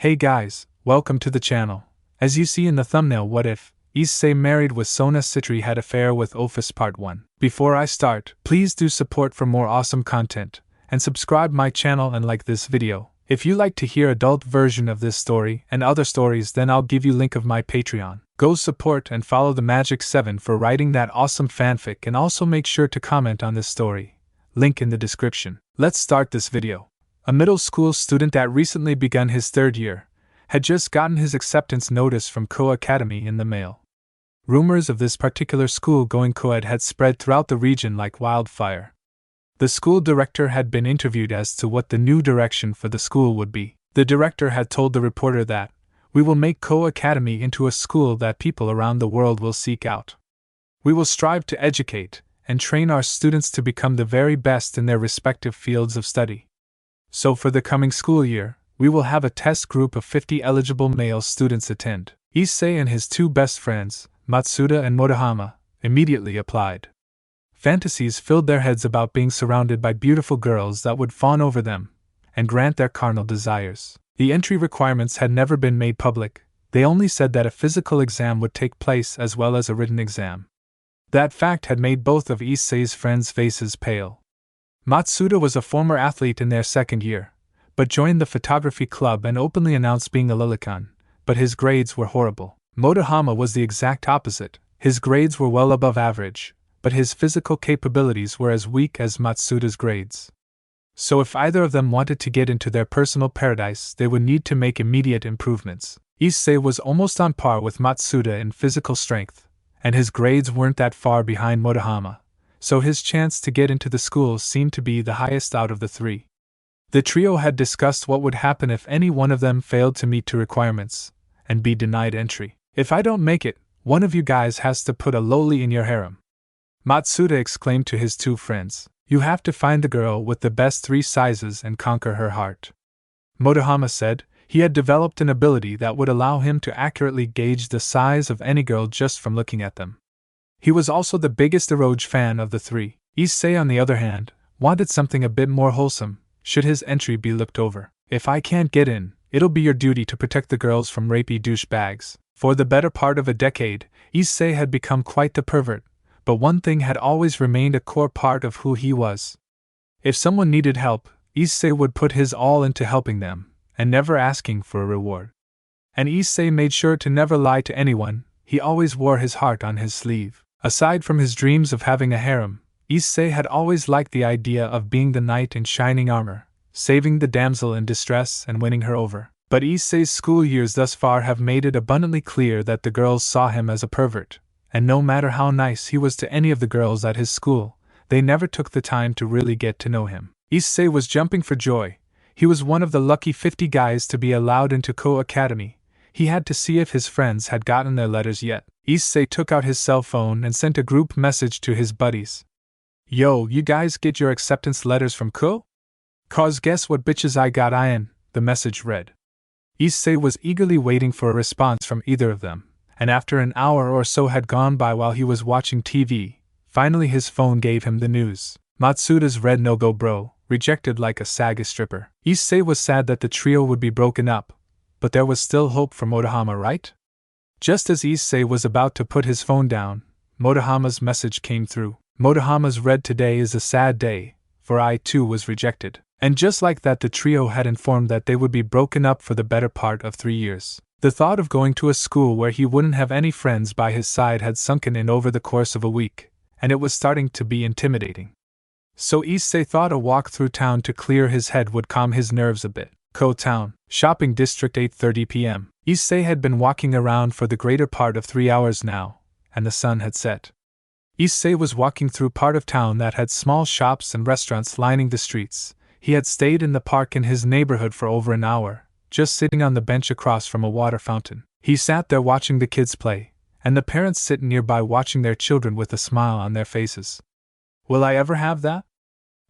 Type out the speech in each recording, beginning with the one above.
Hey guys, welcome to the channel. As you see in the thumbnail, what if Issei married with Sona, Sitri had affair with Ophis Part 1. Before I start, please do support for more awesome content, and subscribe my channel and like this video. If you like to hear adult version of this story and other stories, then I'll give you link of my Patreon. Go support and follow the Magic 7 for writing that awesome fanfic, and also make sure to comment on this story. Link in the description. Let's start this video. A middle school student that recently begun his third year had just gotten his acceptance notice from Ko Academy in the mail. Rumors of this particular school going co-ed had spread throughout the region like wildfire. The school director had been interviewed as to what the new direction for the school would be. The director had told the reporter that, "We will make Ko Academy into a school that people around the world will seek out. We will strive to educate and train our students to become the very best in their respective fields of study. So for the coming school year, we will have a test group of 50 eligible male students attend." Issei and his two best friends, Matsuda and Motohama, immediately applied. Fantasies filled their heads about being surrounded by beautiful girls that would fawn over them and grant their carnal desires. The entry requirements had never been made public. They only said that a physical exam would take place as well as a written exam. That fact had made both of Issei's friends' faces pale. Matsuda was a former athlete in their second year, but joined the photography club and openly announced being a lolicon, but his grades were horrible. Motohama was the exact opposite. His grades were well above average, but his physical capabilities were as weak as Matsuda's grades. So if either of them wanted to get into their personal paradise, they would need to make immediate improvements. Issei was almost on par with Matsuda in physical strength, and his grades weren't that far behind Motohama, so his chance to get into the school seemed to be the highest out of the three. The trio had discussed what would happen if any one of them failed to meet two requirements and be denied entry. "If I don't make it, one of you guys has to put a loli in your harem," Matsuda exclaimed to his two friends. "You have to find the girl with the best 3 sizes and conquer her heart." Motohama said he had developed an ability that would allow him to accurately gauge the size of any girl just from looking at them. He was also the biggest eroge fan of the three. Issei, on the other hand, wanted something a bit more wholesome, should his entry be looked over. "If I can't get in, it'll be your duty to protect the girls from rapey douchebags." For the better part of a decade, Issei had become quite the pervert, but one thing had always remained a core part of who he was. If someone needed help, Issei would put his all into helping them, and never asking for a reward. And Issei made sure to never lie to anyone. He always wore his heart on his sleeve. Aside from his dreams of having a harem, Issei had always liked the idea of being the knight in shining armor, saving the damsel in distress and winning her over. But Issei's school years thus far have made it abundantly clear that the girls saw him as a pervert, and no matter how nice he was to any of the girls at his school, they never took the time to really get to know him. Issei was jumping for joy. He was one of the lucky 50 guys to be allowed into Ko Academy. He had to see if his friends had gotten their letters yet. Issei took out his cell phone and sent a group message to his buddies. "Yo, you guys get your acceptance letters from Ko? 'Cause guess what bitches I got in," the message read. Issei was eagerly waiting for a response from either of them, and after an hour or so had gone by while he was watching TV, finally his phone gave him the news. Matsuda's red no-go bro, rejected like a saga stripper. Issei was sad that the trio would be broken up, but there was still hope for Motohama, right? Just as Issei was about to put his phone down, Motohama's message came through. Motohama's read, "Today is a sad day, for I too was rejected." And just like that, the trio had informed that they would be broken up for the better part of 3 years. The thought of going to a school where he wouldn't have any friends by his side had sunken in over the course of a week, and it was starting to be intimidating. So Issei thought a walk through town to clear his head would calm his nerves a bit. Ko Town, Shopping District, 8:30 p.m. Issei had been walking around for the greater part of 3 hours now, and the sun had set. Issei was walking through part of town that had small shops and restaurants lining the streets. He had stayed in the park in his neighborhood for over an hour, just sitting on the bench across from a water fountain. He sat there watching the kids play, and the parents sit nearby watching their children with a smile on their faces. "Will I ever have that?"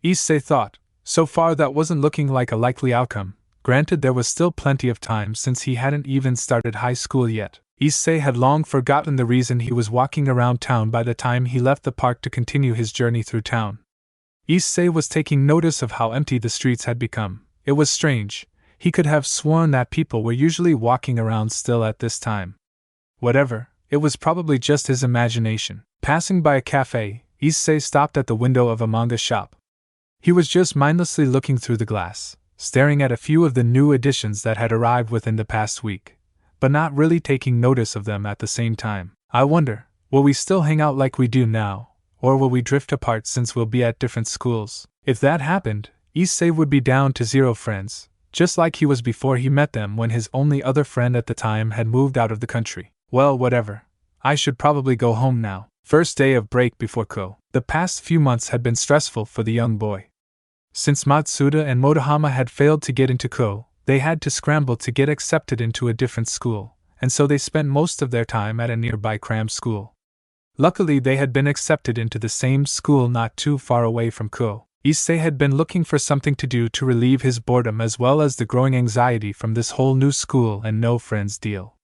Issei thought. So far that wasn't looking like a likely outcome. Granted, there was still plenty of time since he hadn't even started high school yet. Issei had long forgotten the reason he was walking around town by the time he left the park to continue his journey through town. Issei was taking notice of how empty the streets had become. It was strange. He could have sworn that people were usually walking around still at this time. Whatever, it was probably just his imagination. Passing by a cafe, Issei stopped at the window of a manga shop. He was just mindlessly looking through the glass, staring at a few of the new editions that had arrived within the past week, but not really taking notice of them at the same time. I wonder, will we still hang out like we do now, or will we drift apart since we'll be at different schools? If that happened, Issei would be down to 0 friends, just like he was before he met them when his only other friend at the time had moved out of the country. Well, whatever. I should probably go home now. First day of break before Ko. The past few months had been stressful for the young boy. Since Matsuda and Motohama had failed to get into Ko, they had to scramble to get accepted into a different school, and so they spent most of their time at a nearby cram school. Luckily, they had been accepted into the same school not too far away from Ko. Issei had been looking for something to do to relieve his boredom as well as the growing anxiety from this whole new school and no friends deal.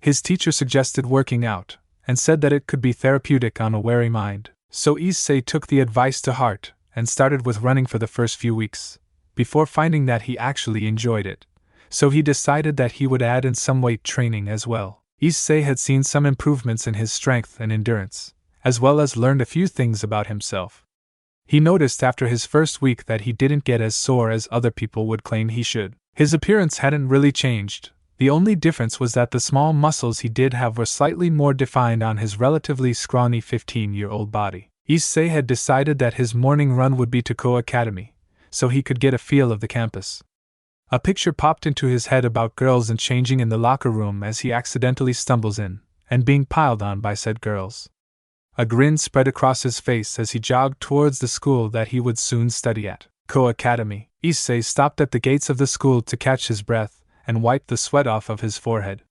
His teacher suggested working out, and said that it could be therapeutic on a weary mind, so Issei took the advice to heart and started with running for the first few weeks, before finding that he actually enjoyed it, so he decided that he would add in some weight training as well. Issei had seen some improvements in his strength and endurance, as well as learned a few things about himself. He noticed after his first week that he didn't get as sore as other people would claim he should. His appearance hadn't really changed. The only difference was that the small muscles he did have were slightly more defined on his relatively scrawny 15-year-old body. Issei had decided that his morning run would be to Ko Academy, so he could get a feel of the campus. A picture popped into his head about girls and changing in the locker room as he accidentally stumbles in, and being piled on by said girls. A grin spread across his face as he jogged towards the school that he would soon study at. Ko Academy. Issei stopped at the gates of the school to catch his breath and wiped the sweat off of his forehead.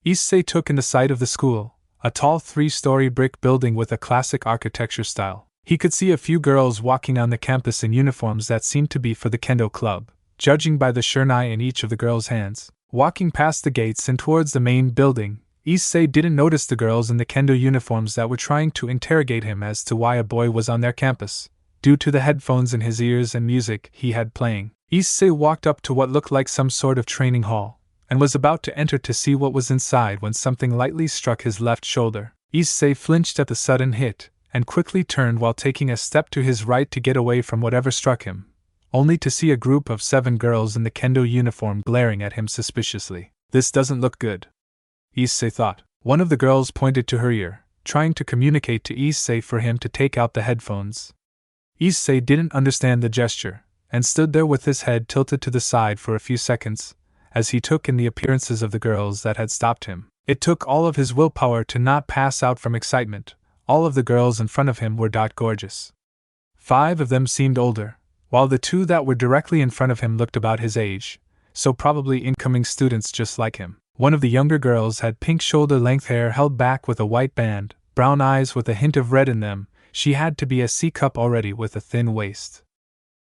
Issei took in the sight of the school, a tall 3-story brick building with a classic architecture style. He could see a few girls walking on the campus in uniforms that seemed to be for the Kendo club, judging by the shurnai in each of the girls' hands. Walking past the gates and towards the main building, Issei didn't notice the girls in the Kendo uniforms that were trying to interrogate him as to why a boy was on their campus, due to the headphones in his ears and music he had playing. Issei walked up to what looked like some sort of training hall, and was about to enter to see what was inside when something lightly struck his left shoulder. Issei flinched at the sudden hit, and quickly turned while taking a step to his right to get away from whatever struck him, only to see a group of 7 girls in the Kendo uniform glaring at him suspiciously. This doesn't look good, Issei thought. One of the girls pointed to her ear, trying to communicate to Issei for him to take out the headphones. Issei didn't understand the gesture, and stood there with his head tilted to the side for a few seconds, as he took in the appearances of the girls that had stopped him. It took all of his willpower to not pass out from excitement. All of the girls in front of him were gorgeous. 5 of them seemed older, while the 2 that were directly in front of him looked about his age, so probably incoming students just like him. One of the younger girls had pink shoulder-length hair held back with a white band, brown eyes with a hint of red in them. She had to be a C-cup already with a thin waist.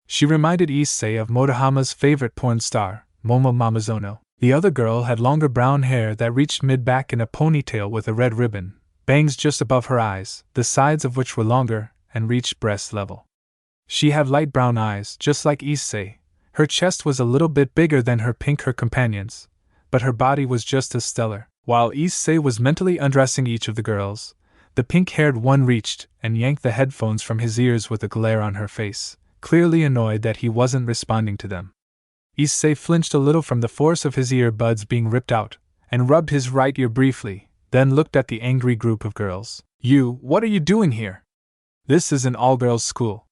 She reminded Issei of Motohama's favorite porn star, Momo Mamazono. The other girl had longer brown hair that reached mid-back in a ponytail with a red ribbon, bangs just above her eyes, the sides of which were longer and reached breast level. She had light brown eyes, just like Issei. Her chest was a little bit bigger than her companions, but her body was just as stellar. While Issei was mentally undressing each of the girls, the pink-haired one reached and yanked the headphones from his ears with a glare on her face, clearly annoyed that he wasn't responding to them. Issei flinched a little from the force of his earbuds being ripped out, and rubbed his right ear briefly, then looked at the angry group of girls. What are you doing here? This is an all-girls school,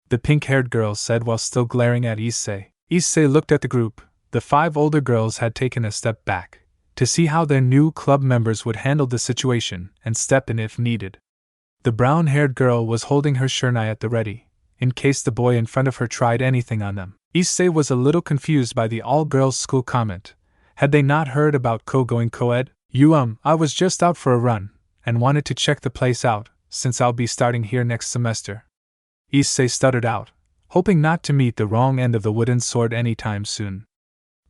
the pink-haired girl said while still glaring at Issei. Issei looked at the group. The 5 older girls had taken a step back, to see how their new club members would handle the situation and step in if needed. The brown-haired girl was holding her shurnai at the ready, in case the boy in front of her tried anything on them. Issei was a little confused by the all-girls school comment. Had they not heard about Ko going co-ed? I was just out for a run, and wanted to check the place out, since I'll be starting here next semester. Issei stuttered out, hoping not to meet the wrong end of the wooden sword anytime soon.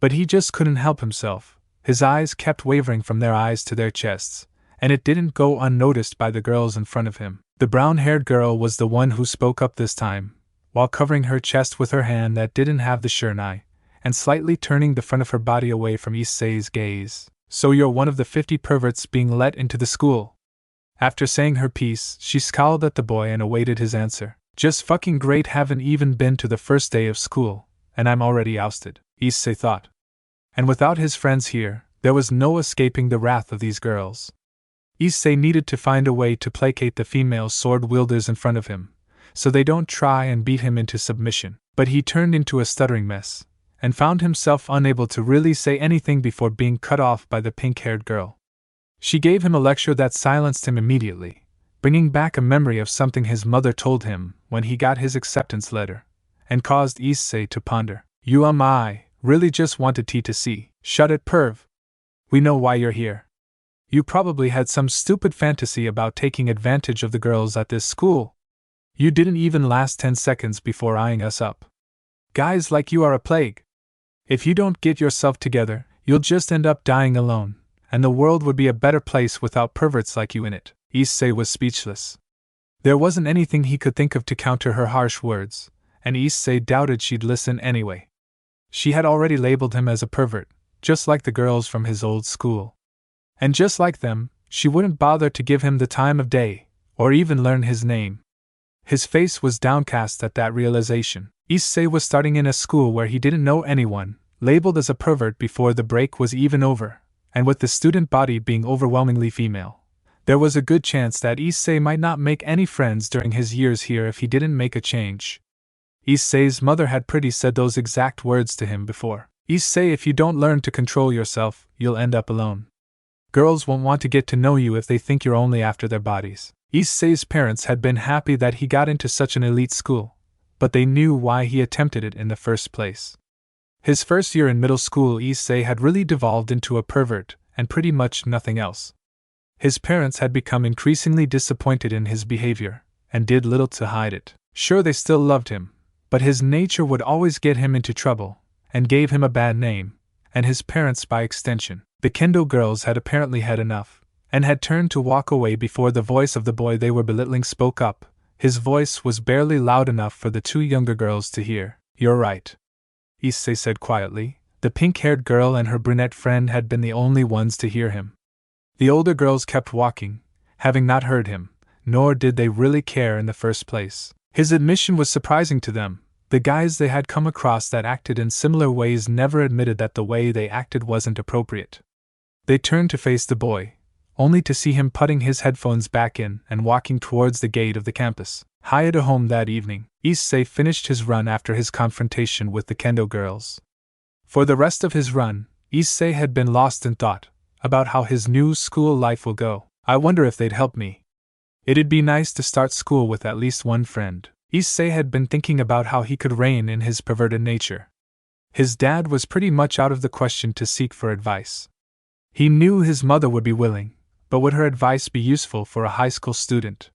But he just couldn't help himself. His eyes kept wavering from their eyes to their chests, and it didn't go unnoticed by the girls in front of him. The brown-haired girl was the one who spoke up this time, while covering her chest with her hand that didn't have the shurnai, and slightly turning the front of her body away from Issei's gaze. "So you're one of the 50 perverts being let into the school?" After saying her piece, she scowled at the boy and awaited his answer. "Just fucking great, haven't even been to the first day of school, and I'm already ousted," Issei thought. And without his friends here, there was no escaping the wrath of these girls. Issei needed to find a way to placate the female sword-wielders in front of him, so they don't try and beat him into submission. But he turned into a stuttering mess, and found himself unable to really say anything before being cut off by the pink-haired girl. She gave him a lecture that silenced him immediately, bringing back a memory of something his mother told him when he got his acceptance letter, and caused Issei to ponder. "You really just wanted T to see." "Shut it, perv. We know why you're here. You probably had some stupid fantasy about taking advantage of the girls at this school. You didn't even last 10 seconds before eyeing us up. Guys like you are a plague. If you don't get yourself together, you'll just end up dying alone, and the world would be a better place without perverts like you in it." Issei was speechless. There wasn't anything he could think of to counter her harsh words, and Issei doubted she'd listen anyway. She had already labeled him as a pervert, just like the girls from his old school. And just like them, she wouldn't bother to give him the time of day, or even learn his name. His face was downcast at that realization. Issei was starting in a school where he didn't know anyone, labeled as a pervert before the break was even over, and with the student body being overwhelmingly female, there was a good chance that Issei might not make any friends during his years here if he didn't make a change. Issei's mother had pretty said those exact words to him before. "Issei, if you don't learn to control yourself, you'll end up alone. Girls won't want to get to know you if they think you're only after their bodies." Issei's parents had been happy that he got into such an elite school, but they knew why he attempted it in the first place. His first year in middle school, Issei had really devolved into a pervert, and pretty much nothing else. His parents had become increasingly disappointed in his behavior, and did little to hide it. Sure, they still loved him, but his nature would always get him into trouble, and gave him a bad name, and his parents by extension. The Kendo girls had apparently had enough, and had turned to walk away before the voice of the boy they were belittling spoke up. His voice was barely loud enough for the two younger girls to hear. "You're right," Issei said quietly. The pink-haired girl and her brunette friend had been the only ones to hear him. The older girls kept walking, having not heard him, nor did they really care in the first place. His admission was surprising to them. The guys they had come across that acted in similar ways never admitted that the way they acted wasn't appropriate. They turned to face the boy, only to see him putting his headphones back in and walking towards the gate of the campus. High at home that evening, Issei finished his run after his confrontation with the Kendo girls. For the rest of his run, Issei had been lost in thought about how his new school life will go. "I wonder if they'd help me. It'd be nice to start school with at least one friend." Issei had been thinking about how he could rein in his perverted nature. His dad was pretty much out of the question to seek for advice. He knew his mother would be willing, but would her advice be useful for a high school student?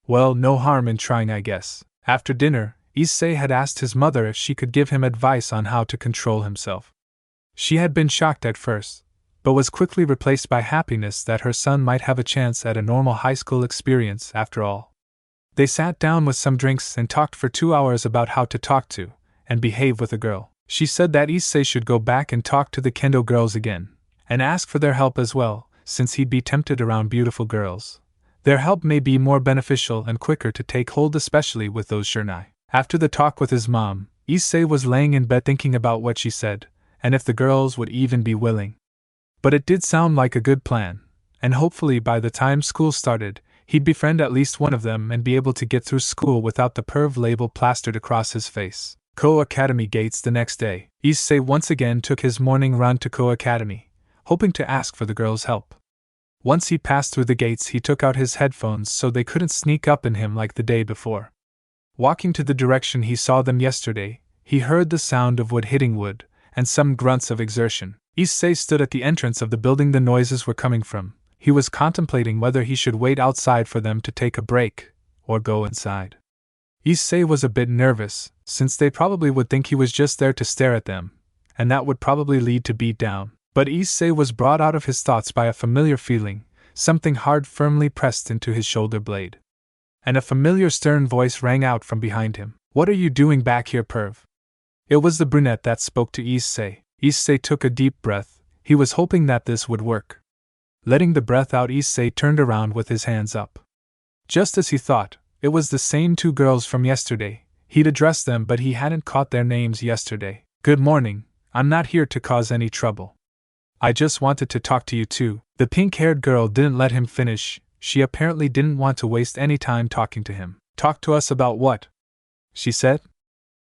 Well, no harm in trying, I guess. After dinner, Issei had asked his mother if she could give him advice on how to control himself. She had been shocked at first, but was quickly replaced by happiness that her son might have a chance at a normal high school experience after all. They sat down with some drinks and talked for 2 hours about how to talk to and behave with a girl. She said that Issei should go back and talk to the Kendo girls again, and ask for their help as well, since he'd be tempted around beautiful girls. Their help may be more beneficial and quicker to take hold, especially with those Shurnai. After the talk with his mom, Issei was laying in bed thinking about what she said, and if the girls would even be willing. But it did sound like a good plan, and hopefully by the time school started, he'd befriend at least one of them and be able to get through school without the perv label plastered across his face. Ko Academy gates the next day. Issei once again took his morning run to Ko Academy, hoping to ask for the girls' help. Once he passed through the gates, he took out his headphones so they couldn't sneak up in him like the day before. Walking to the direction he saw them yesterday, he heard the sound of wood hitting wood, and some grunts of exertion. Issei stood at the entrance of the building the noises were coming from. He was contemplating whether he should wait outside for them to take a break, or go inside. Issei was a bit nervous, since they probably would think he was just there to stare at them, and that would probably lead to beatdown. But Issei was brought out of his thoughts by a familiar feeling, something hard firmly pressed into his shoulder blade. And a familiar stern voice rang out from behind him. "What are you doing back here, perv? It was the brunette that spoke to Issei. Issei took a deep breath. He was hoping that this would work. Letting the breath out, Issei turned around with his hands up. Just as he thought, it was the same two girls from yesterday. He'd addressed them, but he hadn't caught their names yesterday. Good morning, I'm not here to cause any trouble. I just wanted to talk to you too. The pink-haired girl didn't let him finish. She apparently didn't want to waste any time talking to him. Talk to us about what? She said.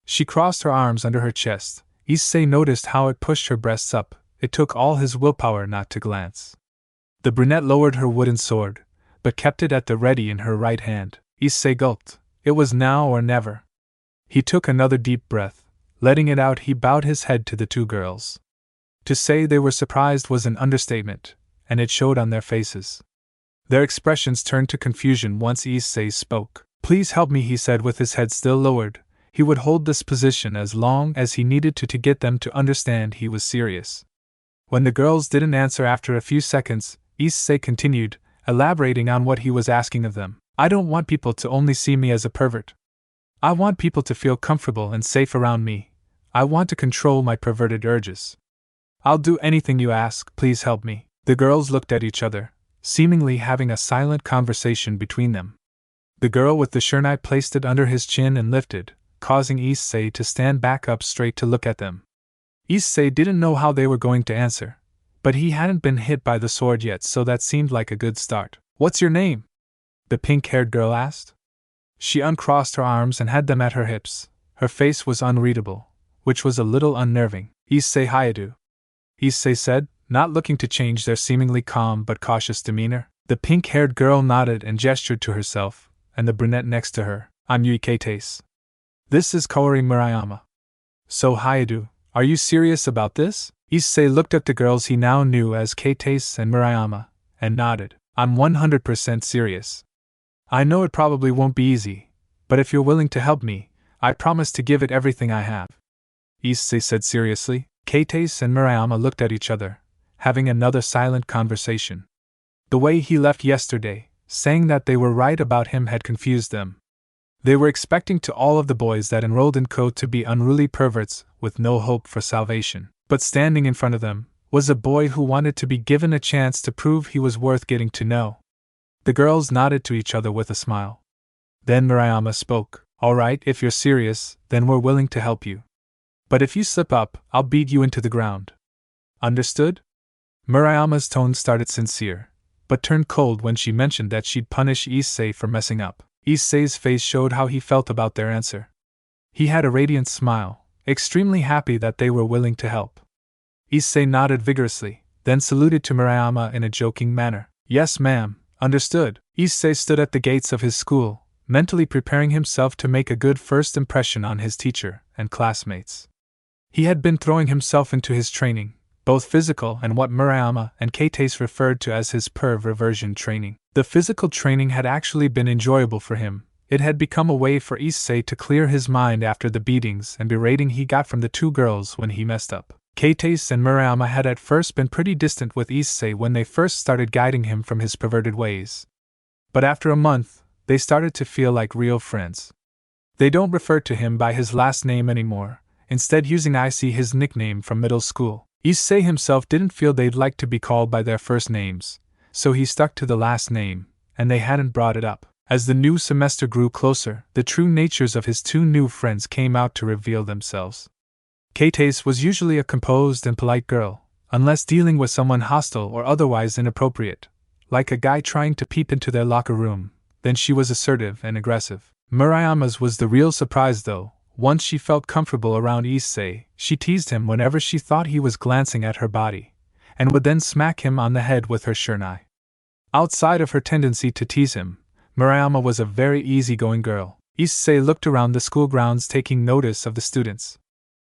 She crossed her arms under her chest. Issei noticed how it pushed her breasts up. It took all his willpower not to glance. The brunette lowered her wooden sword, but kept it at the ready in her right hand. Issei gulped. It was now or never. He took another deep breath. Letting it out, he bowed his head to the two girls. To say they were surprised was an understatement, and it showed on their faces. Their expressions turned to confusion once Issei spoke. Please help me, he said with his head still lowered. He would hold this position as long as he needed to get them to understand he was serious. When the girls didn't answer after a few seconds, Issei continued, elaborating on what he was asking of them. I don't want people to only see me as a pervert. I want people to feel comfortable and safe around me. I want to control my perverted urges. I'll do anything you ask, please help me. The girls looked at each other, seemingly having a silent conversation between them. The girl with the shernai placed it under his chin and lifted, causing Issei to stand back up straight to look at them. Issei didn't know how they were going to answer, but he hadn't been hit by the sword yet, so that seemed like a good start. What's your name? The pink-haired girl asked. She uncrossed her arms and had them at her hips. Her face was unreadable, which was a little unnerving. Issei Hayadu, Issei said, not looking to change their seemingly calm but cautious demeanor. The pink-haired girl nodded and gestured to herself, and the brunette next to her. I'm Yui Keitase. This is Kaori Murayama. So Hayadu, are you serious about this? Issei looked at the girls he now knew as Keitase and Murayama, and nodded. I'm 100% serious. I know it probably won't be easy, but if you're willing to help me, I promise to give it everything I have. Issei said seriously. Keitase and Murayama looked at each other, having another silent conversation. The way he left yesterday, saying that they were right about him, had confused them. They were expecting to all of the boys that enrolled in Ko to be unruly perverts with no hope for salvation. But standing in front of them was a boy who wanted to be given a chance to prove he was worth getting to know. The girls nodded to each other with a smile. Then Murayama spoke. All right, if you're serious, then we're willing to help you. But if you slip up, I'll beat you into the ground. Understood? Murayama's tone started sincere, but turned cold when she mentioned that she'd punish Issei for messing up. Issei's face showed how he felt about their answer. He had a radiant smile, extremely happy that they were willing to help. Issei nodded vigorously, then saluted to Murayama in a joking manner. Yes, ma'am, understood. Issei stood at the gates of his school, mentally preparing himself to make a good first impression on his teacher and classmates. He had been throwing himself into his training, both physical and what Murayama and Keitase referred to as his perversion training. The physical training had actually been enjoyable for him. It had become a way for Issei to clear his mind after the beatings and berating he got from the two girls when he messed up. Keitase and Murayama had at first been pretty distant with Issei when they first started guiding him from his perverted ways. But after a month, they started to feel like real friends. They don't refer to him by his last name anymore, instead using Issei, his nickname from middle school. Issei himself didn't feel they'd like to be called by their first names, so he stuck to the last name, and they hadn't brought it up. As the new semester grew closer, the true natures of his two new friends came out to reveal themselves. Keitase was usually a composed and polite girl, unless dealing with someone hostile or otherwise inappropriate, like a guy trying to peep into their locker room. Then she was assertive and aggressive. Murayama's was the real surprise though. Once she felt comfortable around Issei, she teased him whenever she thought he was glancing at her body, and would then smack him on the head with her shernai. Outside of her tendency to tease him, Murayama was a very easygoing girl. Issei looked around the school grounds taking notice of the students.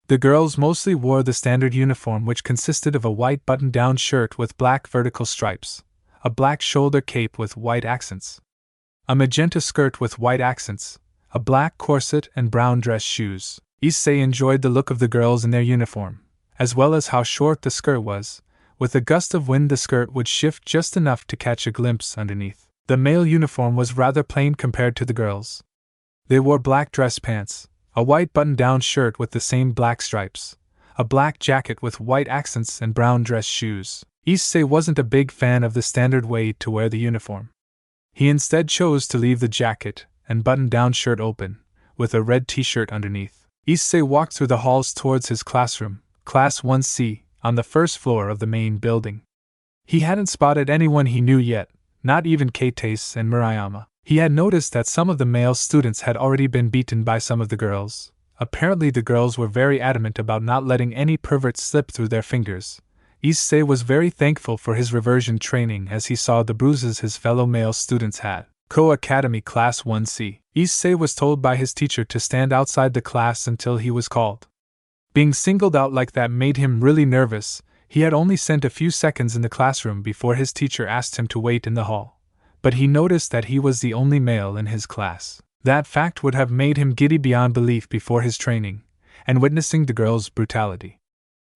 The girls mostly wore the standard uniform, which consisted of a white button-down shirt with black vertical stripes, a black shoulder cape with white accents, a magenta skirt with white accents, a black corset and brown dress shoes. Issei enjoyed the look of the girls in their uniform, as well as how short the skirt was. With a gust of wind the skirt would shift just enough to catch a glimpse underneath. The male uniform was rather plain compared to the girls. They wore black dress pants, a white button-down shirt with the same black stripes, a black jacket with white accents and brown dress shoes. Issei wasn't a big fan of the standard way to wear the uniform. He instead chose to leave the jacket and button-down shirt open, with a red t-shirt underneath. Issei walked through the halls towards his classroom, Class 1C, on the first floor of the main building. He hadn't spotted anyone he knew yet, not even Keites and Murayama. He had noticed that some of the male students had already been beaten by some of the girls. Apparently the girls were very adamant about not letting any perverts slip through their fingers. Issei was very thankful for his reversion training as he saw the bruises his fellow male students had. Co-Academy Class 1C. Issei was told by his teacher to stand outside the class until he was called. Being singled out like that made him really nervous. He had only spent a few seconds in the classroom before his teacher asked him to wait in the hall. But he noticed that he was the only male in his class. That fact would have made him giddy beyond belief before his training, and witnessing the girls' brutality.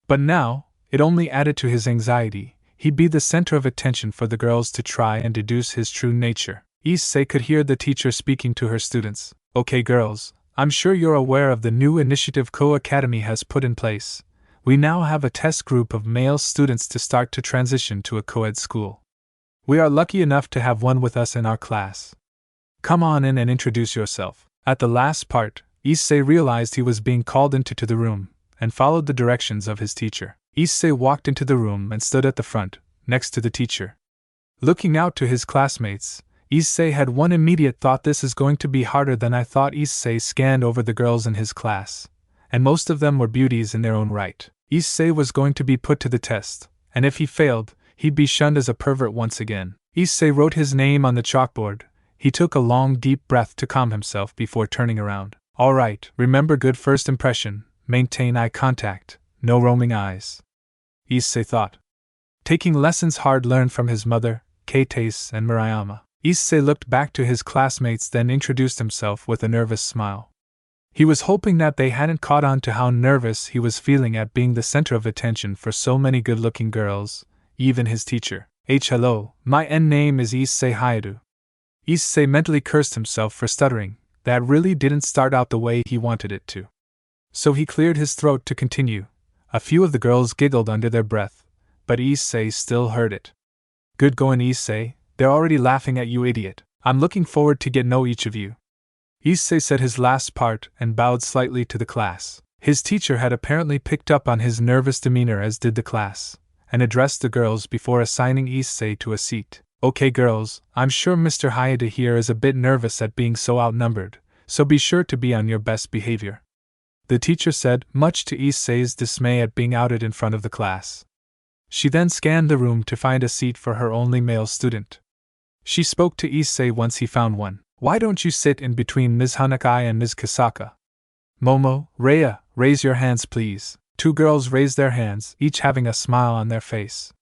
But now, it only added to his anxiety. He'd be the center of attention for the girls to try and deduce his true nature. Issei could hear the teacher speaking to her students. Okay girls, I'm sure you're aware of the new initiative Co-Academy has put in place. We now have a test group of male students to start to transition to a co-ed school. We are lucky enough to have one with us in our class. Come on in and introduce yourself. At the last part, Issei realized he was being called into the room, and followed the directions of his teacher. Issei walked into the room and stood at the front, next to the teacher. Looking out to his classmates, Issei had one immediate thought: this is going to be harder than I thought. Issei scanned over the girls in his class, and most of them were beauties in their own right. Issei was going to be put to the test, and if he failed, he'd be shunned as a pervert once again. Issei wrote his name on the chalkboard. He took a long deep breath to calm himself before turning around. Alright, remember good first impression, maintain eye contact, no roaming eyes. Issei thought. Taking lessons hard learned from his mother, Keites and Murayama. Issei looked back to his classmates, then introduced himself with a nervous smile. He was hoping that they hadn't caught on to how nervous he was feeling at being the center of attention for so many good-looking girls, even his teacher. Hello, my name is Issei Hayato. Issei mentally cursed himself for stuttering. That really didn't start out the way he wanted it to. So he cleared his throat to continue. A few of the girls giggled under their breath, but Issei still heard it. Good going, Issei. They're already laughing at you, idiot. I'm looking forward to get know each of you. Issei said his last part and bowed slightly to the class. His teacher had apparently picked up on his nervous demeanor, as did the class, and addressed the girls before assigning Issei to a seat. Okay girls, I'm sure Mr. Hayata here is a bit nervous at being so outnumbered, so be sure to be on your best behavior. The teacher said, much to Issei's dismay at being outed in front of the class. She then scanned the room to find a seat for her only male student. She spoke to Issei once he found one. Why don't you sit in between Ms. Hanakai and Ms. Kasaka? Momo, Rhea, raise your hands please. Two girls raised their hands, each having a smile on their face.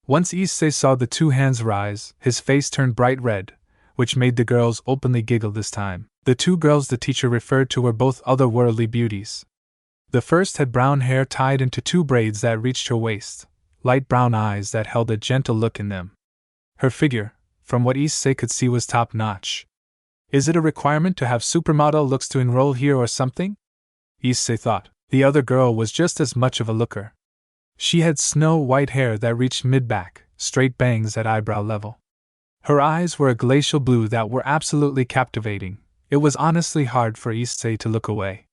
Once Issei saw the two hands rise, his face turned bright red, which made the girls openly giggle this time. The two girls the teacher referred to were both otherworldly beauties. The first had brown hair tied into two braids that reached her waist, light brown eyes that held a gentle look in them. Her figure, from what Issei could see, was top-notch. Is it a requirement to have supermodel looks to enroll here or something? Issei thought. The other girl was just as much of a looker. She had snow-white hair that reached mid-back, straight bangs at eyebrow level. Her eyes were a glacial blue that were absolutely captivating. It was honestly hard for Issei to look away.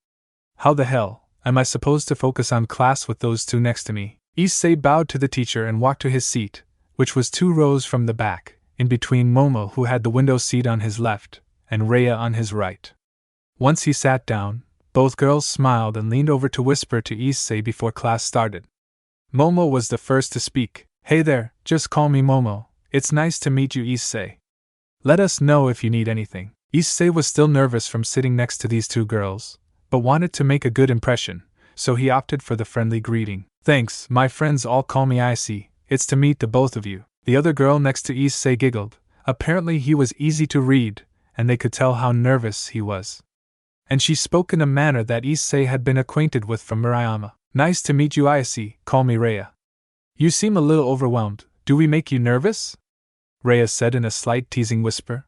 How the hell am I supposed to focus on class with those two next to me? Issei bowed to the teacher and walked to his seat, which was 2 rows from the back, in between Momo, who had the window seat on his left, and Rhea on his right. Once he sat down, both girls smiled and leaned over to whisper to Issei before class started. Momo was the first to speak. Hey there, just call me Momo. It's nice to meet you, Issei. Let us know if you need anything. Issei was still nervous from sitting next to these two girls, but wanted to make a good impression, so he opted for the friendly greeting. Thanks, my friends all call me Issei. It's to meet the both of you. The other girl next to Issei giggled. Apparently he was easy to read, and they could tell how nervous he was. And she spoke in a manner that Issei had been acquainted with from Murayama. Nice to meet you, Issei. Call me Rhea. You seem a little overwhelmed. Do we make you nervous? Rhea said in a slight teasing whisper.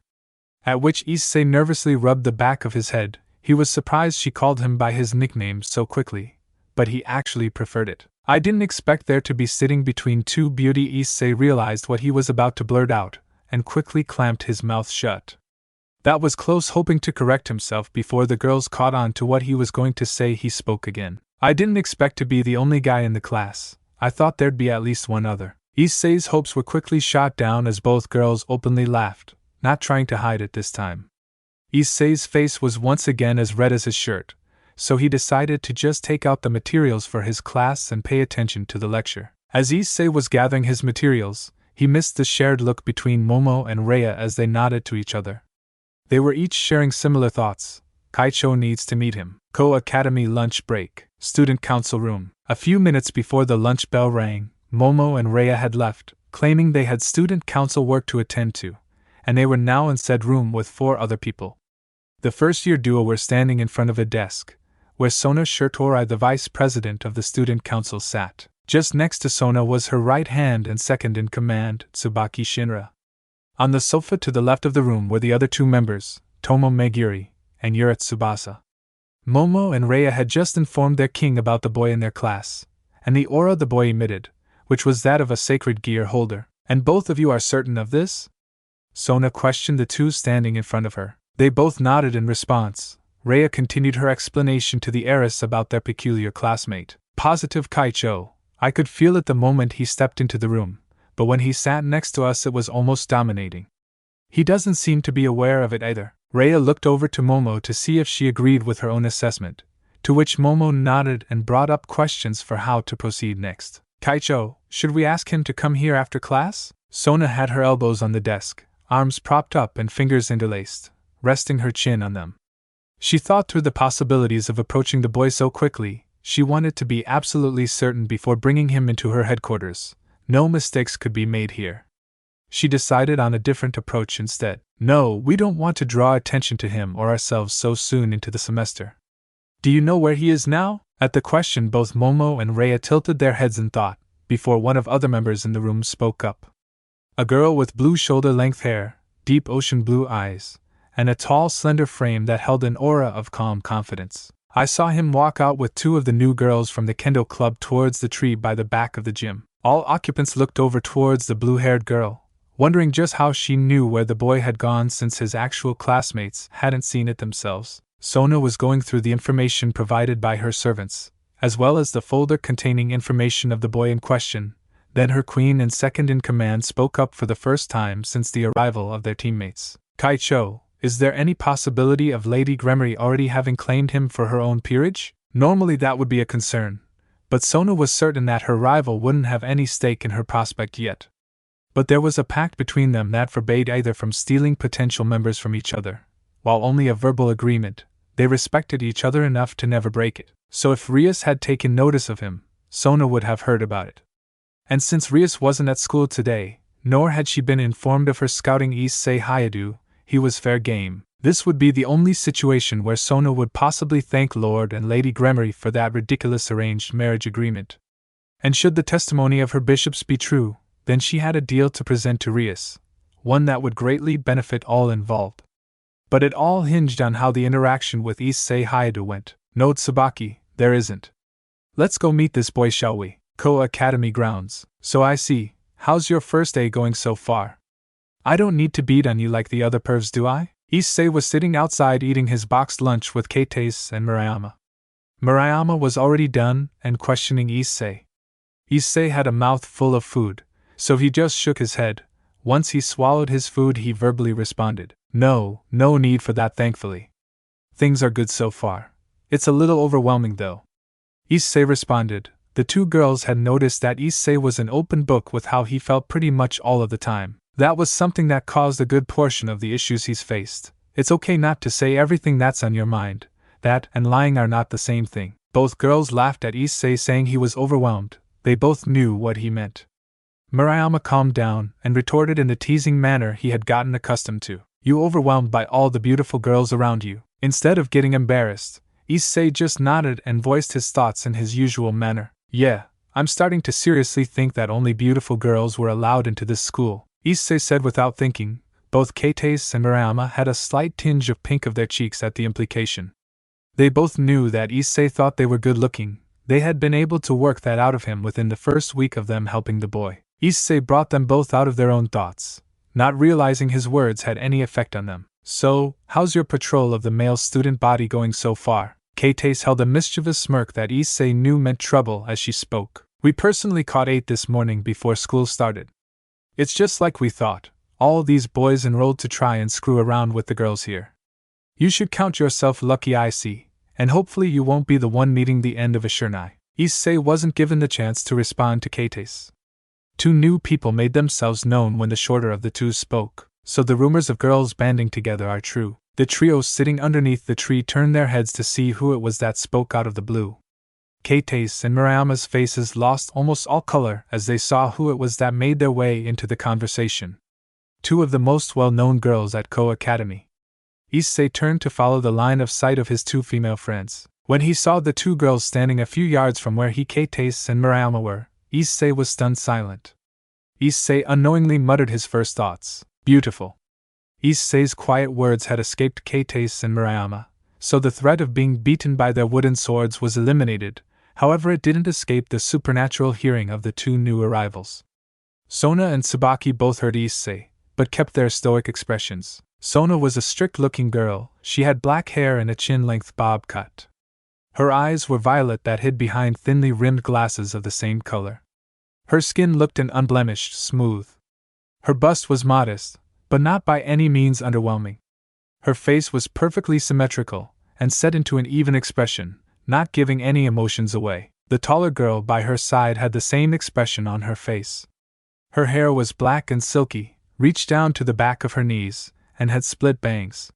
At which Issei nervously rubbed the back of his head. He was surprised she called him by his nickname so quickly, but he actually preferred it. I didn't expect there to be sitting between two beauty. Issei realized what he was about to blurt out, and quickly clamped his mouth shut. That was close, hoping to correct himself before the girls caught on to what he was going to say. He spoke again. I didn't expect to be the only guy in the class. I thought there'd be at least one other. Issei's hopes were quickly shot down as both girls openly laughed, not trying to hide it this time. Issei's face was once again as red as his shirt, so he decided to just take out the materials for his class and pay attention to the lecture. As Issei was gathering his materials, he missed the shared look between Momo and Rhea as they nodded to each other. They were each sharing similar thoughts. Kaicho needs to meet him. Co-Academy lunch break. Student council room. A few minutes before the lunch bell rang, Momo and Rhea had left, claiming they had student council work to attend to, and they were now in said room with 4 other people. The first-year duo were standing in front of a desk, where Sona Shirtori, the vice president of the student council, sat. Just next to Sona was her right hand and second in command, Tsubaki Shinra. On the sofa to the left of the room were the other 2 members, Tomo Meguri and Yura Tsubasa. Momo and Rhea had just informed their king about the boy in their class, and the aura the boy emitted, which was that of a sacred gear holder. And both of you are certain of this? Sona questioned the 2 standing in front of her. They both nodded in response. Rhea continued her explanation to the heiress about their peculiar classmate. Positive, Kaicho. I could feel it the moment he stepped into the room, but when he sat next to us it was almost dominating. He doesn't seem to be aware of it either. Rhea looked over to Momo to see if she agreed with her own assessment, to which Momo nodded and brought up questions for how to proceed next. Kaicho, should we ask him to come here after class? Sona had her elbows on the desk, arms propped up and fingers interlaced, resting her chin on them. She thought through the possibilities of approaching the boy so quickly. She wanted to be absolutely certain before bringing him into her headquarters. No mistakes could be made here. She decided on a different approach instead. No, we don't want to draw attention to him or ourselves so soon into the semester. Do you know where he is now? At the question both Momo and Rhea tilted their heads in thought, before one of other members in the room spoke up. A girl with blue shoulder-length hair, deep ocean blue eyes, and a tall, slender frame that held an aura of calm confidence. I saw him walk out with 2 of the new girls from the Kendo club towards the tree by the back of the gym. All occupants looked over towards the blue-haired girl, wondering just how she knew where the boy had gone since his actual classmates hadn't seen it themselves. Sona was going through the information provided by her servants, as well as the folder containing information of the boy in question. Then her queen and second-in-command spoke up for the first time since the arrival of their teammates. Kaicho, is there any possibility of Lady Gremory already having claimed him for her own peerage? Normally that would be a concern, but Sona was certain that her rival wouldn't have any stake in her prospect yet. But there was a pact between them that forbade either from stealing potential members from each other. While only a verbal agreement, they respected each other enough to never break it. So if Rias had taken notice of him, Sona would have heard about it. And since Rias wasn't at school today, nor had she been informed of her scouting Issei Hayadu, he was fair game. This would be the only situation where Sona would possibly thank Lord and Lady Gremory for that ridiculous arranged marriage agreement. And should the testimony of her bishops be true, then she had a deal to present to Rias, one that would greatly benefit all involved. But it all hinged on how the interaction with Issei Hayadu went. No, Tsubaki, there isn't. Let's go meet this boy, shall we? Co-Academy grounds. So I see. How's your first day going so far? I don't need to beat on you like the other pervs, do I? Issei was sitting outside eating his boxed lunch with Keitase and Murayama. Murayama was already done and questioning Issei. Issei had a mouth full of food, so he just shook his head. Once he swallowed his food, he verbally responded, No need for that, thankfully. Things are good so far. It's a little overwhelming though. Issei responded. The 2 girls had noticed that Issei was an open book with how he felt pretty much all of the time. That was something that caused a good portion of the issues he's faced. It's okay not to say everything that's on your mind. That and lying are not the same thing. Both girls laughed at Issei saying he was overwhelmed. They both knew what he meant. Murayama calmed down and retorted in the teasing manner he had gotten accustomed to. You overwhelmed by all the beautiful girls around you. Instead of getting embarrassed, Issei just nodded and voiced his thoughts in his usual manner. Yeah, I'm starting to seriously think that only beautiful girls were allowed into this school, Issei said without thinking. Both Keitase and Murayama had a slight tinge of pink of their cheeks at the implication. They both knew that Issei thought they were good-looking. They had been able to work that out of him within the first week of them helping the boy. Issei brought them both out of their own thoughts, not realizing his words had any effect on them. So, how's your patrol of the male student body going so far? Kate held a mischievous smirk that Issei knew meant trouble as she spoke. We personally caught 8 this morning before school started. It's just like we thought, all these boys enrolled to try and screw around with the girls here. You should count yourself lucky, I see, and hopefully you won't be the one meeting the end of a Shurnai. Issei wasn't given the chance to respond to Kate's. 2 new people made themselves known when the shorter of the two spoke, so the rumors of girls banding together are true. The trio sitting underneath the tree turned their heads to see who it was that spoke out of the blue. Kate's and Murayama's faces lost almost all color as they saw who it was that made their way into the conversation. 2 of the most well-known girls at Ko Academy. Issei turned to follow the line of sight of his 2 female friends. When he saw the 2 girls standing a few yards from where Kate's and Murayama were, Issei was stunned silent. Issei unknowingly muttered his first thoughts. Beautiful. Issei's quiet words had escaped Kate's and Murayama, so the threat of being beaten by their wooden swords was eliminated. However, it didn't escape the supernatural hearing of the 2 new arrivals. Sona and Tsubaki both heard Issei, but kept their stoic expressions. Sona was a strict-looking girl. She had black hair and a chin-length bob cut. Her eyes were violet that hid behind thinly rimmed glasses of the same color. Her skin looked an unblemished smooth. Her bust was modest, but not by any means underwhelming. Her face was perfectly symmetrical, and set into an even expression, not giving any emotions away. The taller girl by her side had the same expression on her face. Her hair was black and silky, reached down to the back of her knees, and had split bangs.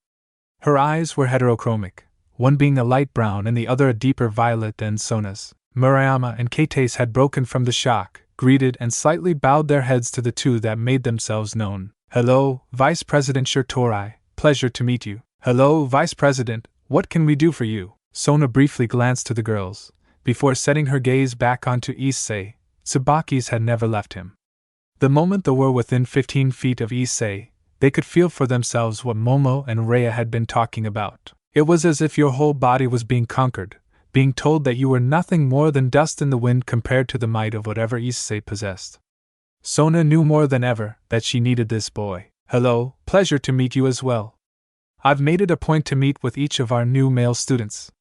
Her eyes were heterochromic, one being a light brown and the other a deeper violet than Sona's. Murayama and Kate's had broken from the shock, greeted and slightly bowed their heads to the 2 that made themselves known. Hello, Vice President Shirtorai, pleasure to meet you. Hello, Vice President, what can we do for you? Sona briefly glanced to the girls, before setting her gaze back onto Issei. Tsubaki's had never left him. The moment they were within 15 feet of Issei, they could feel for themselves what Momo and Rhea had been talking about. It was as if your whole body was being conquered, being told that you were nothing more than dust in the wind compared to the might of whatever Issei possessed. Sona knew more than ever that she needed this boy. Hello, pleasure to meet you as well. I've made it a point to meet with each of our new male students.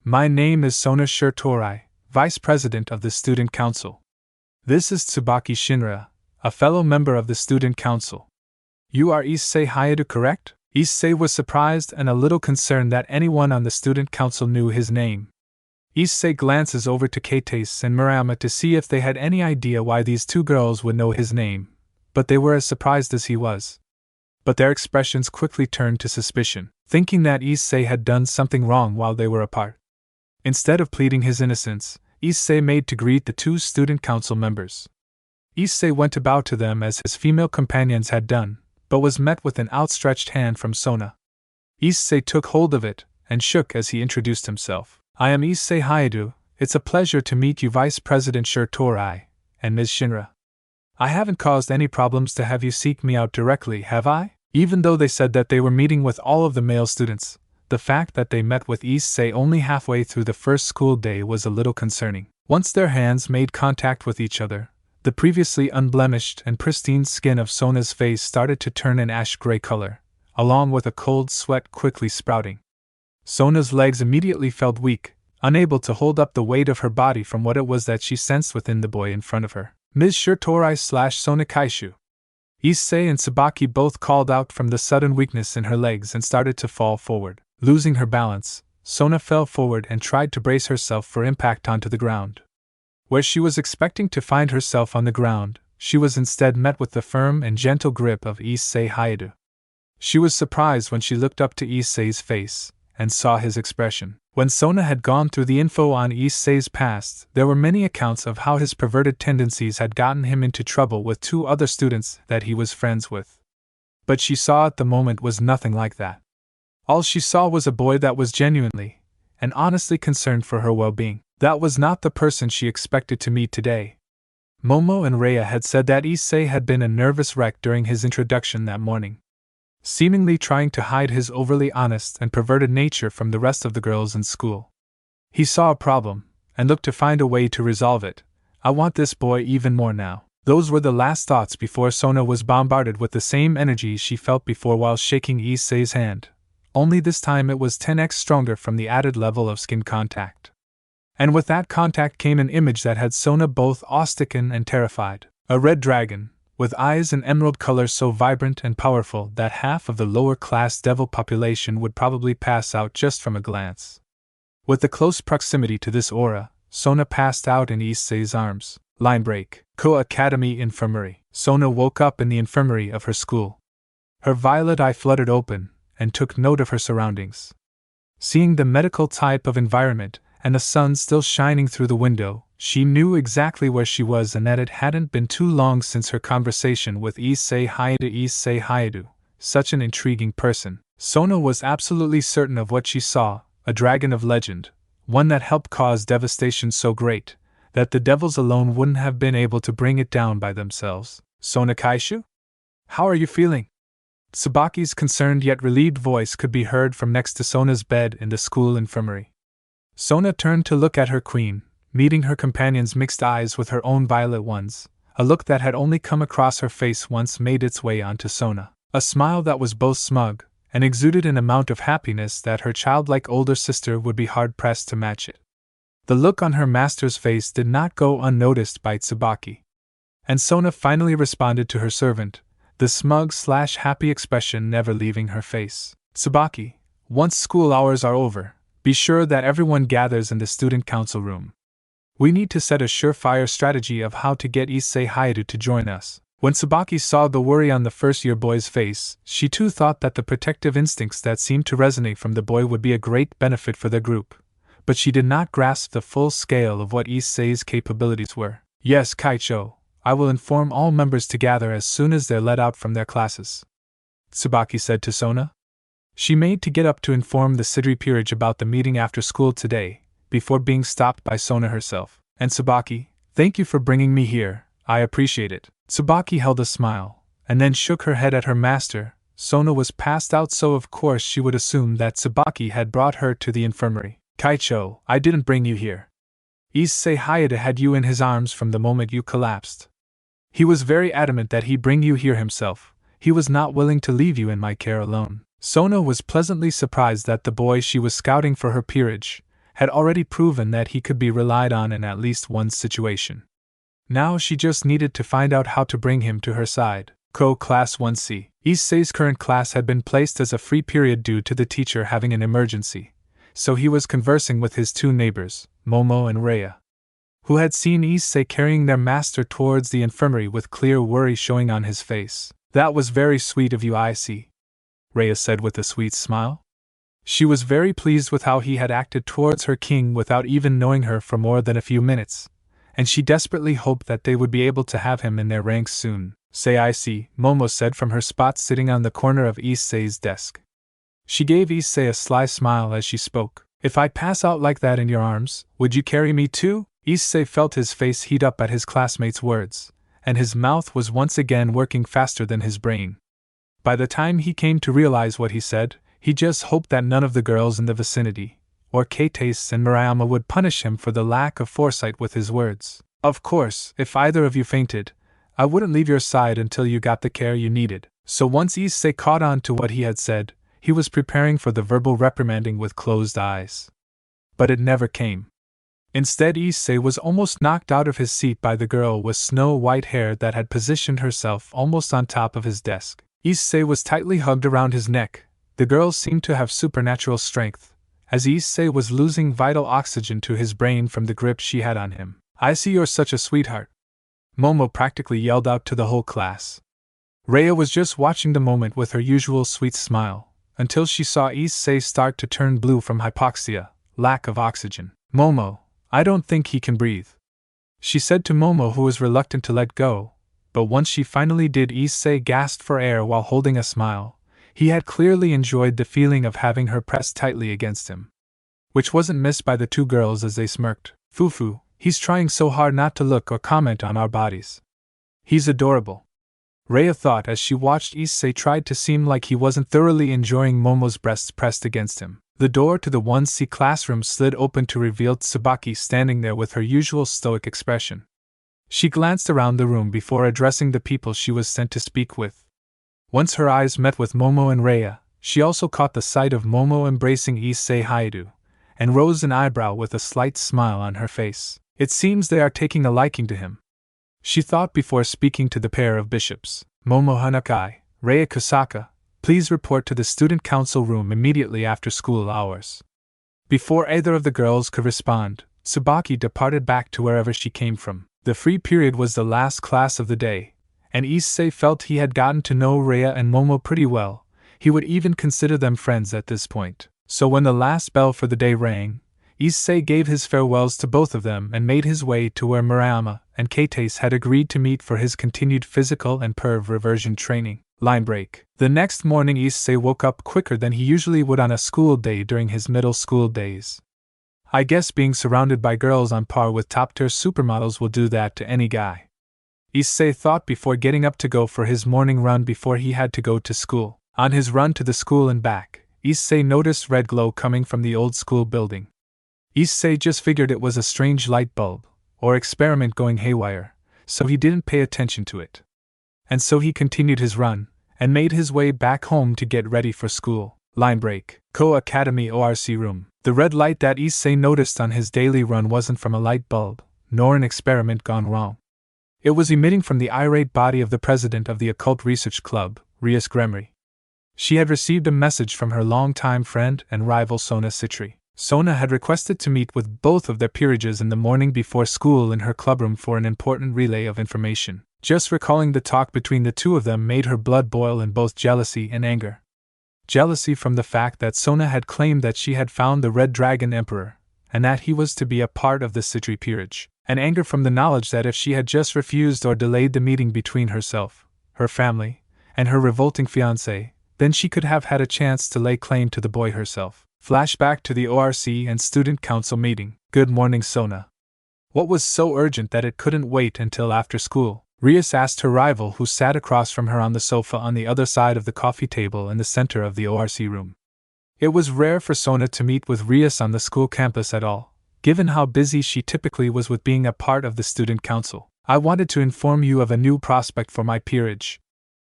My name is Sona Shirtorai, Vice President of the Student Council. This is Tsubaki Shinra, a fellow member of the Student Council. You are Issei Hayadu, correct? Issei was surprised and a little concerned that anyone on the Student Council knew his name. Issei glances over to Kate's and Murayama to see if they had any idea why these 2 girls would know his name, but they were as surprised as he was. But their expressions quickly turned to suspicion, thinking that Issei had done something wrong while they were apart. Instead of pleading his innocence, Issei made to greet the 2 Student Council members. Issei went to bow to them as his female companions had done, but was met with an outstretched hand from Sona. Issei took hold of it, and shook as he introduced himself. I am Issei Hayadu, it's a pleasure to meet you Vice President Shirtorai, and Ms. Shinra. I haven't caused any problems to have you seek me out directly, have I? Even though they said that they were meeting with all of the male students, the fact that they met with Issei only halfway through the first school day was a little concerning. Once their hands made contact with each other, the previously unblemished and pristine skin of Sona's face started to turn an ash-gray color, along with a cold sweat quickly sprouting. Sona's legs immediately felt weak, unable to hold up the weight of her body from what it was that she sensed within the boy in front of her. Ms. Shirtorai/Sona Kaishu. Issei and Tsubaki both called out from the sudden weakness in her legs and started to fall forward. Losing her balance, Sona fell forward and tried to brace herself for impact onto the ground. Where she was expecting to find herself on the ground, she was instead met with the firm and gentle grip of Issei Hayadu. She was surprised when she looked up to Issei's face and saw his expression. When Sona had gone through the info on Issei's past, there were many accounts of how his perverted tendencies had gotten him into trouble with 2 other students that he was friends with. But she saw at the moment was nothing like that. All she saw was a boy that was genuinely and honestly concerned for her well-being. That was not the person she expected to meet today. Momo and Rhea had said that Issei had been a nervous wreck during his introduction that morning. seemingly trying to hide his overly honest and perverted nature from the rest of the girls in school. He saw a problem, and looked to find a way to resolve it. I want this boy even more now. Those were the last thoughts before Sona was bombarded with the same energy she felt before while shaking Issei's hand. Only this time it was 10x stronger from the added level of skin contact. And with that contact came an image that had Sona both awe-stricken and terrified. A red dragon, with eyes and emerald color so vibrant and powerful that half of the lower-class devil population would probably pass out just from a glance. With the close proximity to this aura, Sona passed out in Issei's arms. Line break. Co-Academy Infirmary. Sona woke up in the infirmary of her school. Her violet eye fluttered open, and took note of her surroundings. Seeing the medical type of environment, and the sun still shining through the window, she knew exactly where she was and that it hadn't been too long since her conversation with Issei Hayadu, such an intriguing person. Sona was absolutely certain of what she saw, a dragon of legend, one that helped cause devastation so great, that the devils alone wouldn't have been able to bring it down by themselves. Sona Kaishu? How are you feeling? Tsubaki's concerned yet relieved voice could be heard from next to Sona's bed in the school infirmary. Sona turned to look at her queen, meeting her companion's mixed eyes with her own violet ones. A look that had only come across her face once made its way onto Sona. A smile that was both smug and exuded an amount of happiness that her childlike older sister would be hard-pressed to match it. The look on her master's face did not go unnoticed by Tsubaki. And Sona finally responded to her servant, the smug/happy expression never leaving her face. Tsubaki, once school hours are over, be sure that everyone gathers in the student council room. We need to set a surefire strategy of how to get Issei Hayadu to join us. When Tsubaki saw the worry on the first-year boy's face, she too thought that the protective instincts that seemed to resonate from the boy would be a great benefit for their group. But she did not grasp the full scale of what Issei's capabilities were. Yes, Kaicho, I will inform all members to gather as soon as they're let out from their classes, Tsubaki said to Sona. She made to get up to inform the Sitri peerage about the meeting after school today, before being stopped by Sona herself. And Tsubaki, thank you for bringing me here, I appreciate it. Tsubaki held a smile, and then shook her head at her master. Sona was passed out, so of course she would assume that Tsubaki had brought her to the infirmary. Kaicho, I didn't bring you here. Issei Hayada had you in his arms from the moment you collapsed. He was very adamant that he bring you here himself. He was not willing to leave you in my care alone. Sona was pleasantly surprised that the boy she was scouting for her peerage had already proven that he could be relied on in at least one situation. Now she just needed to find out how to bring him to her side. Class 1C. Issei's current class had been placed as a free period due to the teacher having an emergency, so he was conversing with his two neighbors, Momo and Rhea, who had seen Issei carrying their master towards the infirmary with clear worry showing on his face. That was very sweet of you, Issei, Rhea said with a sweet smile. She was very pleased with how he had acted towards her king without even knowing her for more than a few minutes, and she desperately hoped that they would be able to have him in their ranks soon. Say Issei, Momo said from her spot sitting on the corner of Issei's desk. She gave Issei a sly smile as she spoke. If I pass out like that in your arms, would you carry me too? Issei felt his face heat up at his classmate's words, and his mouth was once again working faster than his brain. By the time he came to realize what he said, he just hoped that none of the girls in the vicinity, or Keites and Murayama, would punish him for the lack of foresight with his words. Of course, if either of you fainted, I wouldn't leave your side until you got the care you needed. So once Issei caught on to what he had said, he was preparing for the verbal reprimanding with closed eyes. But it never came. Instead, Issei was almost knocked out of his seat by the girl with snow-white hair that had positioned herself almost on top of his desk. Issei was tightly hugged around his neck. The girl seemed to have supernatural strength, as Issei was losing vital oxygen to his brain from the grip she had on him. I see you're such a sweetheart, Momo practically yelled out to the whole class. Rhea was just watching the moment with her usual sweet smile, until she saw Issei start to turn blue from hypoxia, lack of oxygen. Momo, I don't think he can breathe, she said to Momo, who was reluctant to let go, but once she finally did, Issei gasped for air while holding a smile. He had clearly enjoyed the feeling of having her pressed tightly against him, which wasn't missed by the two girls as they smirked. Fufu, he's trying so hard not to look or comment on our bodies. He's adorable. Rhea thought as she watched Issei tried to seem like he wasn't thoroughly enjoying Momo's breasts pressed against him. The door to the 1C classroom slid open to reveal Tsubaki standing there with her usual stoic expression. She glanced around the room before addressing the people she was sent to speak with. Once her eyes met with Momo and Rhea, she also caught the sight of Momo embracing Issei Haidu, and rose an eyebrow with a slight smile on her face. It seems they are taking a liking to him, she thought before speaking to the pair of bishops. Momo Hanakai, Rhea Kusaka, please report to the student council room immediately after school hours. Before either of the girls could respond, Tsubaki departed back to wherever she came from. The free period was the last class of the day, and Issei felt he had gotten to know Rhea and Momo pretty well. He would even consider them friends at this point. So when the last bell for the day rang, Issei gave his farewells to both of them and made his way to where Murayama and Kates had agreed to meet for his continued physical and perv reversion training. Line break. The next morning Issei woke up quicker than he usually would on a school day during his middle school days. I guess being surrounded by girls on par with top-tier supermodels will do that to any guy, Issei thought before getting up to go for his morning run before he had to go to school. On his run to the school and back, Issei noticed red glow coming from the old school building. Issei just figured it was a strange light bulb, or experiment going haywire, so he didn't pay attention to it. And so he continued his run, and made his way back home to get ready for school. Line break. Ko Academy ORC room. The red light that Issei noticed on his daily run wasn't from a light bulb, nor an experiment gone wrong. It was emitting from the irate body of the president of the Occult Research Club, Rias Gremory. She had received a message from her longtime friend and rival Sona Sitri. Sona had requested to meet with both of their peerages in the morning before school in her clubroom for an important relay of information. Just recalling the talk between the two of them made her blood boil in both jealousy and anger. Jealousy from the fact that Sona had claimed that she had found the Red Dragon Emperor, and that he was to be a part of the Sitri peerage, and anger from the knowledge that if she had just refused or delayed the meeting between herself, her family, and her revolting fiancé, then she could have had a chance to lay claim to the boy herself. Flashback to the ORC and Student Council meeting. Good morning, Sona. What was so urgent that it couldn't wait until after school? Rias asked her rival, who sat across from her on the sofa on the other side of the coffee table in the center of the ORC room. It was rare for Sona to meet with Rias on the school campus at all, given how busy she typically was with being a part of the student council. I wanted to inform you of a new prospect for my peerage.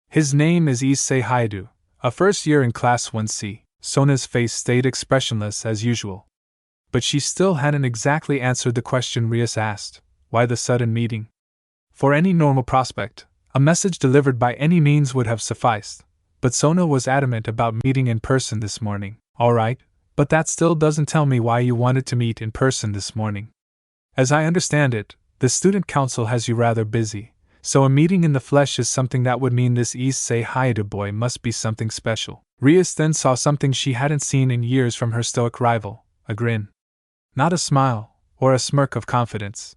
His name is Issei Haidu, a first year in Class 1C. Sona's face stayed expressionless as usual. But she still hadn't exactly answered the question Rias asked. Why the sudden meeting? For any normal prospect, a message delivered by any means would have sufficed, but Sona was adamant about meeting in person this morning. Alright, but that still doesn't tell me why you wanted to meet in person this morning. As I understand it, the student council has you rather busy, so a meeting in the flesh is something that would mean this Issei Haidu boy must be something special. Rias then saw something she hadn't seen in years from her stoic rival, a grin. Not a smile, or a smirk of confidence.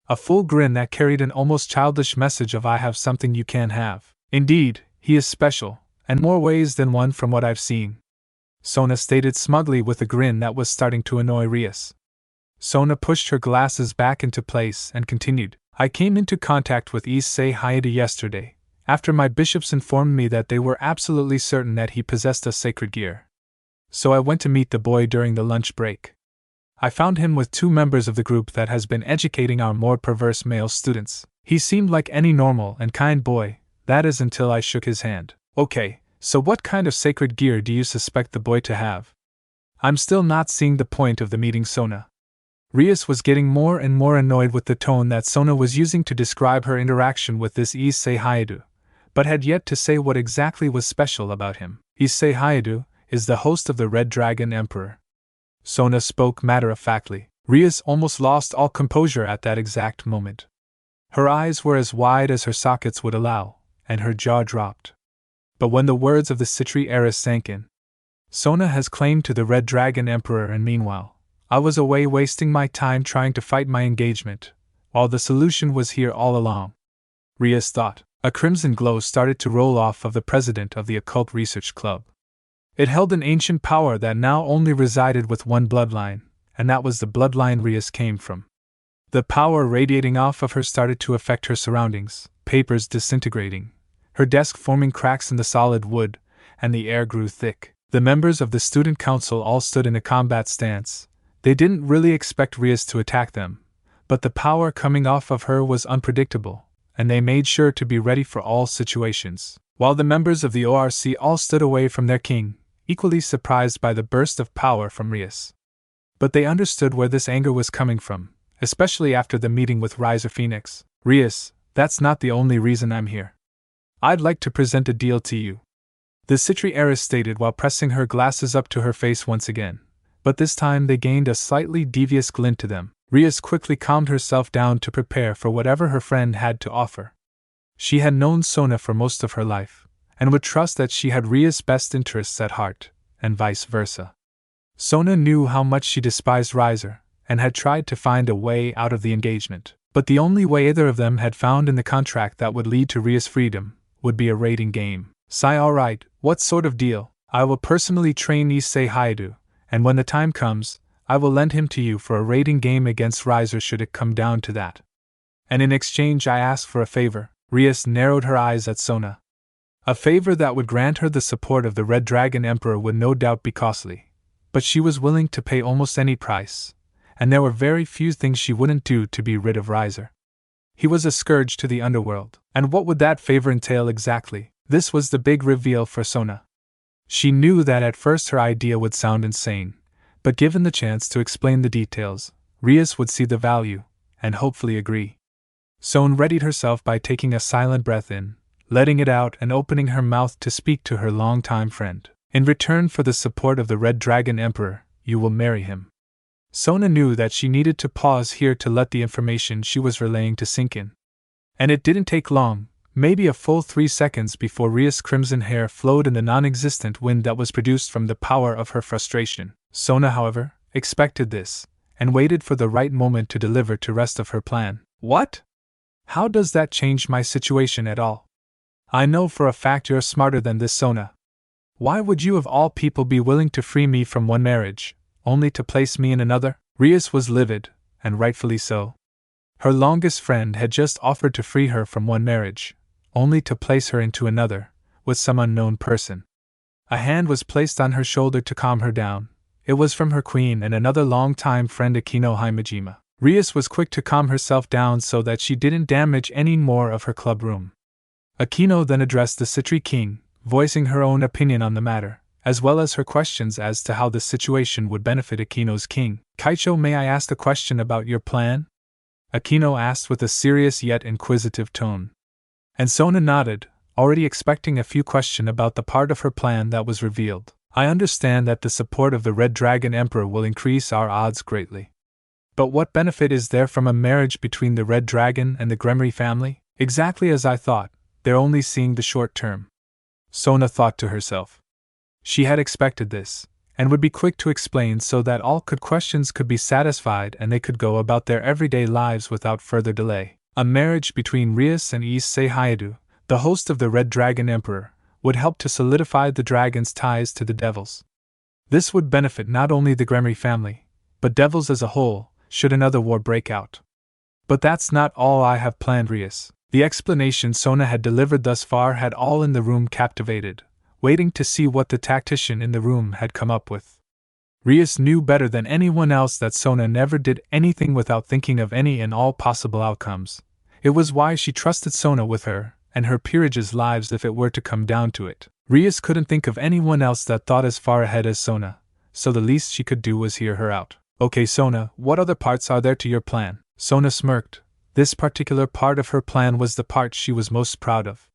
A full grin that carried an almost childish message of I have something you can't have. Indeed, he is special, and more ways than one from what I've seen, Sona stated smugly with a grin that was starting to annoy Rias. Sona pushed her glasses back into place and continued, I came into contact with Issei Haidu yesterday, after my bishops informed me that they were absolutely certain that he possessed a sacred gear. So I went to meet the boy during the lunch break. I found him with two members of the group that has been educating our more perverse male students. He seemed like any normal and kind boy, that is until I shook his hand. Okay, so what kind of sacred gear do you suspect the boy to have? I'm still not seeing the point of the meeting, Sona. Rias was getting more and more annoyed with the tone that Sona was using to describe her interaction with this Issei Haidu, but had yet to say what exactly was special about him. Issei Haidu is the host of the Red Dragon Emperor. Sona spoke matter-of-factly. Rias almost lost all composure at that exact moment. Her eyes were as wide as her sockets would allow, and her jaw dropped. But when the words of the Sitri heiress sank in, Sona has claimed to the Red Dragon Emperor, and meanwhile, I was away wasting my time trying to fight my engagement, while the solution was here all along. Rias thought. A crimson glow started to roll off of the president of the Occult Research Club. It held an ancient power that now only resided with one bloodline, and that was the bloodline Rias came from. The power radiating off of her started to affect her surroundings, papers disintegrating, her desk forming cracks in the solid wood, and the air grew thick. The members of the student council all stood in a combat stance. They didn't really expect Rias to attack them, but the power coming off of her was unpredictable, and they made sure to be ready for all situations. While the members of the ORC all stood away from their king, equally surprised by the burst of power from Rias. But they understood where this anger was coming from, especially after the meeting with Riser Phoenix. Rias, that's not the only reason I'm here. I'd like to present a deal to you. The Sitri heiress stated while pressing her glasses up to her face once again, but this time they gained a slightly devious glint to them. Rias quickly calmed herself down to prepare for whatever her friend had to offer. She had known Sona for most of her life, and would trust that she had Rias' best interests at heart, and vice versa. Sona knew how much she despised Riser, and had tried to find a way out of the engagement, but the only way either of them had found in the contract that would lead to Rias' freedom would be a raiding game. Sai, alright, what sort of deal? I will personally train Issei Haidu, and when the time comes, I will lend him to you for a raiding game against Riser should it come down to that. And in exchange I ask for a favor. Rias narrowed her eyes at Sona. A favor that would grant her the support of the Red Dragon Emperor would no doubt be costly, but she was willing to pay almost any price, and there were very few things she wouldn't do to be rid of Riser. He was a scourge to the underworld, and what would that favor entail exactly? This was the big reveal for Sona. She knew that at first her idea would sound insane, but given the chance to explain the details, Rias would see the value, and hopefully agree. Sona readied herself by taking a silent breath in, letting it out and opening her mouth to speak to her longtime friend. In return for the support of the Red Dragon Emperor, you will marry him. Sona knew that she needed to pause here to let the information she was relaying to sink in. And it didn't take long, maybe a full 3 seconds before Rias' crimson hair flowed in the non-existent wind that was produced from the power of her frustration. Sona, however, expected this, and waited for the right moment to deliver the rest of her plan. What? How does that change my situation at all? I know for a fact you're smarter than this, Sona. Why would you of all people be willing to free me from one marriage, only to place me in another? Rias was livid, and rightfully so. Her longest friend had just offered to free her from one marriage, only to place her into another, with some unknown person. A hand was placed on her shoulder to calm her down. It was from her queen and another long-time friend Akino Himejima. Rias was quick to calm herself down so that she didn't damage any more of her club room. Akino then addressed the Sitri king, voicing her own opinion on the matter, as well as her questions as to how the situation would benefit Akino's king. Kaicho, may I ask a question about your plan? Akino asked with a serious yet inquisitive tone. And Sona nodded, already expecting a few questions about the part of her plan that was revealed. I understand that the support of the Red Dragon Emperor will increase our odds greatly. But what benefit is there from a marriage between the Red Dragon and the Gremory family? Exactly as I thought, they're only seeing the short term. Sona thought to herself. She had expected this, and would be quick to explain so that all questions could be satisfied and they could go about their everyday lives without further delay. A marriage between Rias and Issei Haidu, the host of the Red Dragon Emperor, would help to solidify the dragon's ties to the devils. This would benefit not only the Gremory family, but devils as a whole, should another war break out. But that's not all I have planned, Rias. The explanation Sona had delivered thus far had all in the room captivated, waiting to see what the tactician in the room had come up with. Rias knew better than anyone else that Sona never did anything without thinking of any and all possible outcomes. It was why she trusted Sona with her and her peerage's lives if it were to come down to it. Rias couldn't think of anyone else that thought as far ahead as Sona, so the least she could do was hear her out. Okay, Sona, what other parts are there to your plan? Sona smirked. This particular part of her plan was the part she was most proud of.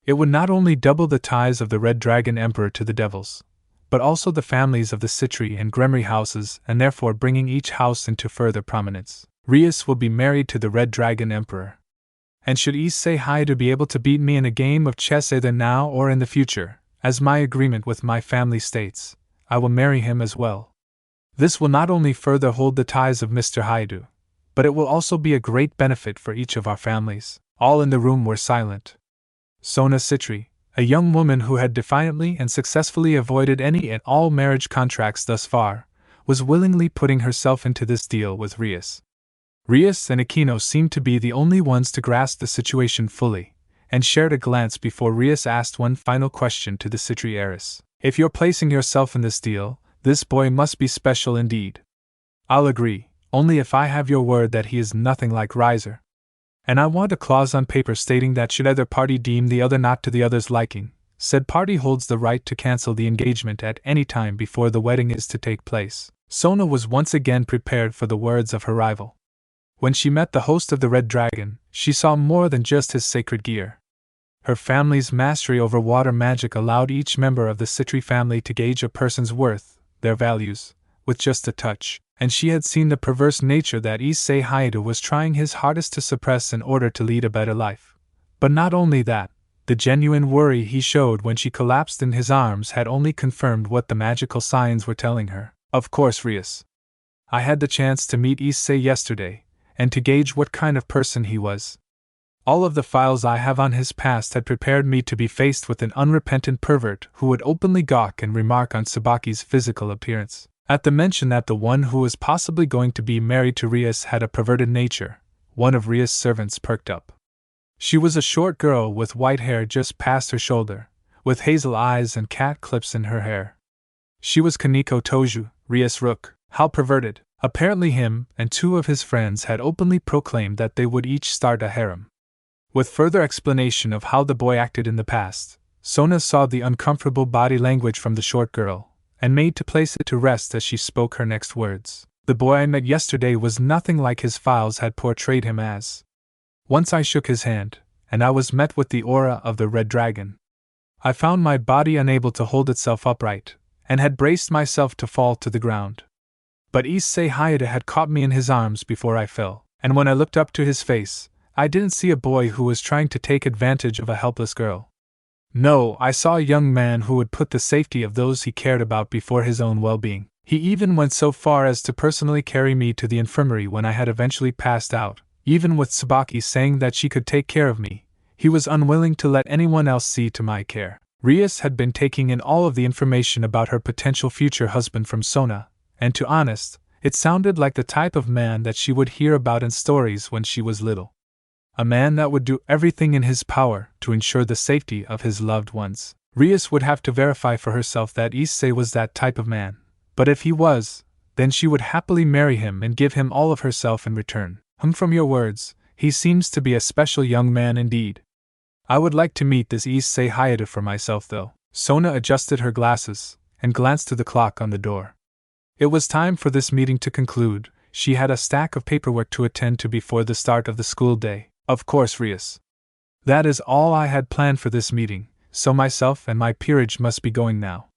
It would not only double the ties of the Red Dragon Emperor to the devils, but also the families of the Sitri and Gremory houses, and therefore bringing each house into further prominence. Rias will be married to the Red Dragon Emperor. And should Issei Haidu be able to beat me in a game of chess either now or in the future, as my agreement with my family states, I will marry him as well. This will not only further hold the ties of Mr. Haidu, but it will also be a great benefit for each of our families. All in the room were silent. Sona Sitri, a young woman who had defiantly and successfully avoided any and all marriage contracts thus far, was willingly putting herself into this deal with Rias. Rias and Akino seemed to be the only ones to grasp the situation fully, and shared a glance before Rias asked one final question to the Sitri heiress. If you're placing yourself in this deal, this boy must be special indeed. I'll agree, only if I have your word that he is nothing like Riser. And I want a clause on paper stating that should either party deem the other not to the other's liking, said party holds the right to cancel the engagement at any time before the wedding is to take place. Sona was once again prepared for the words of her rival. When she met the host of the Red Dragon, she saw more than just his sacred gear. Her family's mastery over water magic allowed each member of the Sitri family to gauge a person's worth, their values, with just a touch, and she had seen the perverse nature that Issei Hayato was trying his hardest to suppress in order to lead a better life. But not only that, the genuine worry he showed when she collapsed in his arms had only confirmed what the magical signs were telling her. Of course, Rias. I had the chance to meet Issei yesterday, and to gauge what kind of person he was. All of the files I have on his past had prepared me to be faced with an unrepentant pervert who would openly gawk and remark on Tsubaki's physical appearance. At the mention that the one who was possibly going to be married to Rias had a perverted nature, one of Rias' servants perked up. She was a short girl with white hair just past her shoulder, with hazel eyes and cat clips in her hair. She was Kaneko Toju, Rias' rook. How perverted! Apparently him and two of his friends had openly proclaimed that they would each start a harem. With further explanation of how the boy acted in the past, Sona saw the uncomfortable body language from the short girl, and made to place it to rest as she spoke her next words. The boy I met yesterday was nothing like his files had portrayed him as. Once I shook his hand, and I was met with the aura of the Red Dragon. I found my body unable to hold itself upright, and had braced myself to fall to the ground. But Issei Hayato had caught me in his arms before I fell, and when I looked up to his face, I didn't see a boy who was trying to take advantage of a helpless girl. No, I saw a young man who would put the safety of those he cared about before his own well-being. He even went so far as to personally carry me to the infirmary when I had eventually passed out. Even with Tsubaki saying that she could take care of me, he was unwilling to let anyone else see to my care. Rias had been taking in all of the information about her potential future husband from Sona, and to be honest, it sounded like the type of man that she would hear about in stories when she was little. A man that would do everything in his power to ensure the safety of his loved ones. Rias would have to verify for herself that Issei was that type of man, but if he was, then she would happily marry him and give him all of herself in return. From your words, he seems to be a special young man indeed. I would like to meet this Issei Hayato for myself though. Sona adjusted her glasses, and glanced to the clock on the door. It was time for this meeting to conclude. She had a stack of paperwork to attend to before the start of the school day. Of course, Rias. That is all I had planned for this meeting, so myself and my peerage must be going now,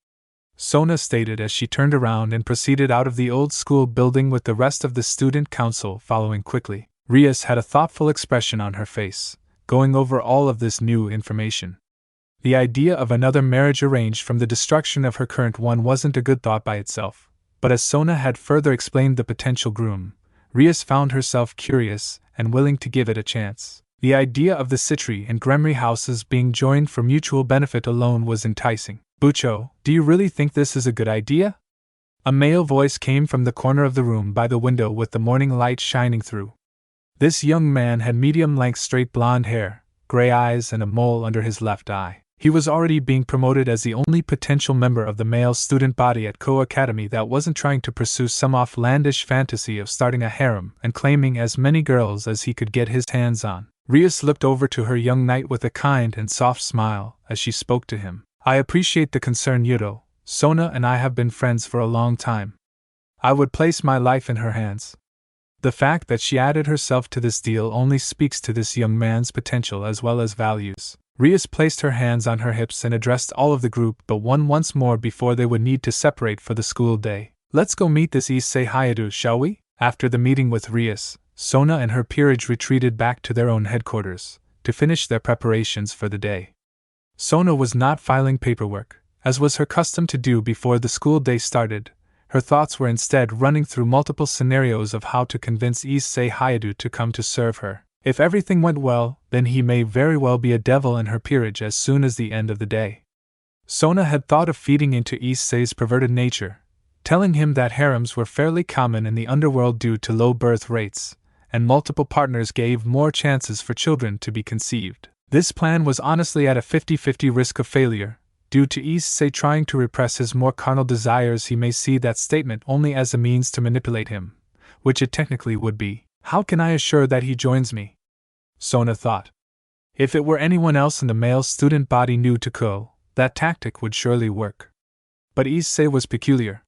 Sona stated as she turned around and proceeded out of the old school building with the rest of the student council following quickly. Rias had a thoughtful expression on her face, going over all of this new information. The idea of another marriage arranged from the destruction of her current one wasn't a good thought by itself, but as Sona had further explained the potential groom, Rias found herself curious and willing to give it a chance. The idea of the Sitri and Gremory houses being joined for mutual benefit alone was enticing. Bucho, do you really think this is a good idea? A male voice came from the corner of the room by the window with the morning light shining through. This young man had medium-length straight blonde hair, gray eyes and a mole under his left eye. He was already being promoted as the only potential member of the male student body at Ko Academy that wasn't trying to pursue some offlandish fantasy of starting a harem and claiming as many girls as he could get his hands on. Rias looked over to her young knight with a kind and soft smile as she spoke to him. I appreciate the concern, Yudo. Sona and I have been friends for a long time. I would place my life in her hands. The fact that she added herself to this deal only speaks to this young man's potential as well as values. Rias placed her hands on her hips and addressed all of the group but one once more before they would need to separate for the school day. Let's go meet this Issei Hayato, shall we? After the meeting with Rias, Sona and her peerage retreated back to their own headquarters to finish their preparations for the day. Sona was not filing paperwork, as was her custom to do before the school day started. Her thoughts were instead running through multiple scenarios of how to convince Issei Hayato to come to serve her. If everything went well, then he may very well be a devil in her peerage as soon as the end of the day. Sona had thought of feeding into Issei's perverted nature, telling him that harems were fairly common in the underworld due to low birth rates, and multiple partners gave more chances for children to be conceived. This plan was honestly at a 50-50 risk of failure. Due to Issei trying to repress his more carnal desires, he may see that statement only as a means to manipulate him, which it technically would be. How can I assure that he joins me? Sona thought. If it were anyone else in the male student body new to Ko, that tactic would surely work. But Issei was peculiar.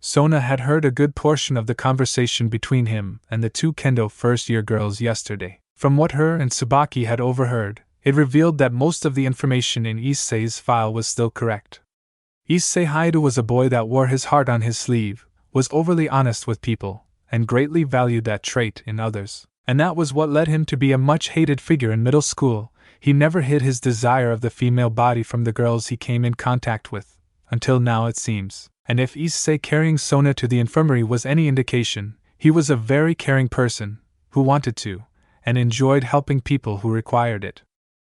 Sona had heard a good portion of the conversation between him and the two Kendo first-year girls yesterday. From what her and Tsubaki had overheard, it revealed that most of the information in Issei's file was still correct. Issei Haido was a boy that wore his heart on his sleeve, was overly honest with people, and greatly valued that trait in others. And that was what led him to be a much-hated figure in middle school. He never hid his desire of the female body from the girls he came in contact with, until now it seems. And if Issei carrying Sona to the infirmary was any indication, he was a very caring person, who wanted to, and enjoyed helping people who required it.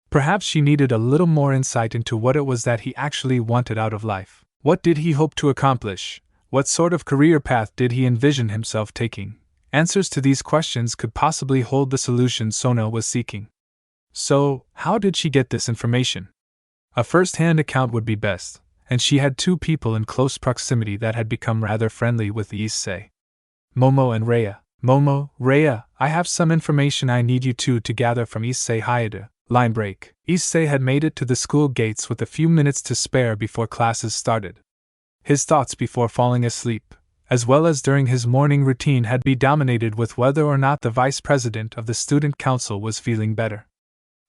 Perhaps she needed a little more insight into what it was that he actually wanted out of life. What did he hope to accomplish? What sort of career path did he envision himself taking? Answers to these questions could possibly hold the solution Sona was seeking. So, how did she get this information? A first-hand account would be best, and she had two people in close proximity that had become rather friendly with Issei. Momo and Rhea. Momo, Rhea, I have some information I need you two to gather from Issei Haida. Line break. Issei had made it to the school gates with a few minutes to spare before classes started. His thoughts before falling asleep, as well as during his morning routine, had been dominated with whether or not the vice president of the student council was feeling better.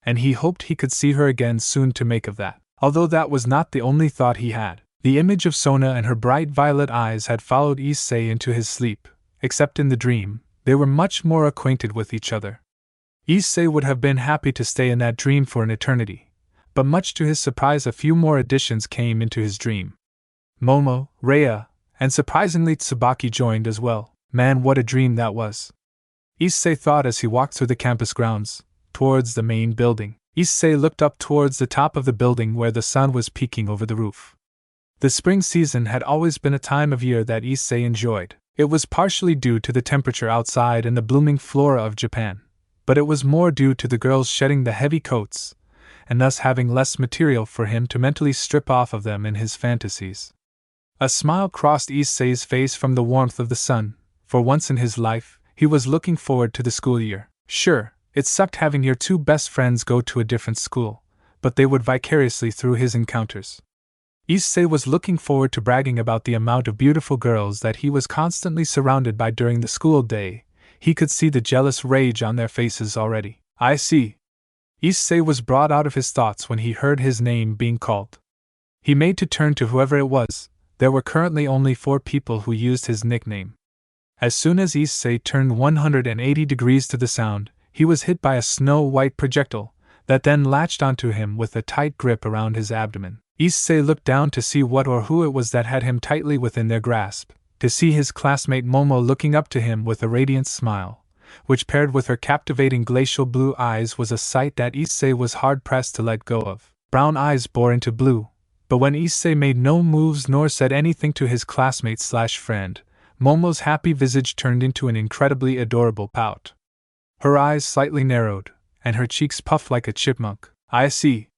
And he hoped he could see her again soon to make of that. Although that was not the only thought he had. The image of Sona and her bright violet eyes had followed Issei into his sleep. Except in the dream, they were much more acquainted with each other. Issei would have been happy to stay in that dream for an eternity, but much to his surprise a few more additions came into his dream. Momo, Rhea, and surprisingly Tsubaki joined as well. Man, what a dream that was! Issei thought as he walked through the campus grounds, towards the main building. Issei looked up towards the top of the building where the sun was peeking over the roof. The spring season had always been a time of year that Issei enjoyed. It was partially due to the temperature outside and the blooming flora of Japan, but it was more due to the girls shedding the heavy coats, and thus having less material for him to mentally strip off of them in his fantasies. A smile crossed Issei's face from the warmth of the sun. For once in his life, he was looking forward to the school year. Sure, it sucked having your two best friends go to a different school, but they would vicariously through his encounters. Issei was looking forward to bragging about the amount of beautiful girls that he was constantly surrounded by during the school day. He could see the jealous rage on their faces already. I see. Issei was brought out of his thoughts when he heard his name being called. He made to turn to whoever it was. There were currently only 4 people who used his nickname. As soon as Issei turned 180 degrees to the sound, he was hit by a snow-white projectile that then latched onto him with a tight grip around his abdomen. Issei looked down to see what or who it was that had him tightly within their grasp, to see his classmate Momo looking up to him with a radiant smile, which paired with her captivating glacial blue eyes was a sight that Issei was hard-pressed to let go of. Brown eyes bore into blue, but when Issei made no moves nor said anything to his classmate/friend, Momo's happy visage turned into an incredibly adorable pout. Her eyes slightly narrowed, and her cheeks puffed like a chipmunk. I see.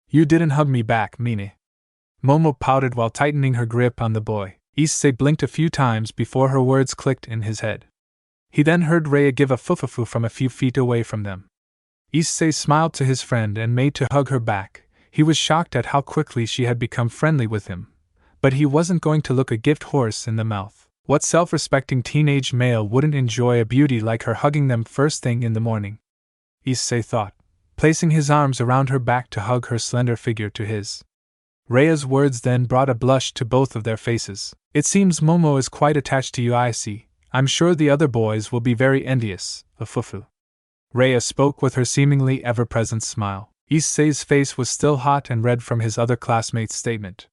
You didn't hug me back, Mine. Momo pouted while tightening her grip on the boy. Issei blinked a few times before her words clicked in his head. He then heard Rhea give a fufufu from a few feet away from them. Issei smiled to his friend and made to hug her back. He was shocked at how quickly she had become friendly with him, but he wasn't going to look a gift horse in the mouth. What self-respecting teenage male wouldn't enjoy a beauty like her hugging them first thing in the morning? Issei thought, placing his arms around her back to hug her slender figure to his. Rhea's words then brought a blush to both of their faces. It seems Momo is quite attached to you, I see. I'm sure the other boys will be very envious, a fufu. Rhea spoke with her seemingly ever-present smile. Issei's face was still hot and red from his other classmate's statement.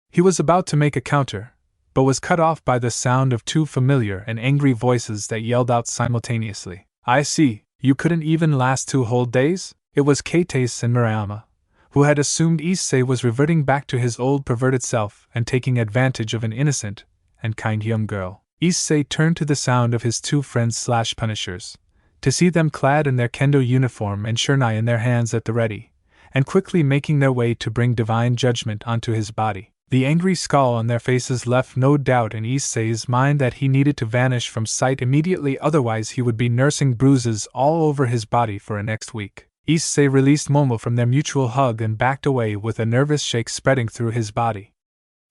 He was about to make a counter, but was cut off by the sound of 2 familiar and angry voices that yelled out simultaneously. I see, you couldn't even last 2 whole days? It was Keitase and Murayama, who had assumed Issei was reverting back to his old perverted self and taking advantage of an innocent and kind young girl. Issei turned to the sound of his 2 friends/punishers, to see them clad in their Kendo uniform and shurnai in their hands at the ready, and quickly making their way to bring divine judgment onto his body. The angry scowl on their faces left no doubt in Issei's mind that he needed to vanish from sight immediately, otherwise he would be nursing bruises all over his body for a next week. Issei released Momo from their mutual hug and backed away with a nervous shake spreading through his body.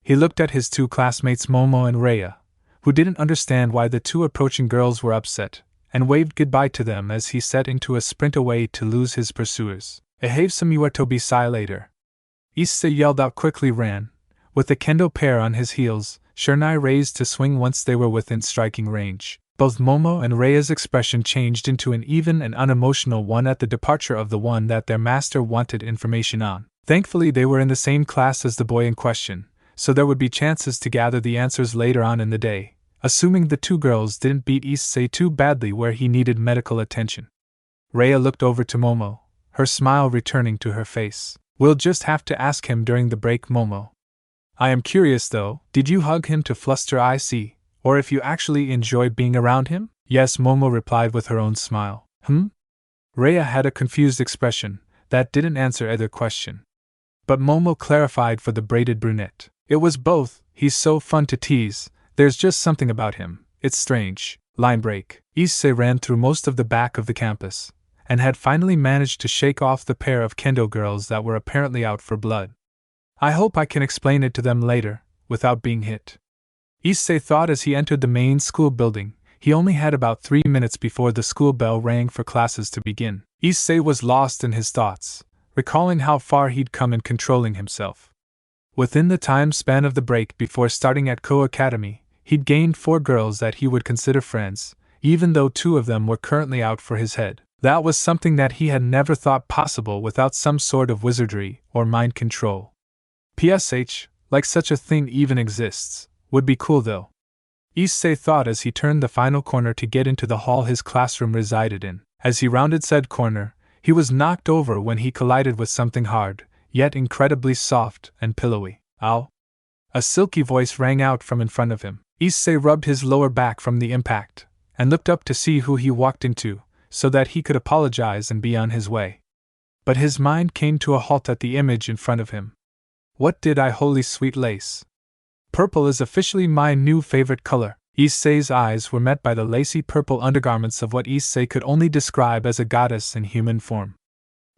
He looked at his two classmates Momo and Rhea, who didn't understand why the two approaching girls were upset, and waved goodbye to them as he set into a sprint away to lose his pursuers. "Ehave some Yuato Sai later." Issei yelled out, quickly ran, with the Kendo pair on his heels, shurnai raised to swing once they were within striking range. Both Momo and Rhea's expression changed into an even and unemotional one at the departure of the one that their master wanted information on. Thankfully they were in the same class as the boy in question, so there would be chances to gather the answers later on in the day, assuming the two girls didn't beat Issei too badly where he needed medical attention. Rhea looked over to Momo, her smile returning to her face. "We'll just have to ask him during the break, Momo. I am curious though, did you hug him to fluster Issei, or if you actually enjoyed being around him?" "Yes," Momo replied with her own smile. Rhea had a confused expression that didn't answer either question. But Momo clarified for the braided brunette. "It was both. He's so fun to tease. There's just something about him. It's strange." Line break. Issei ran through most of the back of the campus, and had finally managed to shake off the pair of Kendo girls that were apparently out for blood. "I hope I can explain it to them later, without being hit," Issei thought as he entered the main school building. He only had about 3 minutes before the school bell rang for classes to begin. Issei was lost in his thoughts, recalling how far he'd come in controlling himself. Within the time span of the break before starting at Ko Academy, he'd gained 4 girls that he would consider friends, even though 2 of them were currently out for his head. That was something that he had never thought possible without some sort of wizardry or mind control. PSH, like such a thing even exists, would be cool though. Issei thought as he turned the final corner to get into the hall his classroom resided in. As he rounded said corner, he was knocked over when he collided with something hard, yet incredibly soft and pillowy. "Ow!" A silky voice rang out from in front of him. Issei rubbed his lower back from the impact, and looked up to see who he walked into, so that he could apologize and be on his way. But his mind came to a halt at the image in front of him. What did I holy sweet lace? Purple is officially my new favorite color. Issei's eyes were met by the lacy purple undergarments of what Issei could only describe as a goddess in human form.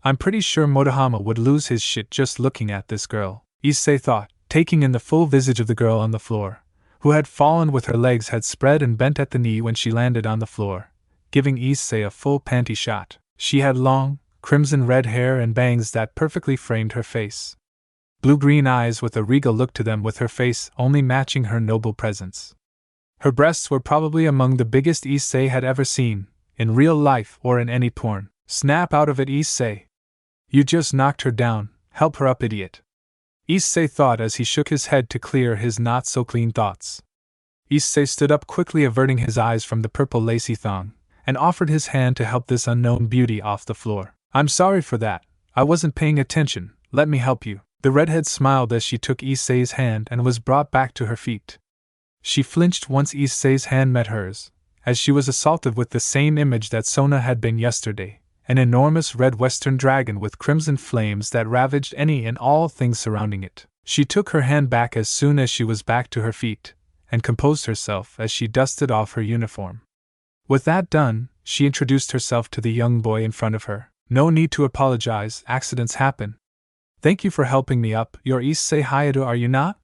I'm pretty sure Motohama would lose his shit just looking at this girl, Issei thought, taking in the full visage of the girl on the floor, who had fallen with her legs had spread and bent at the knee when she landed on the floor, giving Issei a full panty shot. She had long, crimson red hair and bangs that perfectly framed her face. Blue-green eyes with a regal look to them, with her face only matching her noble presence. Her breasts were probably among the biggest Issei had ever seen, in real life or in any porn. Snap out of it, Issei. You just knocked her down, help her up, idiot. Issei thought as he shook his head to clear his not-so-clean thoughts. Issei stood up quickly, averting his eyes from the purple lacy thong, and offered his hand to help this unknown beauty off the floor. I'm sorry for that, I wasn't paying attention, let me help you. The redhead smiled as she took Issei's hand and was brought back to her feet. She flinched once Issei's hand met hers, as she was assaulted with the same image that Sona had been yesterday, an enormous red western dragon with crimson flames that ravaged any and all things surrounding it. She took her hand back as soon as she was back to her feet, and composed herself as she dusted off her uniform. With that done, she introduced herself to the young boy in front of her. No need to apologize, accidents happen. Thank you for helping me up. You're Issei Hayato, are you not?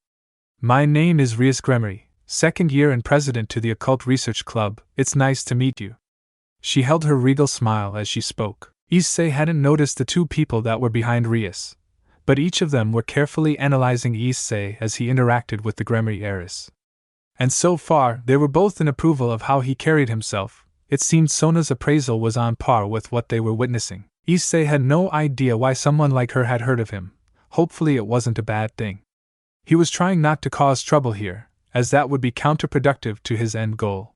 My name is Rias Gremory, 2nd year and president to the Occult Research Club. It's nice to meet you. She held her regal smile as she spoke. Issei hadn't noticed the 2 people that were behind Rias, but each of them were carefully analyzing Issei as he interacted with the Gremory heiress. And so far, they were both in approval of how he carried himself. It seemed Sona's appraisal was on par with what they were witnessing. Issei had no idea why someone like her had heard of him. Hopefully it wasn't a bad thing. He was trying not to cause trouble here, as that would be counterproductive to his end goal.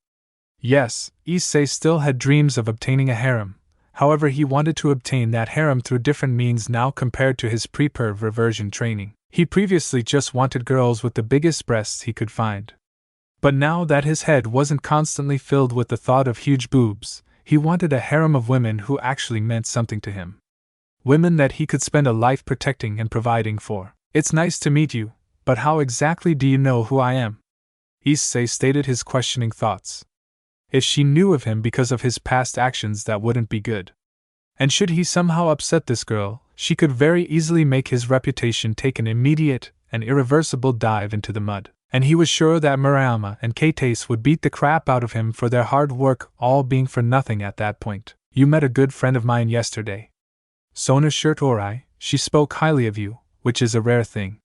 Yes, Issei still had dreams of obtaining a harem, however he wanted to obtain that harem through different means now compared to his pre-perv reversion training. He previously just wanted girls with the biggest breasts he could find. But now that his head wasn't constantly filled with the thought of huge boobs, He wanted a harem of women who actually meant something to him. Women that he could spend a life protecting and providing for. It's nice to meet you, but how exactly do you know who I am? Issei stated his questioning thoughts. If she knew of him because of his past actions, that wouldn't be good. And should he somehow upset this girl, she could very easily make his reputation take an immediate and irreversible dive into the mud. And he was sure that Murayama and Kates would beat the crap out of him for their hard work all being for nothing at that point. You met a good friend of mine yesterday. Sona Shirtorai, she spoke highly of you, which is a rare thing.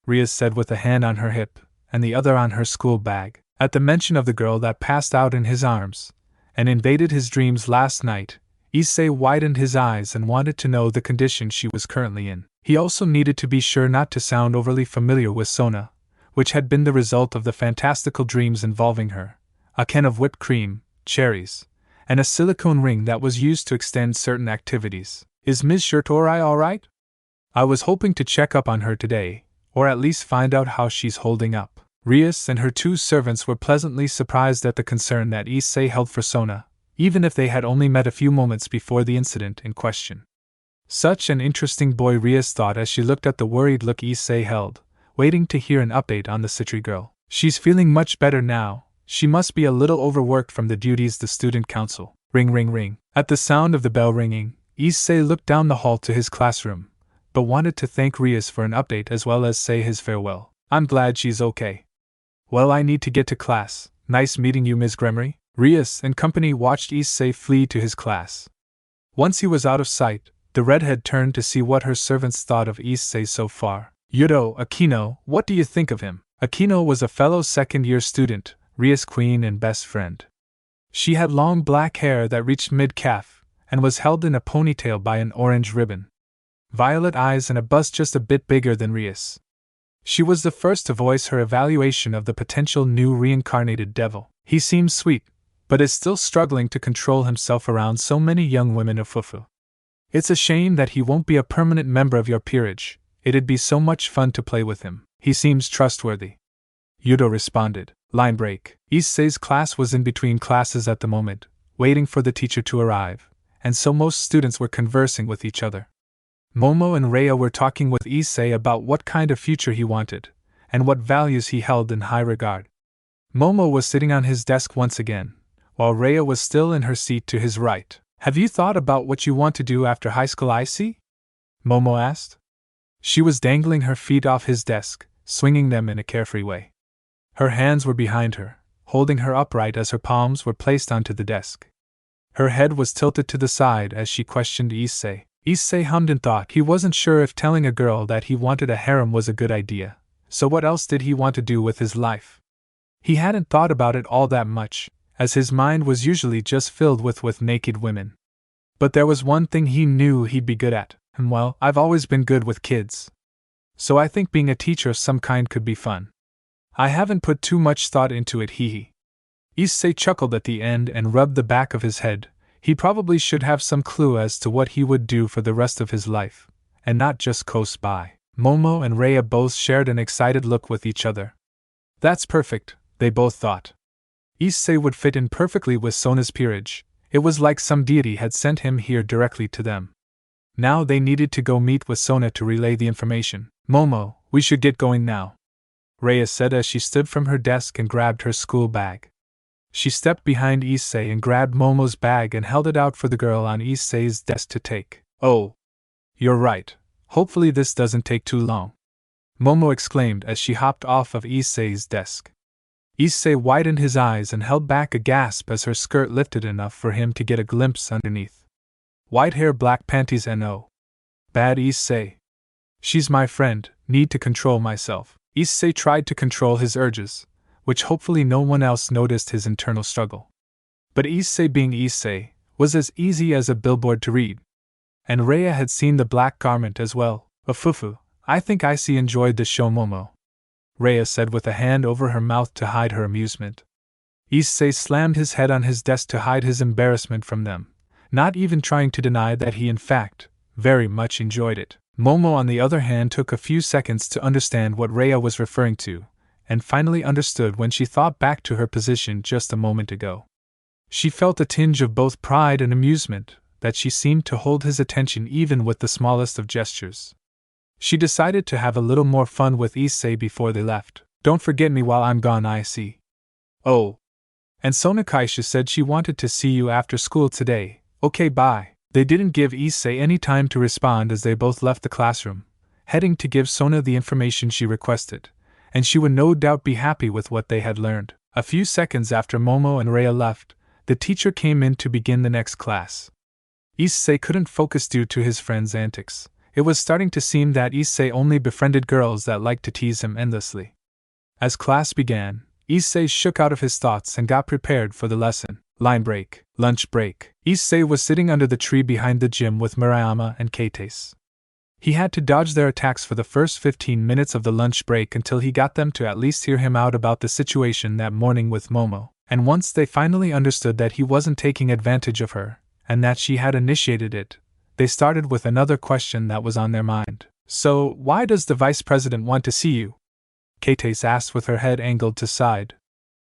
Rias said with a hand on her hip, and the other on her school bag. At the mention of the girl that passed out in his arms, and invaded his dreams last night, Issei widened his eyes and wanted to know the condition she was currently in. He also needed to be sure not to sound overly familiar with Sona, which had been the result of the fantastical dreams involving her, a can of whipped cream, cherries, and a silicone ring that was used to extend certain activities. Is Ms. Shirtorai alright? I was hoping to check up on her today, or at least find out how she's holding up. Rias and her two servants were pleasantly surprised at the concern that Issei held for Sona, even if they had only met a few moments before the incident in question. Such an interesting boy, Rias thought as she looked at the worried look Issei held, waiting to hear an update on the Sitri girl. She's feeling much better now. She must be a little overworked from the duties the student council. Ring ring ring. At the sound of the bell ringing, Issei looked down the hall to his classroom, but wanted to thank Rias for an update as well as say his farewell. I'm glad she's okay. Well, I need to get to class. Nice meeting you, Ms. Gremory. Rias and company watched Issei flee to his class. Once he was out of sight, the redhead turned to see what her servants thought of Issei so far. Yudo, Aquino, what do you think of him? Aquino was a fellow second-year student, Rias' queen and best friend. She had long black hair that reached mid-calf, and was held in a ponytail by an orange ribbon. Violet eyes and a bust just a bit bigger than Rias. She was the first to voice her evaluation of the potential new reincarnated devil. He seems sweet, but is still struggling to control himself around so many young women of Fufu. It's a shame that he won't be a permanent member of your peerage. It'd be so much fun to play with him. He seems trustworthy. Yudo responded. Line break. Issei's class was in between classes at the moment, waiting for the teacher to arrive, and so most students were conversing with each other. Momo and Rhea were talking with Issei about what kind of future he wanted, and what values he held in high regard. Momo was sitting on his desk once again, while Rhea was still in her seat to his right. Have you thought about what you want to do after high school, Issei? Momo asked. She was dangling her feet off his desk, swinging them in a carefree way. Her hands were behind her, holding her upright as her palms were placed onto the desk. Her head was tilted to the side as she questioned Issei. Issei hummed and thought he wasn't sure if telling a girl that he wanted a harem was a good idea, so what else did he want to do with his life? He hadn't thought about it all that much, as his mind was usually just filled with naked women. But there was one thing he knew he'd be good at, and well, I've always been good with kids. So I think being a teacher of some kind could be fun. I haven't put too much thought into it, hee. Issei chuckled at the end and rubbed the back of his head. He probably should have some clue as to what he would do for the rest of his life, and not just coast by. Momo and Rhea both shared an excited look with each other. That's perfect, they both thought. Issei would fit in perfectly with Sona's peerage. It was like some deity had sent him here directly to them. Now they needed to go meet with Sona to relay the information. Momo, we should get going now, Rhea said as she stood from her desk and grabbed her school bag. She stepped behind Issei and grabbed Momo's bag and held it out for the girl on Issei's desk to take. Oh, you're right. Hopefully this doesn't take too long, Momo exclaimed as she hopped off of Issei's desk. Issei widened his eyes and held back a gasp as her skirt lifted enough for him to get a glimpse underneath. White hair, black panties, and oh. Bad Issei. She's my friend, need to control myself. Issei tried to control his urges, which hopefully no one else noticed his internal struggle. But Issei being Issei, was as easy as a billboard to read. And Rhea had seen the black garment as well. Fufu, I think Issei enjoyed the show, Momo, Rhea said with a hand over her mouth to hide her amusement. Issei slammed his head on his desk to hide his embarrassment from them, not even trying to deny that he in fact very much enjoyed it. Momo on the other hand took a few seconds to understand what Rhea was referring to, and finally understood when she thought back to her position just a moment ago. She felt a tinge of both pride and amusement that she seemed to hold his attention even with the smallest of gestures. She decided to have a little more fun with Issei before they left. "Don't forget me while I'm gone, Issei." "Oh. And Sona said she wanted to see you after school today. Okay, bye." They didn't give Issei any time to respond as they both left the classroom, heading to give Sona the information she requested, and she would no doubt be happy with what they had learned. A few seconds after Momo and Rhea left, the teacher came in to begin the next class. Issei couldn't focus due to his friend's antics. It was starting to seem that Issei only befriended girls that liked to tease him endlessly. As class began, Issei shook out of his thoughts and got prepared for the lesson. Line break, lunch break. Issei was sitting under the tree behind the gym with Murayama and Keitase. He had to dodge their attacks for the first 15 minutes of the lunch break until he got them to at least hear him out about the situation that morning with Momo, and once they finally understood that he wasn't taking advantage of her, and that she had initiated it, they started with another question that was on their mind. "So, why does the vice president want to see you?" Keitase asked with her head angled to side.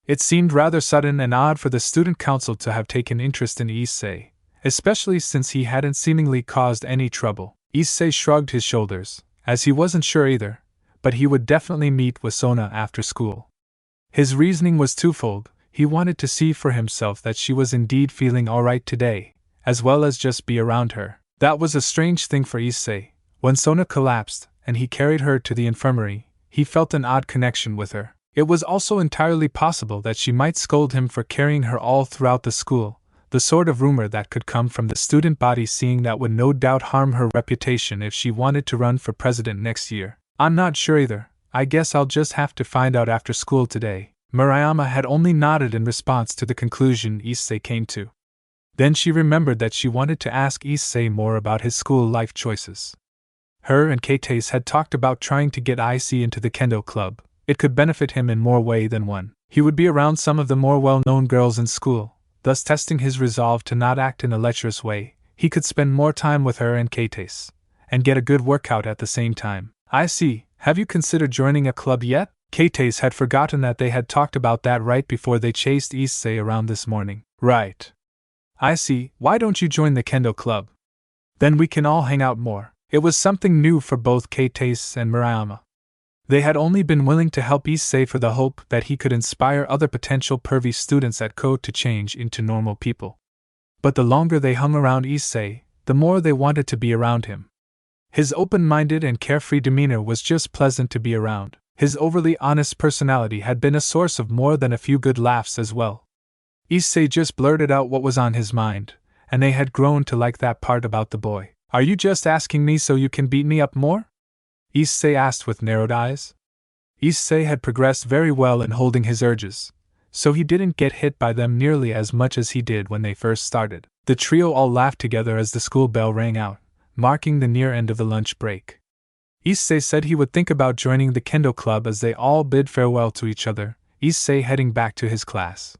It seemed rather sudden and odd for the student council to have taken interest in Issei, especially since he hadn't seemingly caused any trouble. Issei shrugged his shoulders, as he wasn't sure either, but he would definitely meet with Sona after school. His reasoning was twofold. He wanted to see for himself that she was indeed feeling alright today, as well as just be around her. That was a strange thing for Issei. When Sona collapsed, and he carried her to the infirmary, he felt an odd connection with her. It was also entirely possible that she might scold him for carrying her all throughout the school, the sort of rumor that could come from the student body, seeing that would no doubt harm her reputation if she wanted to run for president next year. "I'm not sure either. I guess I'll just have to find out after school today." Murayama had only nodded in response to the conclusion Issei came to. Then she remembered that she wanted to ask Issei more about his school life choices. Her and Keitase had talked about trying to get Issei into the Kendo club. It could benefit him in more way than one. He would be around some of the more well-known girls in school, thus testing his resolve to not act in a lecherous way. He could spend more time with her and Keitase, and get a good workout at the same time. "Issei, have you considered joining a club yet?" Keitase had forgotten that they had talked about that right before they chased Issei around this morning. "Right. Issei, why don't you join the Kendo club? Then we can all hang out more." It was something new for both Keitase and Murayama. They had only been willing to help Issei for the hope that he could inspire other potential pervy students at Code to change into normal people. But the longer they hung around Issei, the more they wanted to be around him. His open-minded and carefree demeanor was just pleasant to be around. His overly honest personality had been a source of more than a few good laughs as well. Issei just blurted out what was on his mind, and they had grown to like that part about the boy. "Are you just asking me so you can beat me up more?" Issei asked with narrowed eyes. Issei had progressed very well in holding his urges, so he didn't get hit by them nearly as much as he did when they first started. The trio all laughed together as the school bell rang out, marking the near end of the lunch break. Issei said he would think about joining the Kendo club as they all bid farewell to each other, Issei heading back to his class.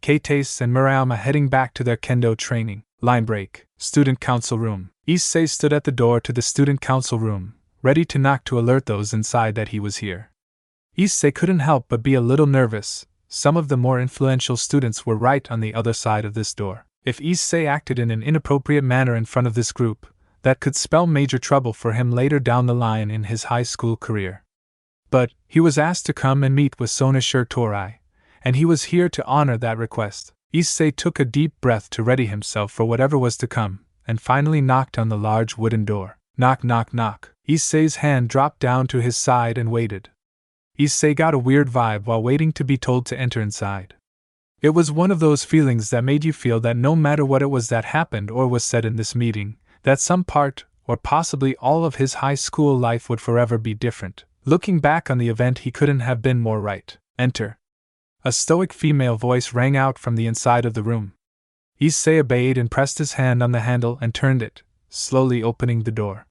Keitase and Murayama heading back to their Kendo training. Line break, student council room. Issei stood at the door to the student council room, ready to knock to alert those inside that he was here. Issei couldn't help but be a little nervous. Some of the more influential students were right on the other side of this door. If Issei acted in an inappropriate manner in front of this group, that could spell major trouble for him later down the line in his high school career. But he was asked to come and meet with Sona Torai, and he was here to honor that request. Issei took a deep breath to ready himself for whatever was to come, and finally knocked on the large wooden door. Knock, knock, knock. Issei's hand dropped down to his side and waited. Issei got a weird vibe while waiting to be told to enter inside. It was one of those feelings that made you feel that no matter what it was that happened or was said in this meeting, that some part, or possibly all of his high school life would forever be different. Looking back on the event, he couldn't have been more right. "Enter." A stoic female voice rang out from the inside of the room. Issei obeyed and pressed his hand on the handle and turned it, slowly opening the door.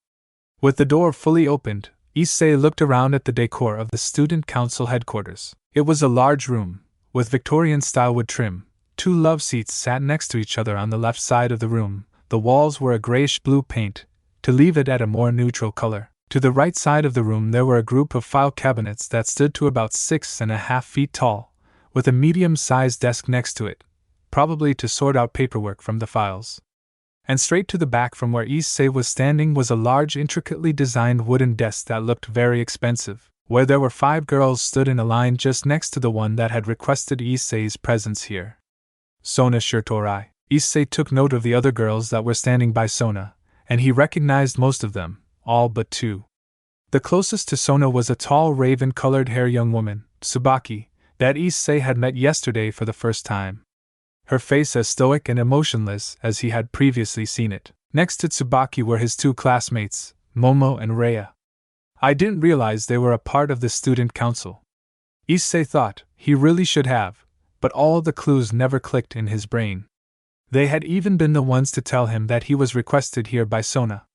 With the door fully opened, Issei looked around at the decor of the student council headquarters. It was a large room, with Victorian-style wood trim. 2 love seats sat next to each other on the left side of the room. The walls were a grayish-blue paint, to leave it at a more neutral color. To the right side of the room there were a group of file cabinets that stood to about 6.5 feet tall, with a medium-sized desk next to it, probably to sort out paperwork from the files. And straight to the back from where Issei was standing was a large, intricately designed wooden desk that looked very expensive, where there were 5 girls stood in a line just next to the one that had requested Issei's presence here. Sona Shirtorai. Issei took note of the other girls that were standing by Sona, and he recognized most of them, all but 2. The closest to Sona was a tall raven-colored hair young woman, Tsubaki, that Issei had met yesterday for the first time. Her face as stoic and emotionless as he had previously seen it. Next to Tsubaki were his 2 classmates, Momo and Rhea. I didn't realize they were a part of the student council. Issei thought he really should have, but all the clues never clicked in his brain. They had even been the ones to tell him that he was requested here by Sona.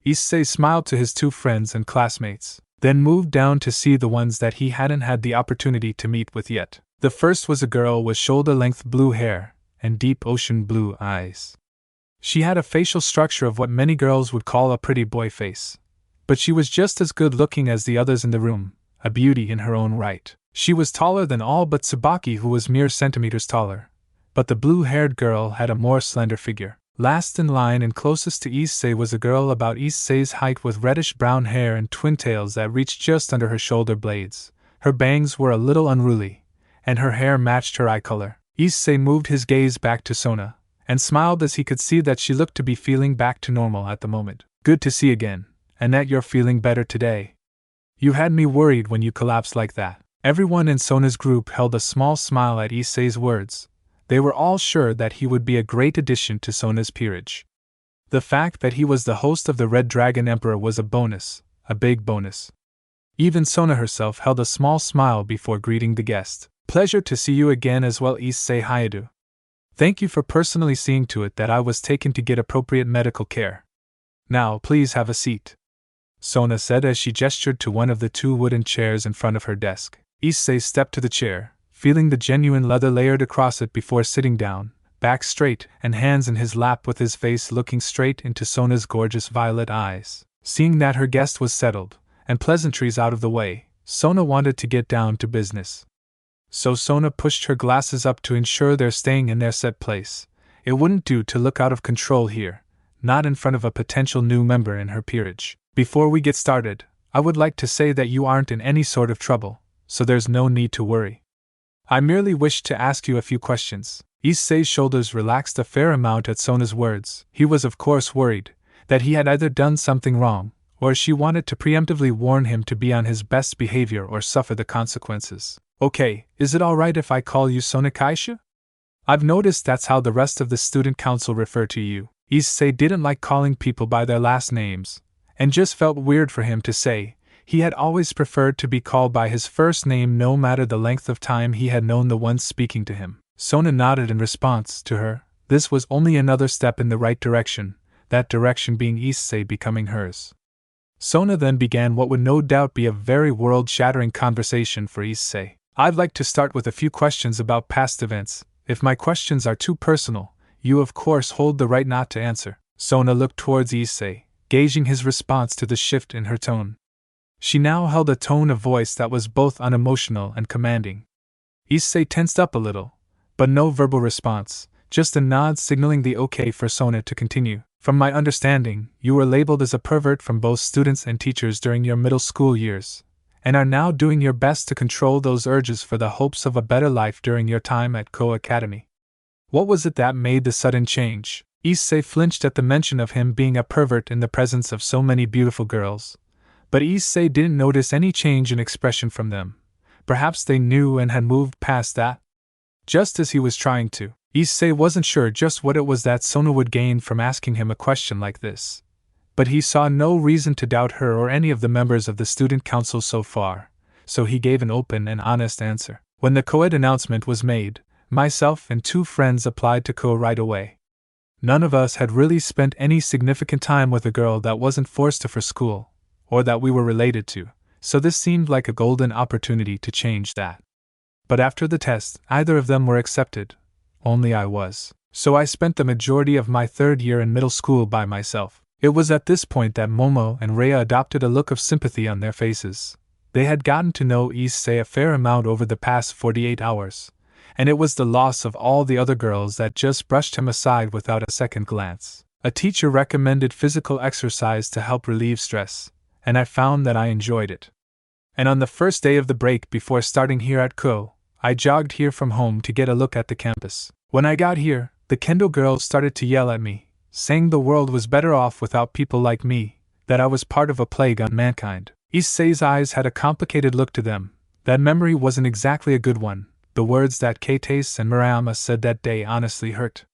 Issei smiled to his 2 friends and classmates, then moved down to see the ones that he hadn't had the opportunity to meet with yet. The first was a girl with shoulder-length blue hair and deep ocean blue eyes. She had a facial structure of what many girls would call a pretty boy face, but she was just as good-looking as the others in the room, a beauty in her own right. She was taller than all but Tsubaki, who was mere centimeters taller, but the blue-haired girl had a more slender figure. Last in line and closest to Issei was a girl about Issei's height with reddish-brown hair and twin tails that reached just under her shoulder blades. Her bangs were a little unruly, and her hair matched her eye color. Issei moved his gaze back to Sona, and smiled as he could see that she looked to be feeling back to normal at the moment. Good to see again, and that you're feeling better today. You had me worried when you collapsed like that. Everyone in Sona's group held a small smile at Issei's words. They were all sure that he would be a great addition to Sona's peerage. The fact that he was the host of the Red Dragon Emperor was a bonus, a big bonus. Even Sona herself held a small smile before greeting the guest. Pleasure to see you again as well, Issei Hayadu. Thank you for personally seeing to it that I was taken to get appropriate medical care. Now, please have a seat, Sona said as she gestured to one of the 2 wooden chairs in front of her desk. Issei stepped to the chair, feeling the genuine leather layered across it before sitting down, back straight and hands in his lap with his face looking straight into Sona's gorgeous violet eyes. Seeing that her guest was settled, and pleasantries out of the way, Sona wanted to get down to business. So Sona pushed her glasses up to ensure they're staying in their set place. It wouldn't do to look out of control here, not in front of a potential new member in her peerage. Before we get started, I would like to say that you aren't in any sort of trouble, so there's no need to worry. I merely wished to ask you a few questions. Issei's shoulders relaxed a fair amount at Sona's words. He was of course worried that he had either done something wrong, or she wanted to preemptively warn him to be on his best behavior or suffer the consequences. Okay, is it alright if I call you Sona Kaisha? I've noticed that's how the rest of the student council refer to you. Issei didn't like calling people by their last names, and just felt weird for him to say. He had always preferred to be called by his first name no matter the length of time he had known the one speaking to him. Sona nodded in response to her. This was only another step in the right direction, that direction being Issei becoming hers. Sona then began what would no doubt be a very world-shattering conversation for Issei. I'd like to start with a few questions about past events. If my questions are too personal, you of course hold the right not to answer. Sona looked towards Issei, gauging his response to the shift in her tone. She now held a tone of voice that was both unemotional and commanding. Issei tensed up a little, but no verbal response, just a nod signaling the okay for Sona to continue. From my understanding, you were labeled as a pervert from both students and teachers during your middle school years, and are now doing your best to control those urges for the hopes of a better life during your time at Ko Academy. What was it that made the sudden change? Issei flinched at the mention of him being a pervert in the presence of so many beautiful girls, but Issei didn't notice any change in expression from them. Perhaps they knew and had moved past that. Just as he was trying to, Issei wasn't sure just what it was that Sona would gain from asking him a question like this. But he saw no reason to doubt her or any of the members of the student council so far, so he gave an open and honest answer. When the co-ed announcement was made, myself and 2 friends applied to Ko right away. None of us had really spent any significant time with a girl that wasn't forced to for school, or that we were related to, so this seemed like a golden opportunity to change that. But after the test, neither of them were accepted. Only I was. So I spent the majority of my 3rd year in middle school by myself. It was at this point that Momo and Rhea adopted a look of sympathy on their faces. They had gotten to know Issei a fair amount over the past 48 hours, and it was the loss of all the other girls that just brushed him aside without a second glance. A teacher recommended physical exercise to help relieve stress, and I found that I enjoyed it. And on the first day of the break before starting here at Ko, I jogged here from home to get a look at the campus. When I got here, the Kendo girls started to yell at me, saying the world was better off without people like me, that I was part of a plague on mankind. Issei's eyes had a complicated look to them. That memory wasn't exactly a good one. The words that Keites and Murayama said that day honestly hurt.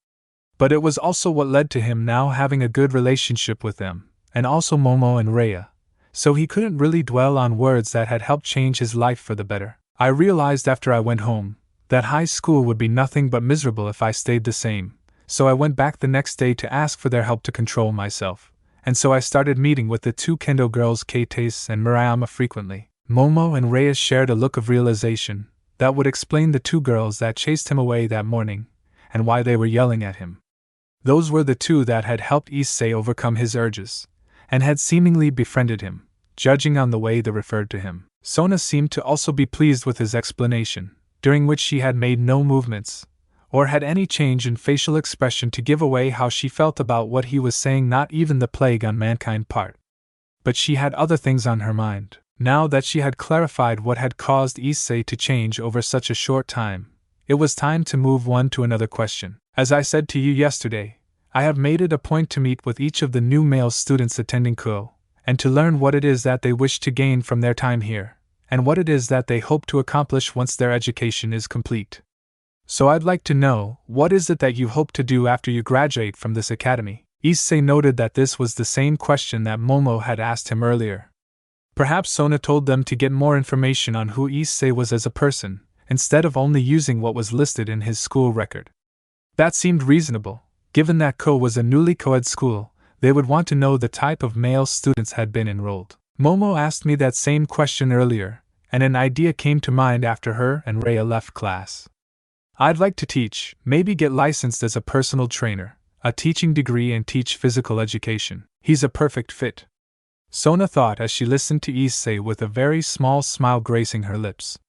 But it was also what led to him now having a good relationship with them, and also Momo and Rhea, so he couldn't really dwell on words that had helped change his life for the better. I realized after I went home that high school would be nothing but miserable if I stayed the same, so I went back the next day to ask for their help to control myself, and so I started meeting with the two Kendo girls Keites and Murayama frequently. Momo and Rhea shared a look of realization that would explain the two girls that chased him away that morning, and why they were yelling at him. Those were the two that had helped Issei overcome his urges, and had seemingly befriended him, judging on the way they referred to him. Sona seemed to also be pleased with his explanation, during which she had made no movements, or had any change in facial expression to give away how she felt about what he was saying, not even the plague on mankind part. But she had other things on her mind. Now that she had clarified what had caused Issei to change over such a short time, it was time to move on to another question. As I said to you yesterday, I have made it a point to meet with each of the new male students attending Ko, and to learn what it is that they wish to gain from their time here, and what it is that they hope to accomplish once their education is complete. So I'd like to know, what is it that you hope to do after you graduate from this academy? Issei noted that this was the same question that Momo had asked him earlier. Perhaps Sona told them to get more information on who Issei was as a person, instead of only using what was listed in his school record. That seemed reasonable. Given that Ko was a newly co-ed school, they would want to know the type of male students had been enrolled. Momo asked me that same question earlier, and an idea came to mind after her and Rhea left class. I'd like to teach, maybe get licensed as a personal trainer, a teaching degree, and teach physical education. He's a perfect fit. Sona thought as she listened to Issei with a very small smile gracing her lips.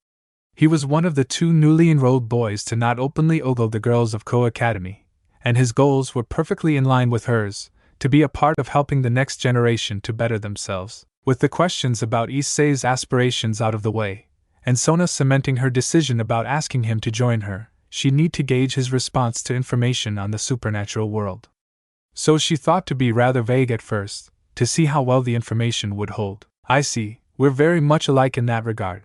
He was one of the two newly enrolled boys to not openly ogle the girls of Ko Academy, and his goals were perfectly in line with hers, to be a part of helping the next generation to better themselves. With the questions about Issei's aspirations out of the way, and Sona cementing her decision about asking him to join her, she need to gauge his response to information on the supernatural world. So she thought to be rather vague at first, to see how well the information would hold. I see, we're very much alike in that regard.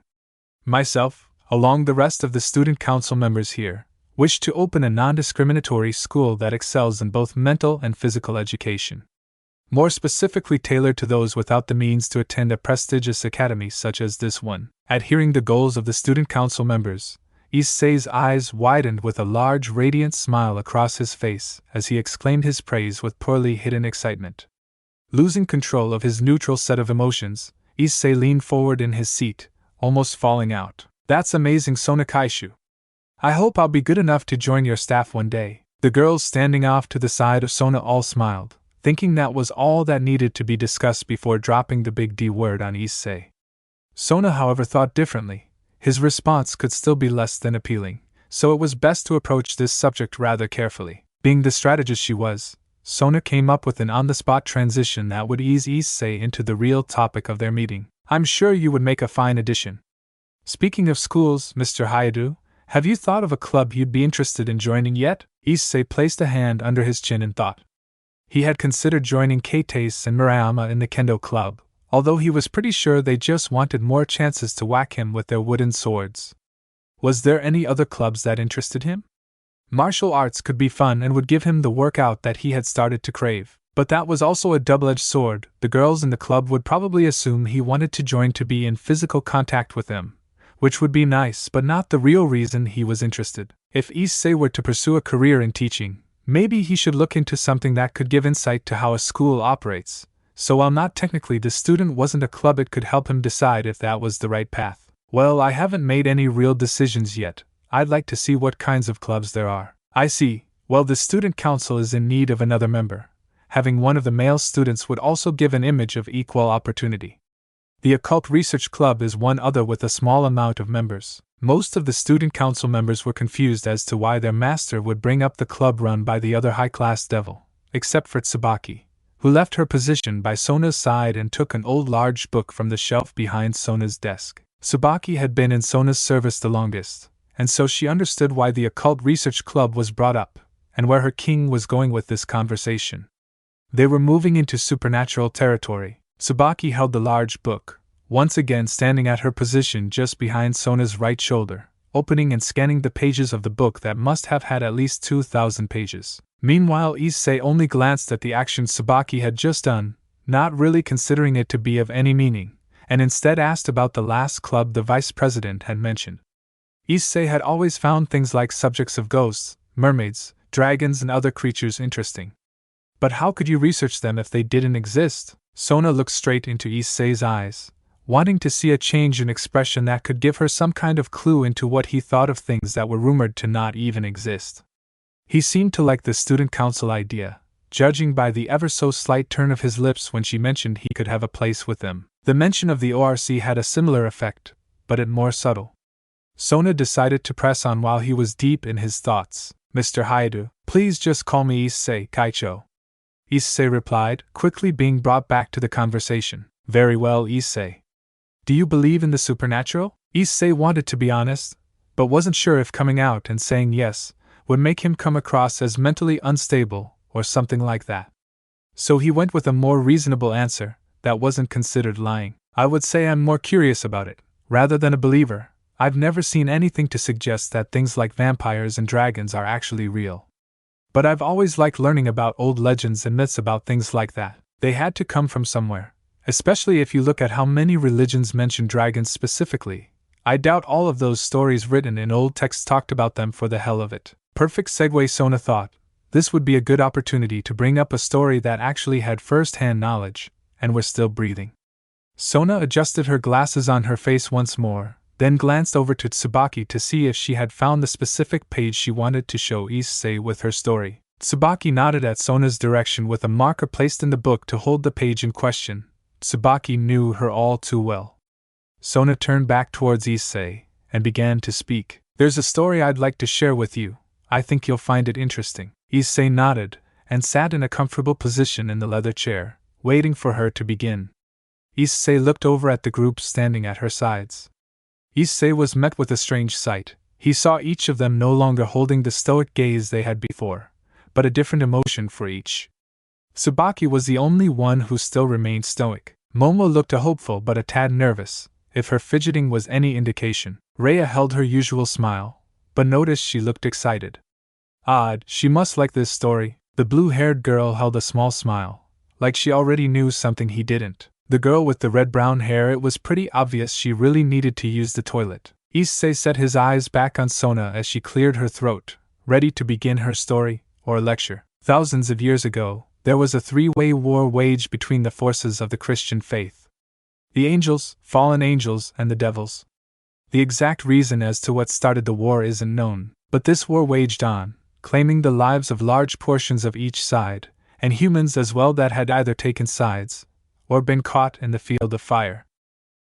Myself, along the rest of the student council members here, wish to open a non-discriminatory school that excels in both mental and physical education. More specifically tailored to those without the means to attend a prestigious academy such as this one. At hearing the goals of the student council members, Issei's eyes widened with a large radiant smile across his face as he exclaimed his praise with poorly hidden excitement. Losing control of his neutral set of emotions, Issei leaned forward in his seat, almost falling out. That's amazing, Sona Kaishu. I hope I'll be good enough to join your staff one day. The girls standing off to the side of Sona all smiled, thinking that was all that needed to be discussed before dropping the big D word on Issei. Sona, however, thought differently. His response could still be less than appealing, so it was best to approach this subject rather carefully. Being the strategist she was, Sona came up with an on-the-spot transition that would ease Issei into the real topic of their meeting. I'm sure you would make a fine addition. Speaking of schools, Mr. Hayadu, have you thought of a club you'd be interested in joining yet? Issei placed a hand under his chin in thought. He had considered joining Keites and Murayama in the Kendo club, although he was pretty sure they just wanted more chances to whack him with their wooden swords. Was there any other clubs that interested him? Martial arts could be fun and would give him the workout that he had started to crave, but that was also a double-edged sword. The girls in the club would probably assume he wanted to join to be in physical contact with them, which would be nice but not the real reason he was interested. If Issei were to pursue a career in teaching, maybe he should look into something that could give insight to how a school operates, so while not technically the student wasn't a club, it could help him decide if that was the right path. Well, I haven't made any real decisions yet. I'd like to see what kinds of clubs there are. I see. Well, the student council is in need of another member. Having one of the male students would also give an image of equal opportunity. The Occult Research Club is one other with a small amount of members. Most of the student council members were confused as to why their master would bring up the club run by the other high-class devil, except for Tsubaki, who left her position by Sona's side and took an old large book from the shelf behind Sona's desk. Tsubaki had been in Sona's service the longest, and so she understood why the Occult Research Club was brought up, and where her king was going with this conversation. They were moving into supernatural territory. Tsubaki held the large book, once again standing at her position just behind Sona's right shoulder, opening and scanning the pages of the book that must have had at least 2,000 pages. Meanwhile, Issei only glanced at the action Tsubaki had just done, not really considering it to be of any meaning, and instead asked about the last club the vice president had mentioned. Issei had always found things like subjects of ghosts, mermaids, dragons, and other creatures interesting. But how could you research them if they didn't exist? Sona looked straight into Issei's eyes, wanting to see a change in expression that could give her some kind of clue into what he thought of things that were rumored to not even exist. He seemed to like the student council idea, judging by the ever so slight turn of his lips when she mentioned he could have a place with them. The mention of the ORC had a similar effect, but it more subtle. Sona decided to press on while he was deep in his thoughts. Mr. Hayato, please just call me Issei Kaicho. Issei replied, quickly being brought back to the conversation. Very well, Issei. Do you believe in the supernatural? Issei wanted to be honest, but wasn't sure if coming out and saying yes would make him come across as mentally unstable or something like that. So he went with a more reasonable answer that wasn't considered lying. I would say I'm more curious about it, rather than a believer. I've never seen anything to suggest that things like vampires and dragons are actually real. But I've always liked learning about old legends and myths about things like that. They had to come from somewhere, especially if you look at how many religions mention dragons specifically. I doubt all of those stories written in old texts talked about them for the hell of it. Perfect segue, Sona thought. This would be a good opportunity to bring up a story that actually had first-hand knowledge, and was still breathing. Sona adjusted her glasses on her face once more, then glanced over to Tsubaki to see if she had found the specific page she wanted to show Issei with her story. Tsubaki nodded at Sona's direction with a marker placed in the book to hold the page in question. Tsubaki knew her all too well. Sona turned back towards Issei and began to speak. There's a story I'd like to share with you. I think you'll find it interesting. Issei nodded and sat in a comfortable position in the leather chair, waiting for her to begin. Issei looked over at the group standing at her sides. Issei was met with a strange sight. He saw each of them no longer holding the stoic gaze they had before, but a different emotion for each. Tsubaki was the only one who still remained stoic. Momo looked hopeful but a tad nervous, if her fidgeting was any indication. Rhea held her usual smile, but noticed she looked excited. Odd, she must like this story. The blue-haired girl held a small smile, like she already knew something he didn't. The girl with the red-brown hair, it was pretty obvious she really needed to use the toilet. Issei set his eyes back on Sona as she cleared her throat, ready to begin her story, or lecture. Thousands of years ago, there was a three-way war waged between the forces of the Christian faith. The angels, fallen angels, and the devils. The exact reason as to what started the war isn't known, but this war waged on, claiming the lives of large portions of each side, and humans as well that had either taken sides, or been caught in the field of fire.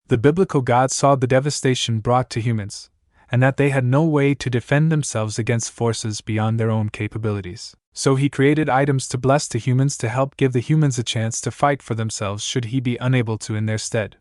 The biblical God saw the devastation brought to humans, and that they had no way to defend themselves against forces beyond their own capabilities. So he created items to bless the humans to help give the humans a chance to fight for themselves should he be unable to in their stead.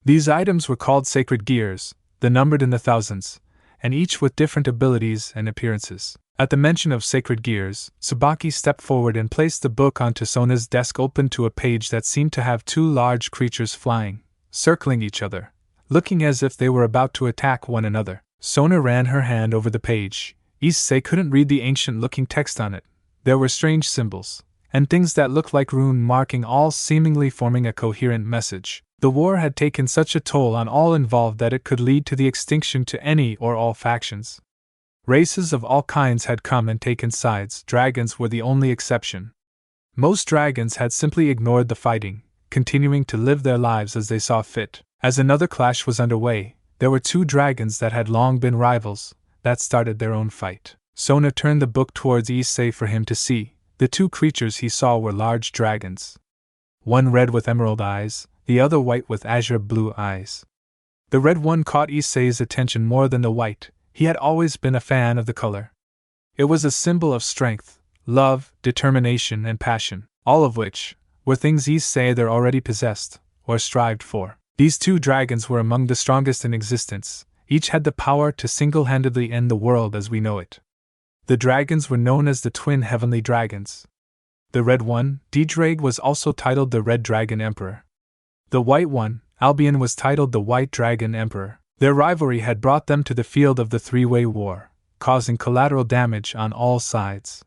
These items were called sacred gears, the numbered in the thousands, and each with different abilities and appearances. At the mention of sacred gears, Tsubaki stepped forward and placed the book onto Sona's desk, open to a page that seemed to have two large creatures flying, circling each other, looking as if they were about to attack one another. Sona ran her hand over the page. Issei couldn't read the ancient-looking text on it. There were strange symbols, and things that looked like rune marking, all seemingly forming a coherent message. The war had taken such a toll on all involved that it could lead to the extinction to any or all factions. Races of all kinds had come and taken sides. Dragons were the only exception. Most dragons had simply ignored the fighting, continuing to live their lives as they saw fit. As another clash was underway, there were two dragons that had long been rivals, that started their own fight. Sona turned the book towards Issei for him to see. The two creatures he saw were large dragons. One red with emerald eyes, the other white with azure blue eyes. The red one caught Issei's attention more than the white. He had always been a fan of the color. It was a symbol of strength, love, determination, and passion, all of which were things Issei either already possessed or strived for. These two dragons were among the strongest in existence. Each had the power to single-handedly end the world as we know it. The dragons were known as the twin heavenly dragons. The red one, Drake, was also titled the Red Dragon Emperor. The white one, Albion, was titled the White Dragon Emperor. Their rivalry had brought them to the field of the three-way war, causing collateral damage on all sides.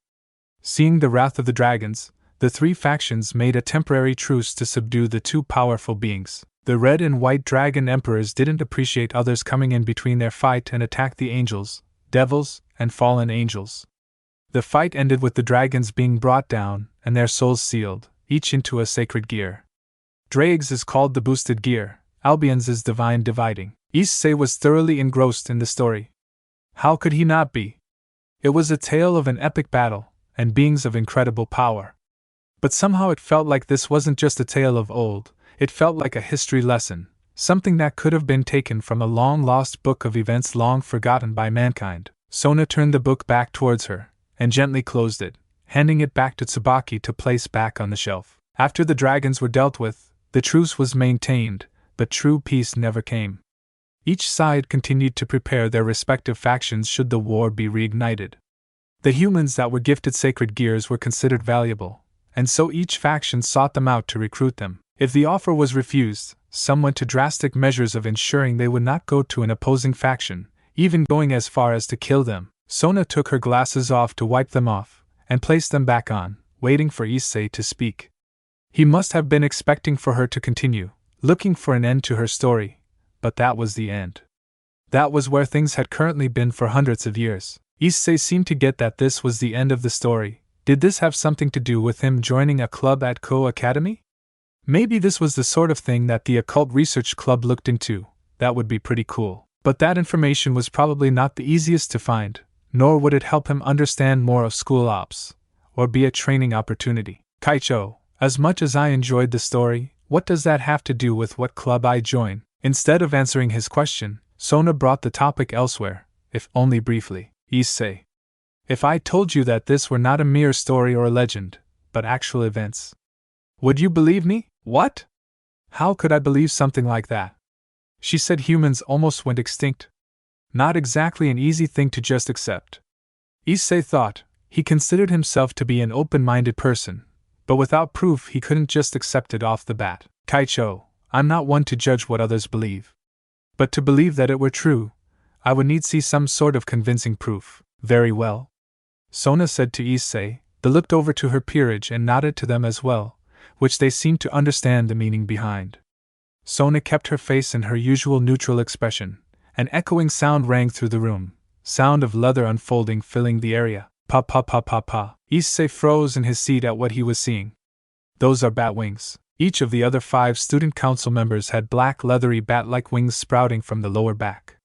Seeing the wrath of the dragons, the three factions made a temporary truce to subdue the two powerful beings. The Red and White Dragon Emperors didn't appreciate others coming in between their fight and attacked the angels, devils, and fallen angels. The fight ended with the dragons being brought down and their souls sealed, each into a sacred gear. Drake's is called the Boosted Gear, Albion's is Divine Dividing. Issei was thoroughly engrossed in the story. How could he not be? It was a tale of an epic battle, and beings of incredible power. But somehow it felt like this wasn't just a tale of old, it felt like a history lesson, something that could have been taken from a long-lost book of events long forgotten by mankind. Sona turned the book back towards her, and gently closed it, handing it back to Tsubaki to place back on the shelf. After the dragons were dealt with, the truce was maintained, but true peace never came. Each side continued to prepare their respective factions should the war be reignited. The humans that were gifted sacred gears were considered valuable, and so each faction sought them out to recruit them. If the offer was refused, some went to drastic measures of ensuring they would not go to an opposing faction, even going as far as to kill them. Sona took her glasses off to wipe them off, and placed them back on, waiting for Issei to speak. He must have been expecting for her to continue, looking for an end to her story, but that was the end. That was where things had currently been for hundreds of years. Issei seemed to get that this was the end of the story. Did this have something to do with him joining a club at Ko Academy? Maybe this was the sort of thing that the Occult Research Club looked into. That would be pretty cool. But that information was probably not the easiest to find, nor would it help him understand more of school ops, or be a training opportunity. Kaicho, as much as I enjoyed the story, what does that have to do with what club I join? Instead of answering his question, Sona brought the topic elsewhere, if only briefly. Issei, if I told you that this were not a mere story or a legend, but actual events, would you believe me? What? How could I believe something like that? She said humans almost went extinct. Not exactly an easy thing to just accept. Issei thought. He considered himself to be an open-minded person, but without proof he couldn't just accept it off the bat. Kaicho, I'm not one to judge what others believe. But to believe that it were true, I would need see some sort of convincing proof. Very well. Sona said to Issei. They looked over to her peerage and nodded to them as well, which they seemed to understand the meaning behind. Sona kept her face in her usual neutral expression. An echoing sound rang through the room, sound of leather unfolding filling the area. Pa pa pa pa pa. Issei froze in his seat at what he was seeing. Those are bat wings. Each of the other 5 student council members had black leathery bat-like wings sprouting from the lower back.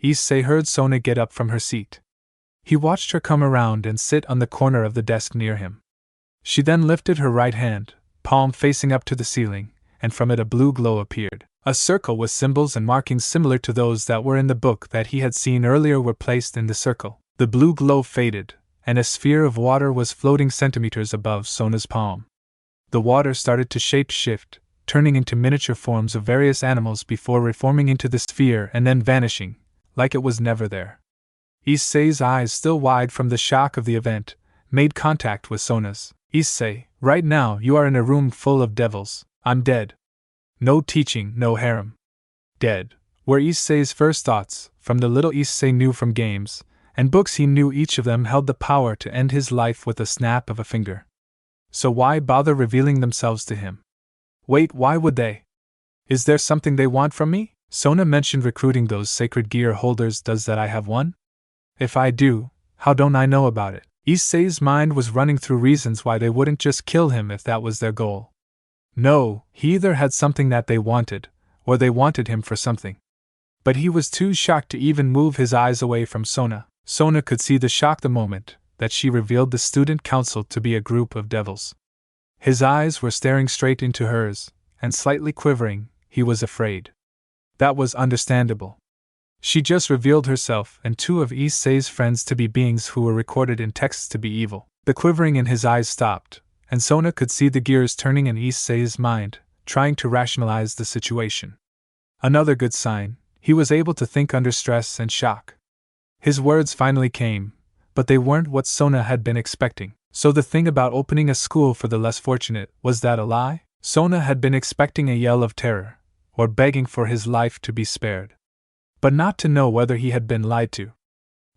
Issei heard Sona get up from her seat. He watched her come around and sit on the corner of the desk near him. She then lifted her right hand, palm facing up to the ceiling, and from it a blue glow appeared. A circle with symbols and markings similar to those that were in the book that he had seen earlier were placed in the circle. The blue glow faded, and a sphere of water was floating centimeters above Sona's palm. The water started to shape-shift, turning into miniature forms of various animals before reforming into the sphere and then vanishing, like it was never there. Issei's eyes, still wide from the shock of the event, made contact with Sona's. Issei, right now you are in a room full of devils. I'm dead. No teaching, no harem. Dead, were Issei's first thoughts. From the little Issei knew from games and books he knew each of them held the power to end his life with a snap of a finger. So why bother revealing themselves to him? Wait, why would they? Is there something they want from me? Sona mentioned recruiting those sacred gear holders. Does that I have one? If I do, how don't I know about it? Issei's mind was running through reasons why they wouldn't just kill him if that was their goal. No, he either had something that they wanted, or they wanted him for something. But he was too shocked to even move his eyes away from Sona. Sona could see the shock the moment that she revealed the student council to be a group of devils. His eyes were staring straight into hers, and slightly quivering, he was afraid. That was understandable. She just revealed herself and two of Issei's friends to be beings who were recorded in texts to be evil. The quivering in his eyes stopped, and Sona could see the gears turning in Issei's mind, trying to rationalize the situation. Another good sign, he was able to think under stress and shock. His words finally came, but they weren't what Sona had been expecting. So the thing about opening a school for the less fortunate, was that a lie? Sona had been expecting a yell of terror, or begging for his life to be spared. But not to know whether he had been lied to.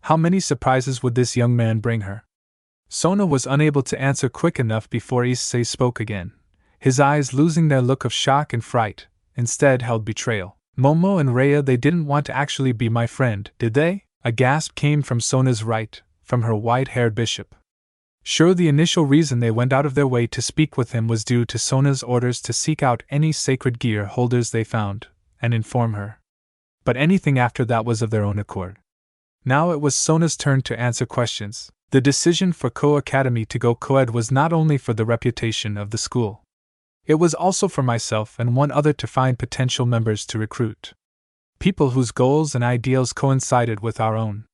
How many surprises would this young man bring her? Sona was unable to answer quick enough before Issei spoke again, his eyes losing their look of shock and fright, instead held betrayal. Momo and Rhea, they didn't want to actually be my friend, did they? A gasp came from Sona's right, from her white-haired bishop. Sure, the initial reason they went out of their way to speak with him was due to Sona's orders to seek out any sacred gear holders they found, and inform her. But anything after that was of their own accord. Now it was Sona's turn to answer questions. The decision for Co-Academy to go co-ed was not only for the reputation of the school. It was also for myself and one other to find potential members to recruit. People whose goals and ideals coincided with our own.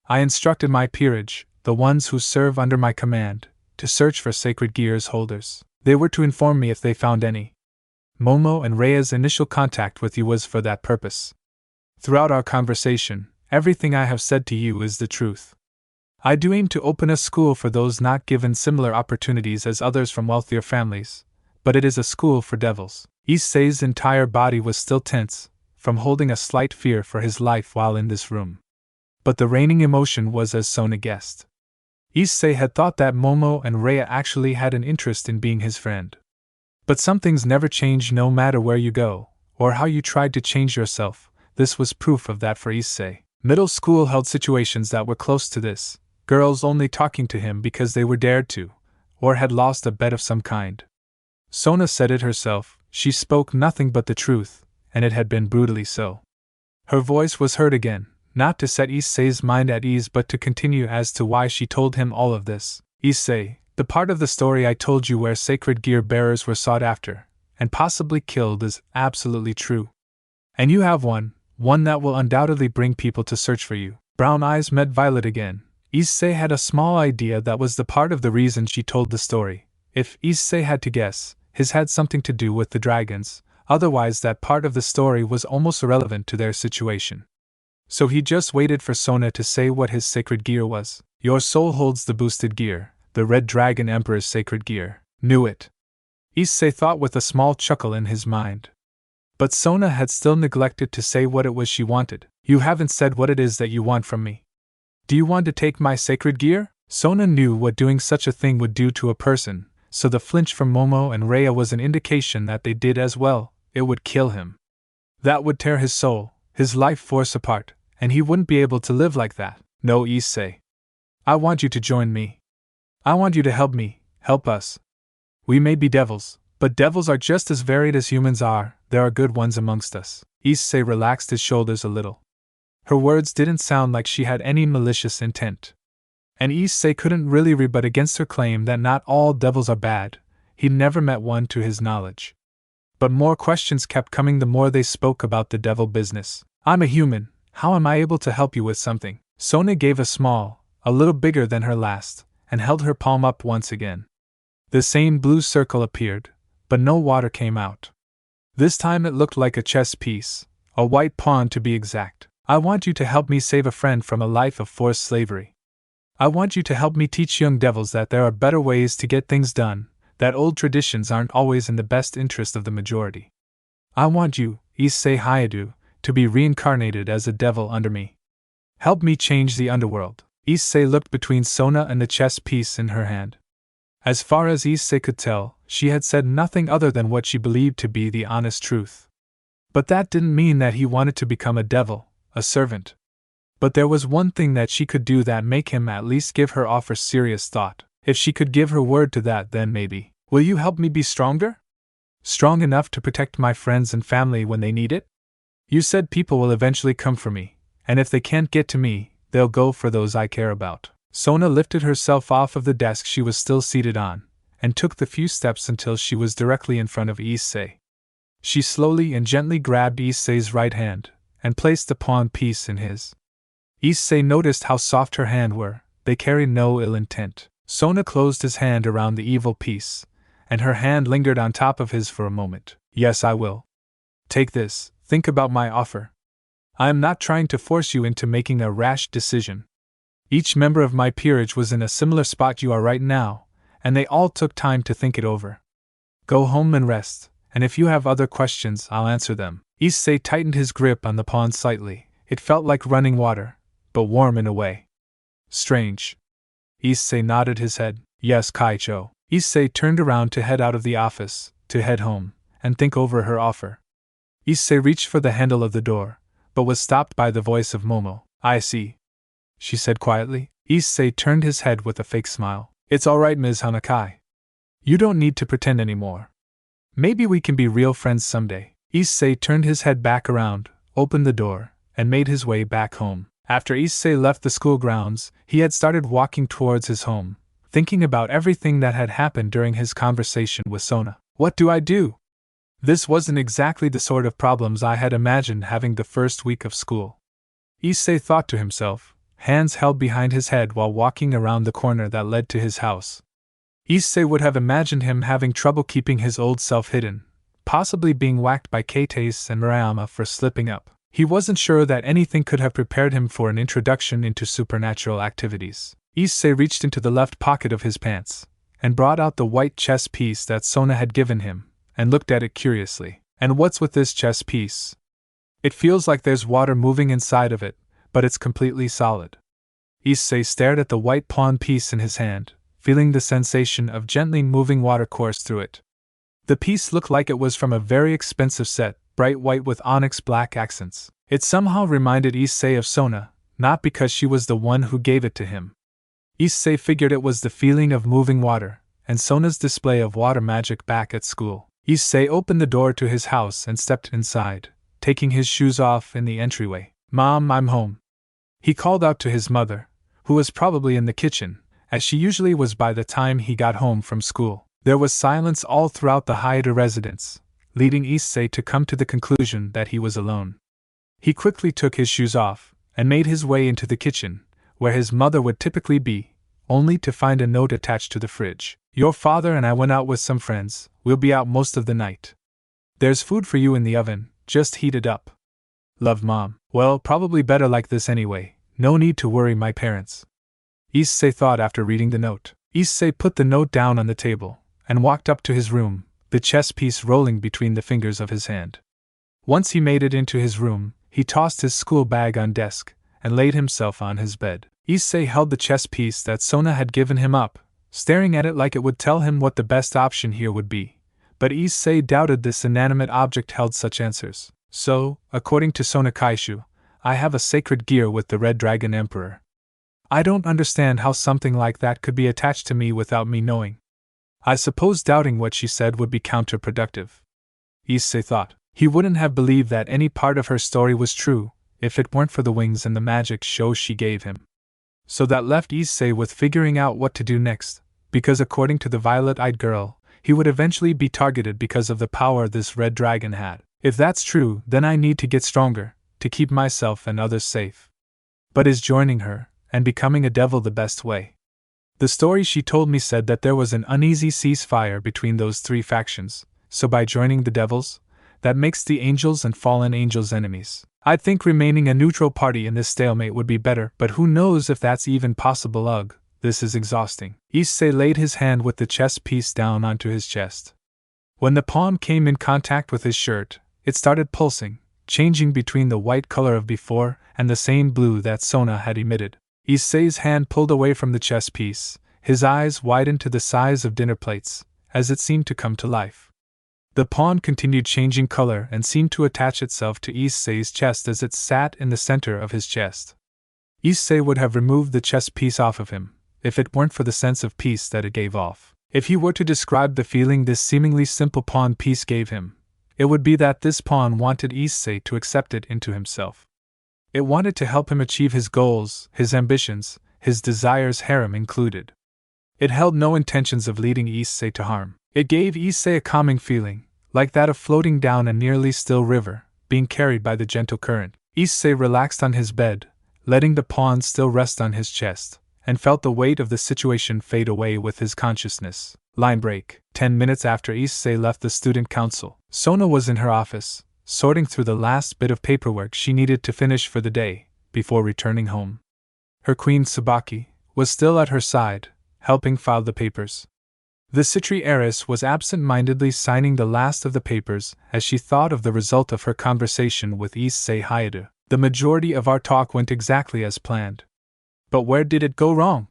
I instructed my peerage, the ones who serve under my command, to search for sacred gears holders. They were to inform me if they found any. Momo and Rhea's initial contact with you was for that purpose. Throughout our conversation, everything I have said to you is the truth. I do aim to open a school for those not given similar opportunities as others from wealthier families, but it is a school for devils. Issei's entire body was still tense, from holding a slight fear for his life while in this room. But the reigning emotion was as Sona guessed. Issei had thought that Momo and Rhea actually had an interest in being his friend. But some things never change no matter where you go, or how you tried to change yourself. This was proof of that for Issei. Middle school held situations that were close to this, girls only talking to him because they were dared to, or had lost a bet of some kind. Sona said it herself, she spoke nothing but the truth, and it had been brutally so. Her voice was heard again, not to set Issei's mind at ease but to continue as to why she told him all of this. Issei, the part of the story I told you where sacred gear bearers were sought after, and possibly killed is absolutely true. And you have one that will undoubtedly bring people to search for you. Brown eyes met violet again. Issei had a small idea that was the part of the reason she told the story. If Issei had to guess, his had something to do with the dragons, otherwise that part of the story was almost irrelevant to their situation. So he just waited for Sona to say what his sacred gear was. Your soul holds the boosted gear, the Red Dragon Emperor's sacred gear. Knew it. Issei thought with a small chuckle in his mind. But Sona had still neglected to say what it was she wanted. You haven't said what it is that you want from me. Do you want to take my sacred gear? Sona knew what doing such a thing would do to a person, so the flinch from Momo and Rhea was an indication that they did as well. It would kill him. That would tear his soul, his life force apart, and he wouldn't be able to live like that. No, Issei. I want you to join me. I want you to help me, help us. We may be devils, but devils are just as varied as humans are. There are good ones amongst us. Issei relaxed his shoulders a little. Her words didn't sound like she had any malicious intent. And Issei couldn't really rebut against her claim that not all devils are bad. He'd never met one to his knowledge. But more questions kept coming the more they spoke about the devil business. I'm a human. How am I able to help you with something? Sona gave a small, a little bigger than her last, and held her palm up once again. The same blue circle appeared, but no water came out. This time it looked like a chess piece, a white pawn to be exact. I want you to help me save a friend from a life of forced slavery. I want you to help me teach young devils that there are better ways to get things done, that old traditions aren't always in the best interest of the majority. I want you, Issei Hayadu, to be reincarnated as a devil under me. Help me change the underworld. Issei looked between Sona and the chess piece in her hand. As far as Issei could tell, she had said nothing other than what she believed to be the honest truth. But that didn't mean that he wanted to become a devil, a servant. But there was one thing that she could do that make him at least give her offer serious thought. If she could give her word to that, then maybe. Will you help me be stronger? Strong enough to protect my friends and family when they need it? You said people will eventually come for me, and if they can't get to me, they'll go for those I care about. Sona lifted herself off of the desk she was still seated on, and took the few steps until she was directly in front of Issei. She slowly and gently grabbed Issei's right hand and placed the pawn piece in his. Issei noticed how soft her hand were. They carried no ill intent. Sona closed his hand around the evil piece, and her hand lingered on top of his for a moment. Yes, I will. Take this, think about my offer. I am not trying to force you into making a rash decision. Each member of my peerage was in a similar spot you are right now, and they all took time to think it over. Go home and rest, and if you have other questions, I'll answer them. Issei tightened his grip on the pawn slightly. It felt like running water, but warm in a way. Strange. Issei nodded his head. Yes, Kaicho. Issei turned around to head out of the office, to head home, and think over her offer. Issei reached for the handle of the door, but was stopped by the voice of Momo. I see, she said quietly. Issei turned his head with a fake smile. It's all right, Ms. Hanakai. You don't need to pretend anymore. Maybe we can be real friends someday. Issei turned his head back around, opened the door, and made his way back home. After Issei left the school grounds, he had started walking towards his home, thinking about everything that had happened during his conversation with Sona. What do I do? This wasn't exactly the sort of problems I had imagined having the first week of school. Issei thought to himself, hands held behind his head while walking around the corner that led to his house. Issei would have imagined him having trouble keeping his old self hidden, possibly being whacked by Keitase and Murayama for slipping up. He wasn't sure that anything could have prepared him for an introduction into supernatural activities. Issei reached into the left pocket of his pants and brought out the white chess piece that Sona had given him, and looked at it curiously. And what's with this chess piece? It feels like there's water moving inside of it, but it's completely solid. Issei stared at the white pawn piece in his hand, feeling the sensation of gently moving water course through it. The piece looked like it was from a very expensive set, bright white with onyx black accents. It somehow reminded Issei of Sona, not because she was the one who gave it to him. Issei figured it was the feeling of moving water, and Sona's display of water magic back at school. Issei opened the door to his house and stepped inside, taking his shoes off in the entryway. Mom, I'm home. He called out to his mother, who was probably in the kitchen, as she usually was by the time he got home from school. There was silence all throughout the Haida residence, leading Issei to come to the conclusion that he was alone. He quickly took his shoes off and made his way into the kitchen, where his mother would typically be, only to find a note attached to the fridge. Your father and I went out with some friends. We'll be out most of the night. There's food for you in the oven, just heat it up. Love, Mom. Well, probably better like this anyway. No need to worry my parents. Issei thought after reading the note. Issei put the note down on the table and walked up to his room, the chess piece rolling between the fingers of his hand. Once he made it into his room, he tossed his school bag on desk and laid himself on his bed. Issei held the chess piece that Sona had given him up, staring at it like it would tell him what the best option here would be. But Issei doubted this inanimate object held such answers. So, according to Sona Kaishu, I have a sacred gear with the Red Dragon Emperor. I don't understand how something like that could be attached to me without me knowing. I suppose doubting what she said would be counterproductive. Issei thought. He wouldn't have believed that any part of her story was true, if it weren't for the wings and the magic show she gave him. So that left Issei with figuring out what to do next, because according to the violet-eyed girl, he would eventually be targeted because of the power this red dragon had. If that's true, then I need to get stronger, to keep myself and others safe. But is joining her, and becoming a devil the best way? The story she told me said that there was an uneasy ceasefire between those three factions, so by joining the devils, that makes the angels and fallen angels enemies. I'd think remaining a neutral party in this stalemate would be better, but who knows if that's even possible. Ugh, this is exhausting. Issei laid his hand with the chess piece down onto his chest. When the pawn came in contact with his shirt, it started pulsing, changing between the white color of before and the same blue that Sona had emitted. Issei's hand pulled away from the chess piece, his eyes widened to the size of dinner plates, as it seemed to come to life. The pawn continued changing color and seemed to attach itself to Issei's chest as it sat in the center of his chest. Issei would have removed the chess piece off of him, if it weren't for the sense of peace that it gave off. If he were to describe the feeling this seemingly simple pawn piece gave him, it would be that this pawn wanted Issei to accept it into himself. It wanted to help him achieve his goals, his ambitions, his desires, harem included. It held no intentions of leading Issei to harm. It gave Issei a calming feeling, like that of floating down a nearly still river, being carried by the gentle current. Issei relaxed on his bed, letting the pawns still rest on his chest, and felt the weight of the situation fade away with his consciousness. Line break. 10 minutes after Issei left the student council, Sona was in her office, sorting through the last bit of paperwork she needed to finish for the day, before returning home. Her queen Tsubaki was still at her side, helping file the papers. The Sitri heiress was absent-mindedly signing the last of the papers as she thought of the result of her conversation with Issei Hayate. The majority of our talk went exactly as planned. But where did it go wrong?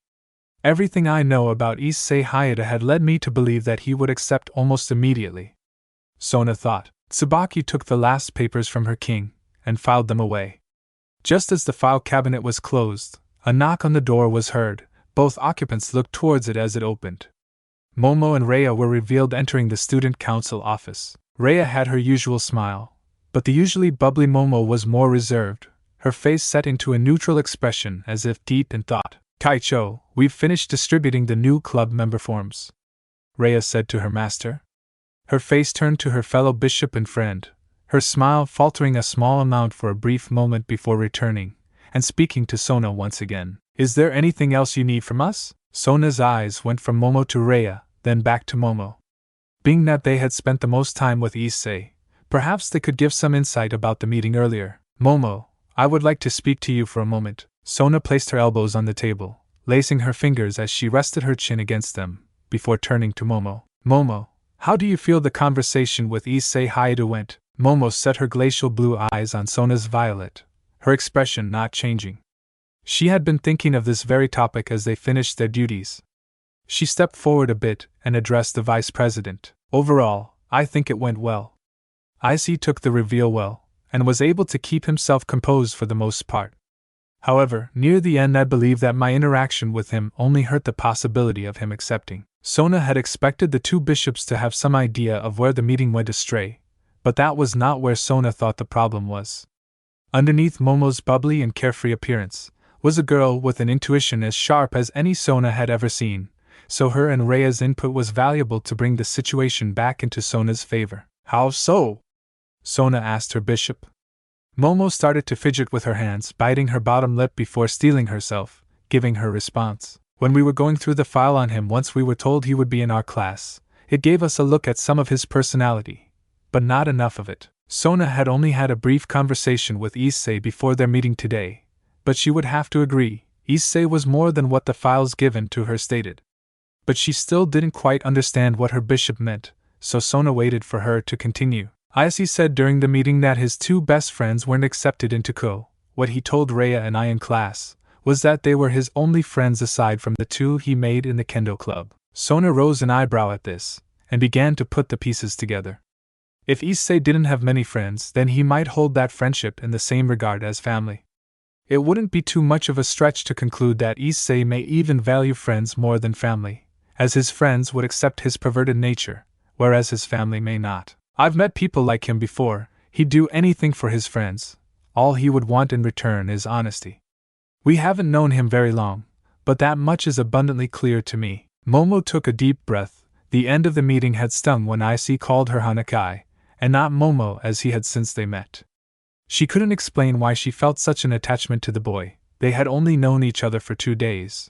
Everything I know about Issei Hayate had led me to believe that he would accept almost immediately. Sona thought. Tsubaki took the last papers from her king and filed them away. Just as the file cabinet was closed, a knock on the door was heard. Both occupants looked towards it as it opened. Momo and Rhea were revealed entering the student council office. Rhea had her usual smile, but the usually bubbly Momo was more reserved, her face set into a neutral expression as if deep in thought. Kaicho, we've finished distributing the new club member forms, Rhea said to her master. Her face turned to her fellow bishop and friend, her smile faltering a small amount for a brief moment before returning, and speaking to Sona once again. Is there anything else you need from us? Sona's eyes went from Momo to Rhea, then back to Momo. Being that they had spent the most time with Issei, perhaps they could give some insight about the meeting earlier. Momo, I would like to speak to you for a moment. Sona placed her elbows on the table, lacing her fingers as she rested her chin against them, before turning to Momo. Momo, how do you feel the conversation with Issei Hayate went? Momo set her glacial blue eyes on Sona's violet, her expression not changing. She had been thinking of this very topic as they finished their duties. She stepped forward a bit and addressed the vice president. Overall, I think it went well. Issei took the reveal well, and was able to keep himself composed for the most part. However, near the end I believe that my interaction with him only hurt the possibility of him accepting. Sona had expected the two bishops to have some idea of where the meeting went astray, but that was not where Sona thought the problem was. Underneath Momo's bubbly and carefree appearance was a girl with an intuition as sharp as any Sona had ever seen, so her and Rhea's input was valuable to bring the situation back into Sona's favor. How so? Sona asked her bishop. Momo started to fidget with her hands, biting her bottom lip before steeling herself, giving her response. When we were going through the file on him once we were told he would be in our class, it gave us a look at some of his personality, but not enough of it. Sona had only had a brief conversation with Issei before their meeting today, but she would have to agree, Issei was more than what the files given to her stated. But she still didn't quite understand what her bishop meant, so Sona waited for her to continue. Issei said during the meeting that his two best friends weren't accepted into Ko. What he told Rhea and I in class was that they were his only friends aside from the two he made in the Kendo club. Sona rose an eyebrow at this, and began to put the pieces together. If Issei didn't have many friends, then he might hold that friendship in the same regard as family. It wouldn't be too much of a stretch to conclude that Issei may even value friends more than family, as his friends would accept his perverted nature, whereas his family may not. I've met people like him before. He'd do anything for his friends. All he would want in return is honesty. We haven't known him very long, but that much is abundantly clear to me. Momo took a deep breath. The end of the meeting had stung when Issei called her Hanakai, and not Momo as he had since they met. She couldn't explain why she felt such an attachment to the boy. They had only known each other for 2 days.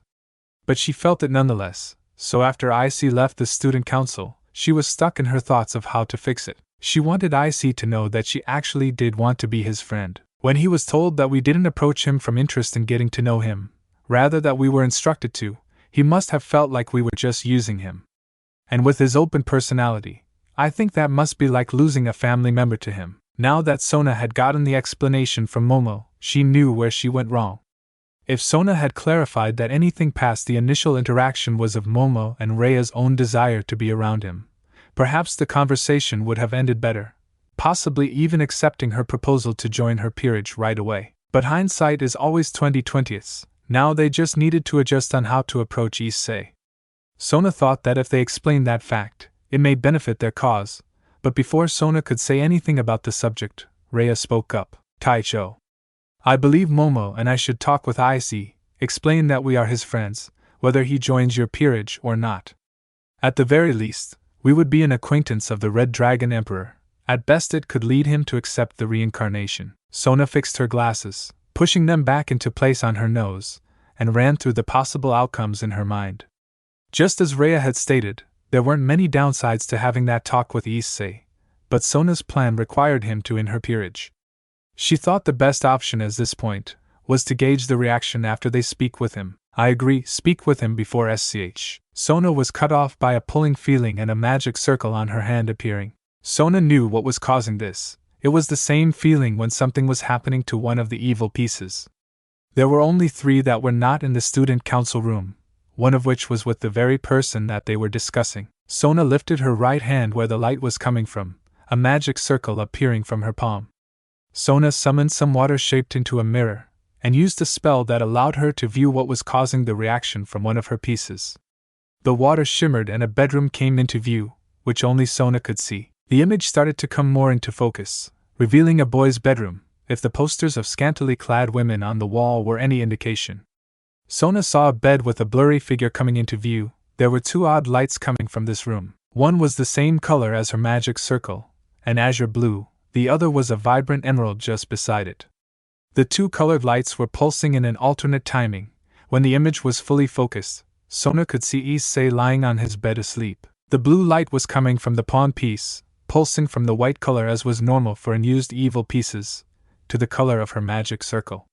But she felt it nonetheless, so after Issei left the student council, she was stuck in her thoughts of how to fix it. She wanted Issei to know that she actually did want to be his friend. When he was told that we didn't approach him from interest in getting to know him, rather that we were instructed to, he must have felt like we were just using him. And with his open personality, I think that must be like losing a family member to him. Now that Sona had gotten the explanation from Momo, she knew where she went wrong. If Sona had clarified that anything past the initial interaction was of Momo and Rhea's own desire to be around him, perhaps the conversation would have ended better, possibly even accepting her proposal to join her peerage right away. But hindsight is always 20/20. Now they just needed to adjust on how to approach Issei. Sona thought that if they explained that fact, it may benefit their cause, but before Sona could say anything about the subject, Rhea spoke up. Taicho. I believe Momo and I should talk with Issei, explain that we are his friends, whether he joins your peerage or not. At the very least, We would be an acquaintance of the Red Dragon Emperor. At best it could lead him to accept the reincarnation. Sona fixed her glasses, pushing them back into place on her nose, and ran through the possible outcomes in her mind. Just as Rhea had stated, there weren't many downsides to having that talk with Issei, but Sona's plan required him to in her peerage. She thought the best option at this point was to gauge the reaction after they speak with him. I agree, speak with him before SCH. Sona was cut off by a pulling feeling and a magic circle on her hand appearing. Sona knew what was causing this. It was the same feeling when something was happening to one of the evil pieces. There were only 3 that were not in the student council room, one of which was with the very person that they were discussing. Sona lifted her right hand where the light was coming from, a magic circle appearing from her palm. Sona summoned some water shaped into a mirror, and used a spell that allowed her to view what was causing the reaction from one of her pieces. The water shimmered and a bedroom came into view, which only Sona could see. The image started to come more into focus, revealing a boy's bedroom, if the posters of scantily clad women on the wall were any indication. Sona saw a bed with a blurry figure coming into view. There were 2 odd lights coming from this room. One was the same color as her magic circle, an azure blue, the other was a vibrant emerald just beside it. The 2 colored lights were pulsing in an alternate timing. When the image was fully focused, Sona could see Issei lying on his bed asleep. The blue light was coming from the pawn piece, pulsing from the white color as was normal for unused evil pieces, to the color of her magic circle.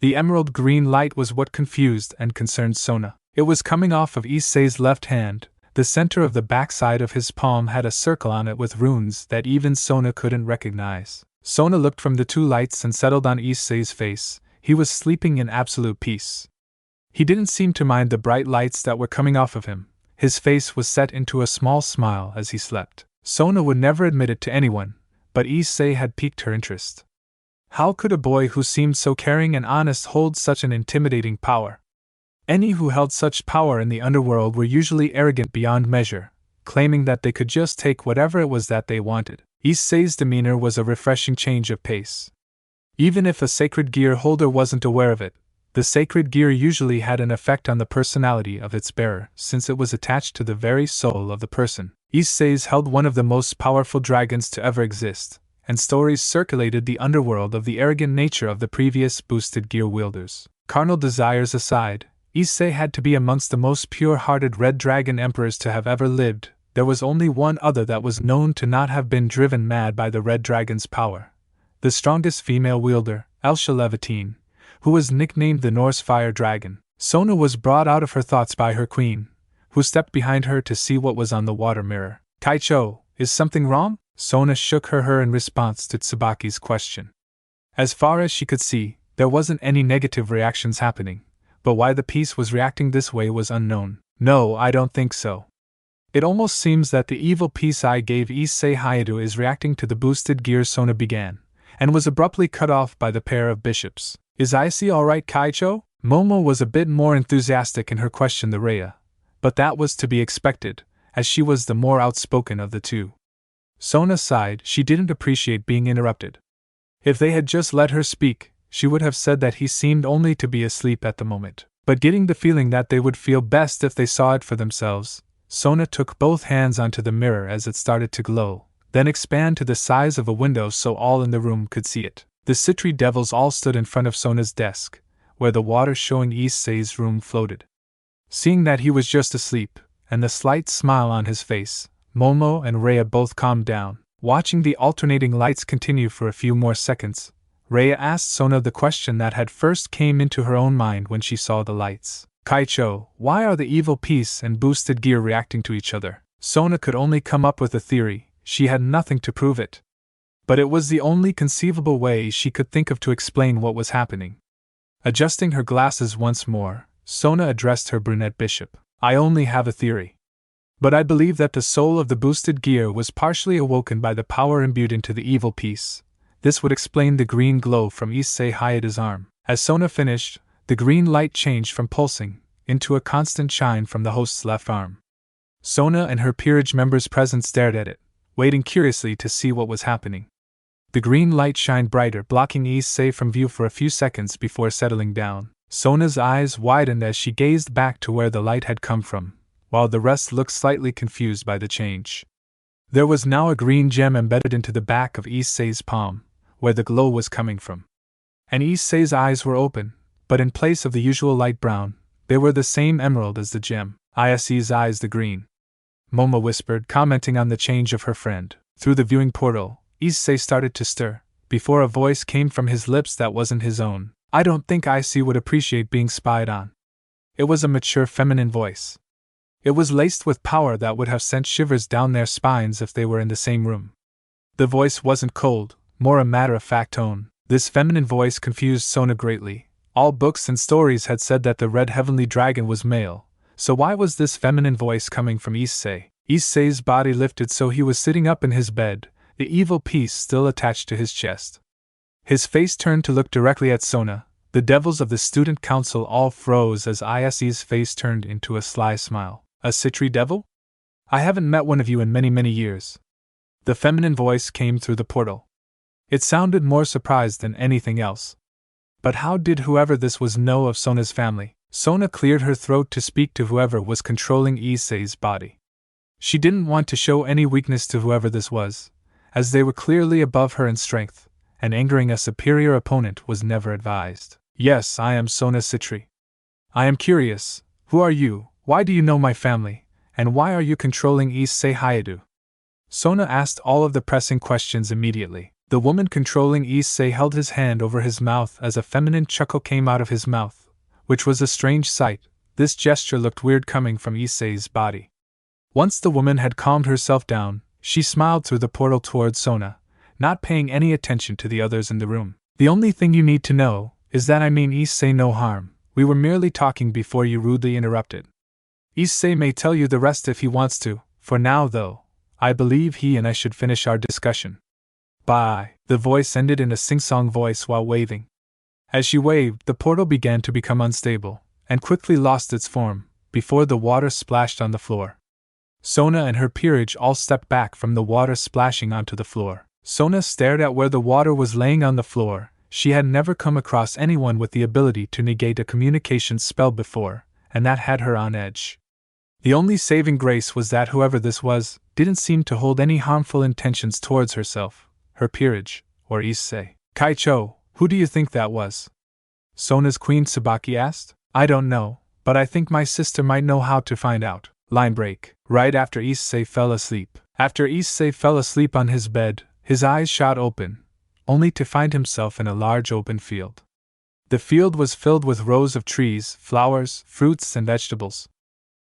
The emerald green light was what confused and concerned Sona. It was coming off of Issei's left hand. The center of the backside of his palm had a circle on it with runes that even Sona couldn't recognize. Sona looked from the 2 lights and settled on Issei's face. He was sleeping in absolute peace. He didn't seem to mind the bright lights that were coming off of him. His face was set into a small smile as he slept. Sona would never admit it to anyone, but Issei had piqued her interest. How could a boy who seemed so caring and honest hold such an intimidating power? Any who held such power in the underworld were usually arrogant beyond measure, claiming that they could just take whatever it was that they wanted. Issei's demeanor was a refreshing change of pace. Even if a sacred gear holder wasn't aware of it, the sacred gear usually had an effect on the personality of its bearer, since it was attached to the very soul of the person. Issei's held one of the most powerful dragons to ever exist, and stories circulated the underworld of the arrogant nature of the previous boosted gear wielders. Carnal desires aside, Issei had to be amongst the most pure-hearted Red Dragon Emperors to have ever lived. There was only one other that was known to not have been driven mad by the Red Dragon's power. The strongest female wielder, Elsha Levitine, who was nicknamed the Norse Fire Dragon. Sona was brought out of her thoughts by her queen, who stepped behind her to see what was on the water mirror. Kaicho, is something wrong? Sona shook her in response to Tsubaki's question. As far as she could see, there wasn't any negative reactions happening, but why the piece was reacting this way was unknown. No, I don't think so. It almost seems that the evil piece I gave Issei Hayato is reacting to the boosted gear. Sona began, and was abruptly cut off by the pair of bishops. Is Issei alright, Kaicho? Momo was a bit more enthusiastic in her question to Rhea, but that was to be expected, as she was the more outspoken of the 2. Sona sighed. She didn't appreciate being interrupted. If they had just let her speak, she would have said that he seemed only to be asleep at the moment. But getting the feeling that they would feel best if they saw it for themselves, Sona took both hands onto the mirror as it started to glow, then expand to the size of a window so all in the room could see it. The Sitri devils all stood in front of Sona's desk, where the water showing Issei's room floated. Seeing that he was just asleep, and the slight smile on his face, Momo and Rhea both calmed down. Watching the alternating lights continue for a few more seconds, Rhea asked Sona the question that had first came into her own mind when she saw the lights. Kaicho, why are the evil piece and boosted gear reacting to each other? Sona could only come up with a theory. She had nothing to prove it. But it was the only conceivable way she could think of to explain what was happening. Adjusting her glasses once more, Sona addressed her brunette bishop. I only have a theory. But I believe that the soul of the boosted gear was partially awoken by the power imbued into the evil piece. This would explain the green glow from Issei Hayata's arm. As Sona finished, the green light changed from pulsing into a constant shine from the host's left arm. Sona and her peerage members present stared at it, waiting curiously to see what was happening. The green light shined brighter, blocking Issei from view for a few seconds before settling down. Sona's eyes widened as she gazed back to where the light had come from, while the rest looked slightly confused by the change. There was now a green gem embedded into the back of Issei's palm, where the glow was coming from. And Issei's eyes were open, but in place of the usual light brown, they were the same emerald as the gem. Issei's eyes the green. Momo whispered, commenting on the change of her friend. Through the viewing portal, Issei started to stir, before a voice came from his lips that wasn't his own. I don't think Issei would appreciate being spied on. It was a mature feminine voice. It was laced with power that would have sent shivers down their spines if they were in the same room. The voice wasn't cold, more a matter-of-fact tone. This feminine voice confused Sona greatly. All books and stories had said that the red heavenly dragon was male, so why was this feminine voice coming from Issei? Issei's body lifted so he was sitting up in his bed, the evil piece still attached to his chest. His face turned to look directly at Sona. The devils of the student council all froze as Issei's face turned into a sly smile. A Sitri devil? I haven't met one of you in many, many years. The feminine voice came through the portal. It sounded more surprised than anything else. But how did whoever this was know of Sona's family? Sona cleared her throat to speak to whoever was controlling Issei's body. She didn't want to show any weakness to whoever this was, as they were clearly above her in strength, and angering a superior opponent was never advised. Yes, I am Sona Sitri. I am curious, who are you, why do you know my family, and why are you controlling Issei Hayadu? Sona asked all of the pressing questions immediately. The woman controlling Issei held his hand over his mouth as a feminine chuckle came out of his mouth, which was a strange sight. This gesture looked weird coming from Issei's body. Once the woman had calmed herself down, she smiled through the portal towards Sona, not paying any attention to the others in the room. The only thing you need to know is that I mean Issei no harm. We were merely talking before you rudely interrupted. Issei may tell you the rest if he wants to. For now, though, I believe he and I should finish our discussion. Bye. The voice ended in a sing-song voice while waving. As she waved, the portal began to become unstable, and quickly lost its form, before the water splashed on the floor. Sona and her peerage all stepped back from the water splashing onto the floor. Sona stared at where the water was laying on the floor. She had never come across anyone with the ability to negate a communication spell before, and that had her on edge. The only saving grace was that whoever this was didn't seem to hold any harmful intentions towards herself, her peerage, or Issei. Kaicho, who do you think that was? Sona's Queen Tsubaki asked. I don't know, but I think my sister might know how to find out. Line break. Right after Issei fell asleep. After Issei fell asleep on his bed, his eyes shot open, only to find himself in a large open field. The field was filled with rows of trees, flowers, fruits, and vegetables.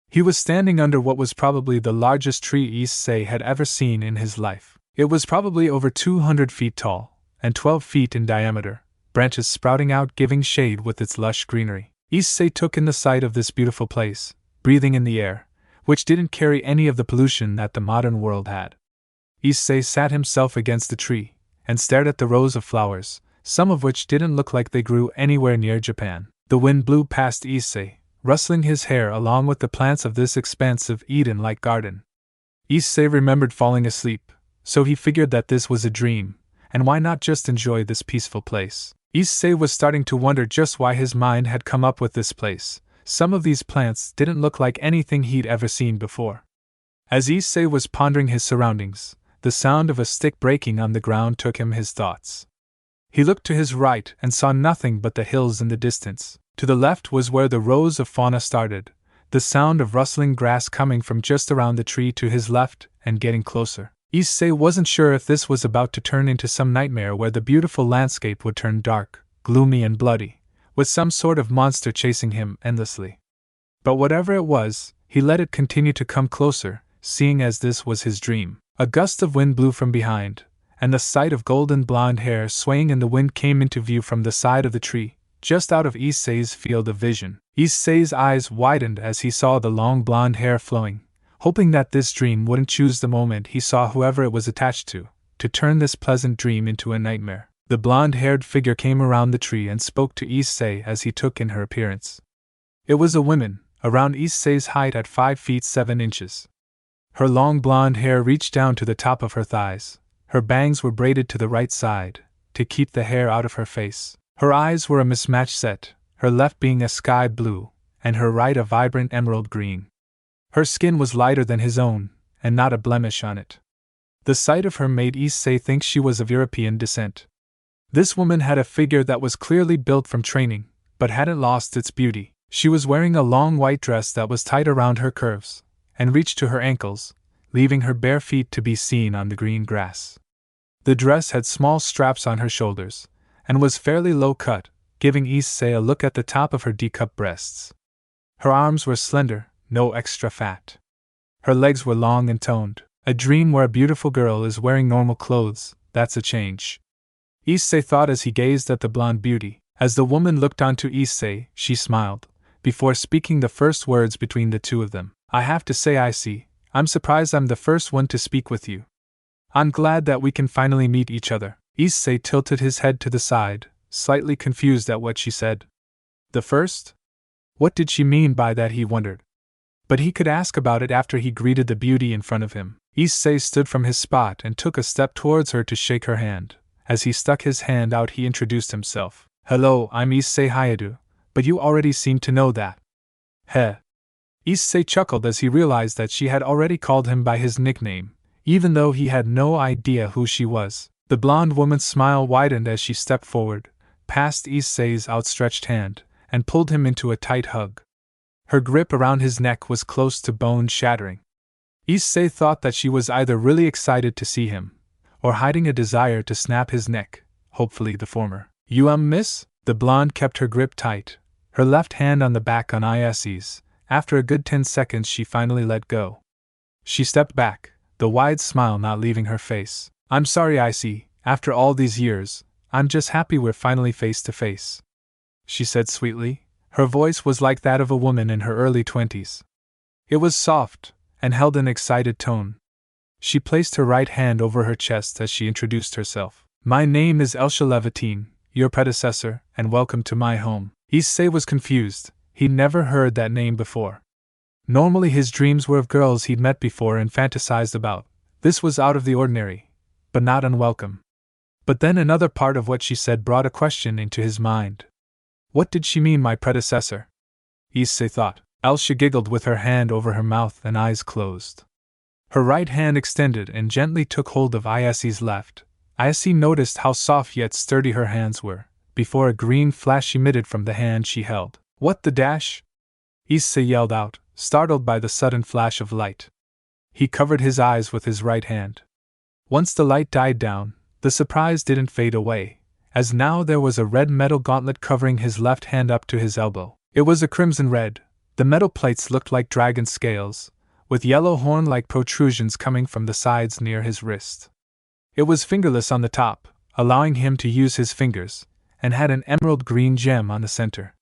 He was standing under what was probably the largest tree Issei had ever seen in his life. It was probably over 200 feet tall, and 12 feet in diameter, branches sprouting out giving shade with its lush greenery. Issei took in the sight of this beautiful place, breathing in the air, which didn't carry any of the pollution that the modern world had. Issei sat himself against the tree, and stared at the rows of flowers, some of which didn't look like they grew anywhere near Japan. The wind blew past Issei, rustling his hair along with the plants of this expansive Eden-like garden. Issei remembered falling asleep, so he figured that this was a dream, and why not just enjoy this peaceful place? Issei was starting to wonder just why his mind had come up with this place. Some of these plants didn't look like anything he'd ever seen before. As Issei was pondering his surroundings, the sound of a stick breaking on the ground took him his thoughts. He looked to his right and saw nothing but the hills in the distance. To the left was where the rows of fauna started, the sound of rustling grass coming from just around the tree to his left and getting closer. Issei wasn't sure if this was about to turn into some nightmare where the beautiful landscape would turn dark, gloomy and bloody, with some sort of monster chasing him endlessly. But whatever it was, he let it continue to come closer, seeing as this was his dream. A gust of wind blew from behind, and the sight of golden blonde hair swaying in the wind came into view from the side of the tree, just out of Issei's field of vision. Issei's eyes widened as he saw the long blonde hair flowing, hoping that this dream wouldn't choose the moment he saw whoever it was attached to turn this pleasant dream into a nightmare. The blonde-haired figure came around the tree and spoke to Issei as he took in her appearance. It was a woman, around Issei's height at 5 feet 7 inches. Her long blonde hair reached down to the top of her thighs. Her bangs were braided to the right side, to keep the hair out of her face. Her eyes were a mismatched set, her left being a sky blue, and her right a vibrant emerald green. Her skin was lighter than his own, and not a blemish on it. The sight of her made Issei think she was of European descent. This woman had a figure that was clearly built from training, but hadn't lost its beauty. She was wearing a long white dress that was tight around her curves, and reached to her ankles, leaving her bare feet to be seen on the green grass. The dress had small straps on her shoulders, and was fairly low cut, giving Issei a look at the top of her D-cup breasts. Her arms were slender, no extra fat. Her legs were long and toned. A dream where a beautiful girl is wearing normal clothes, that's a change. Issei thought as he gazed at the blonde beauty. As the woman looked onto Issei, she smiled, before speaking the first words between the two of them. I have to say, Issei, I'm surprised I'm the first one to speak with you. I'm glad that we can finally meet each other. Issei tilted his head to the side, slightly confused at what she said. The first? What did she mean by that, he wondered. But he could ask about it after he greeted the beauty in front of him. Issei stood from his spot and took a step towards her to shake her hand. As he stuck his hand out, he introduced himself. Hello, I'm Issei Hayadu, but you already seem to know that. Heh. Issei chuckled as he realized that she had already called him by his nickname, even though he had no idea who she was. The blonde woman's smile widened as she stepped forward, past Issei's outstretched hand, and pulled him into a tight hug. Her grip around his neck was close to bone-shattering. Issei thought that she was either really excited to see him, or hiding a desire to snap his neck, hopefully the former. You miss? The blonde kept her grip tight, her left hand on the back on Issei's. After a good 10 seconds she finally let go. She stepped back, the wide smile not leaving her face. I'm sorry, Issei, after all these years, I'm just happy we're finally face to face, she said sweetly. Her voice was like that of a woman in her early 20s. It was soft, and held an excited tone. She placed her right hand over her chest as she introduced herself. My name is Elsha Levatine, your predecessor, and welcome to my home. Issei was confused. He'd never heard that name before. Normally his dreams were of girls he'd met before and fantasized about. This was out of the ordinary, but not unwelcome. But then another part of what she said brought a question into his mind. What did she mean, my predecessor? Issei thought. Elsha giggled with her hand over her mouth and eyes closed. Her right hand extended and gently took hold of Issei's left. Issei noticed how soft yet sturdy her hands were, before a green flash emitted from the hand she held. What the dash? Issei yelled out, startled by the sudden flash of light. He covered his eyes with his right hand. Once the light died down, the surprise didn't fade away, as now there was a red metal gauntlet covering his left hand up to his elbow. It was a crimson red. The metal plates looked like dragon scales, with yellow horn-like protrusions coming from the sides near his wrist. It was fingerless on the top, allowing him to use his fingers, and had an emerald green gem on the center.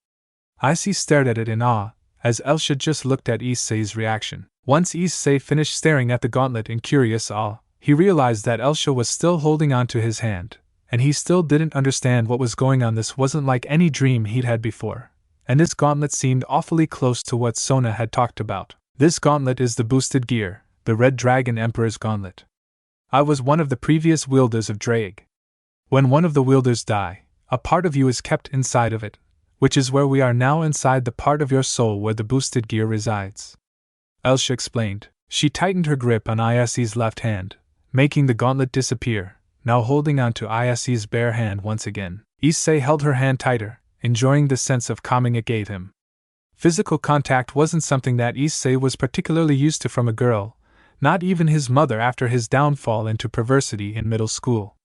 Issei stared at it in awe, as Elsha just looked at Issei's reaction. Once Issei finished staring at the gauntlet in curious awe, he realized that Elsha was still holding onto his hand, and he still didn't understand what was going on. This wasn't like any dream he'd had before, and this gauntlet seemed awfully close to what Sona had talked about. This gauntlet is the boosted gear, the Red Dragon Emperor's gauntlet. I was one of the previous wielders of Draig. When one of the wielders die, a part of you is kept inside of it, which is where we are now, inside the part of your soul where the boosted gear resides. Elsha explained. She tightened her grip on Issei's left hand, making the gauntlet disappear, now holding onto Issei's bare hand once again. Issei held her hand tighter, enjoying the sense of calming it gave him. Physical contact wasn't something that Issei was particularly used to from a girl, not even his mother after his downfall into perversity in middle school.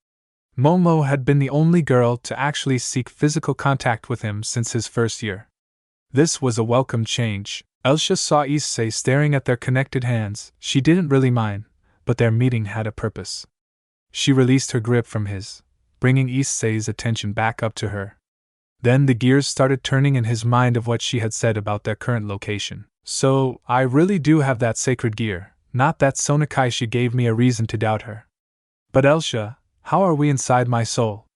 Momo had been the only girl to actually seek physical contact with him since his first year. This was a welcome change. Elsha saw Issei staring at their connected hands. She didn't really mind, but their meeting had a purpose. She released her grip from his, bringing Issei's attention back up to her. Then the gears started turning in his mind of what she had said about their current location. So, I really do have that sacred gear, not that Sona Kaishi gave me a reason to doubt her. But Elsha, how are we inside my soul?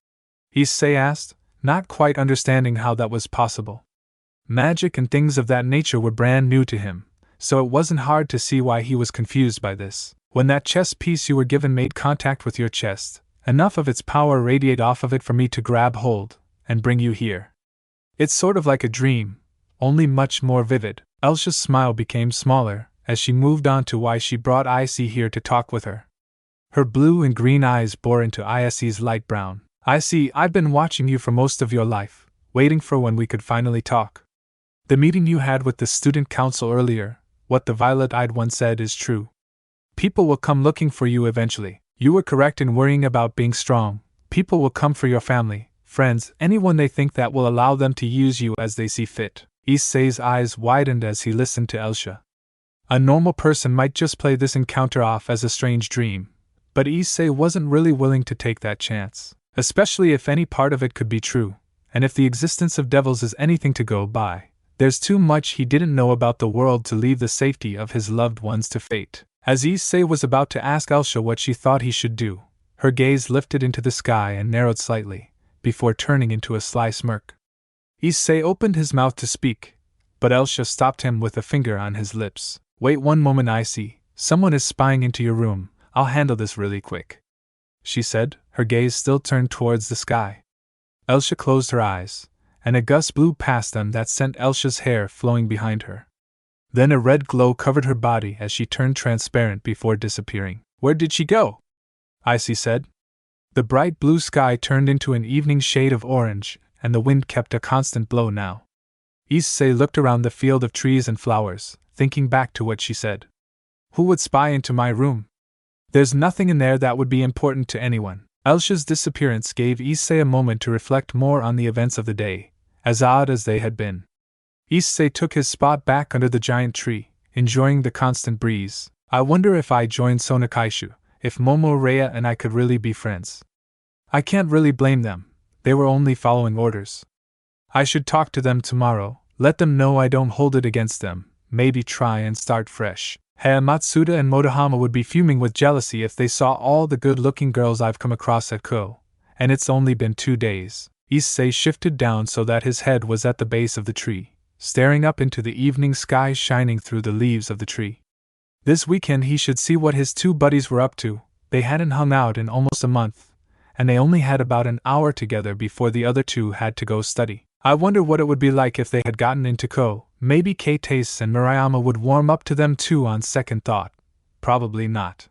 Issei asked, not quite understanding how that was possible. Magic and things of that nature were brand new to him, so it wasn't hard to see why he was confused by this. When that chest piece you were given made contact with your chest, enough of its power radiated off of it for me to grab hold and bring you here. It's sort of like a dream, only much more vivid. Elsha's smile became smaller as she moved on to why she brought Issei here to talk with her. Her blue and green eyes bore into Issei's light brown. Issei, I've been watching you for most of your life, waiting for when we could finally talk. The meeting you had with the student council earlier, what the violet-eyed one said is true. People will come looking for you eventually. You were correct in worrying about being strong. People will come for your family, friends, anyone they think that will allow them to use you as they see fit. Issei's eyes widened as he listened to Elsha. A normal person might just play this encounter off as a strange dream, but Issei wasn't really willing to take that chance, especially if any part of it could be true, and if the existence of devils is anything to go by. There's too much he didn't know about the world to leave the safety of his loved ones to fate. As Issei was about to ask Elsha what she thought he should do, her gaze lifted into the sky and narrowed slightly, before turning into a sly smirk. Issei opened his mouth to speak, but Elsha stopped him with a finger on his lips. Wait one moment, Issei. Someone is spying into your room. I'll handle this really quick, she said, her gaze still turned towards the sky. Elsha closed her eyes, and a gust blew past them that sent Elsha's hair flowing behind her. Then a red glow covered her body as she turned transparent before disappearing. Where did she go? Issei said. The bright blue sky turned into an evening shade of orange, and the wind kept a constant blow now. Issei looked around the field of trees and flowers, thinking back to what she said. Who would spy into my room? There's nothing in there that would be important to anyone. Elsha's disappearance gave Issei a moment to reflect more on the events of the day, as odd as they had been. Issei took his spot back under the giant tree, enjoying the constant breeze. I wonder if I joined Sona Kaishu, if Momo, Rhea and I could really be friends. I can't really blame them, they were only following orders. I should talk to them tomorrow, let them know I don't hold it against them, maybe try and start fresh. Matsuda and Motohama would be fuming with jealousy if they saw all the good-looking girls I've come across at Ko, and it's only been 2 days. Issei shifted down so that his head was at the base of the tree, staring up into the evening sky shining through the leaves of the tree. This weekend he should see what his 2 buddies were up to. They hadn't hung out in almost a month, and they only had about an hour together before the other 2 had to go study. I wonder what it would be like if they had gotten into Ko. Maybe Keitase and Murayama would warm up to them too on second thought. Probably not.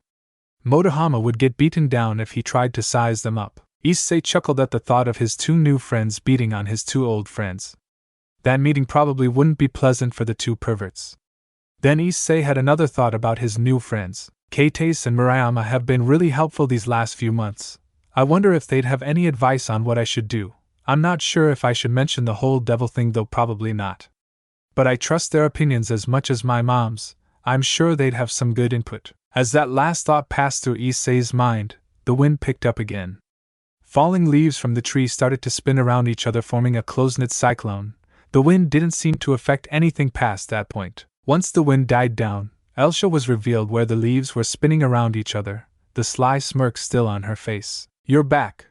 Motohama would get beaten down if he tried to size them up. Issei chuckled at the thought of his 2 new friends beating on his 2 old friends. That meeting probably wouldn't be pleasant for the 2 perverts. Then Issei had another thought about his new friends. Keitase and Murayama have been really helpful these last few months. I wonder if they'd have any advice on what I should do. I'm not sure if I should mention the whole devil thing, though probably not. But I trust their opinions as much as my mom's. I'm sure they'd have some good input. As that last thought passed through Issei's mind, the wind picked up again. Falling leaves from the tree started to spin around each other, forming a close-knit cyclone. The wind didn't seem to affect anything past that point. Once the wind died down, Elsha was revealed where the leaves were spinning around each other, the sly smirk still on her face. You're back,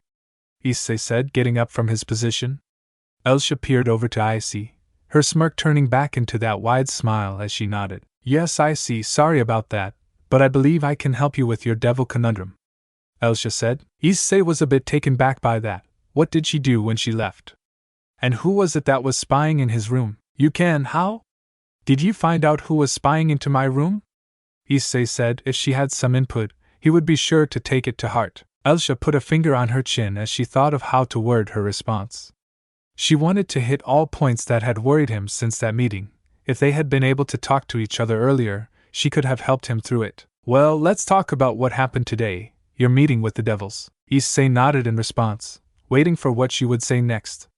Issei said, getting up from his position. Elsha peered over to Issei, her smirk turning back into that wide smile as she nodded. Yes, Issei, sorry about that, but I believe I can help you with your devil conundrum, Elsha said. Issei was a bit taken back by that. What did she do when she left? And who was it that was spying in his room? You can, how? Did you find out who was spying into my room? Issei said if she had some input, he would be sure to take it to heart. Elsha put a finger on her chin as she thought of how to word her response. She wanted to hit all points that had worried him since that meeting. If they had been able to talk to each other earlier, she could have helped him through it. Well, let's talk about what happened today, your meeting with the devils. Issei nodded in response, waiting for what she would say next.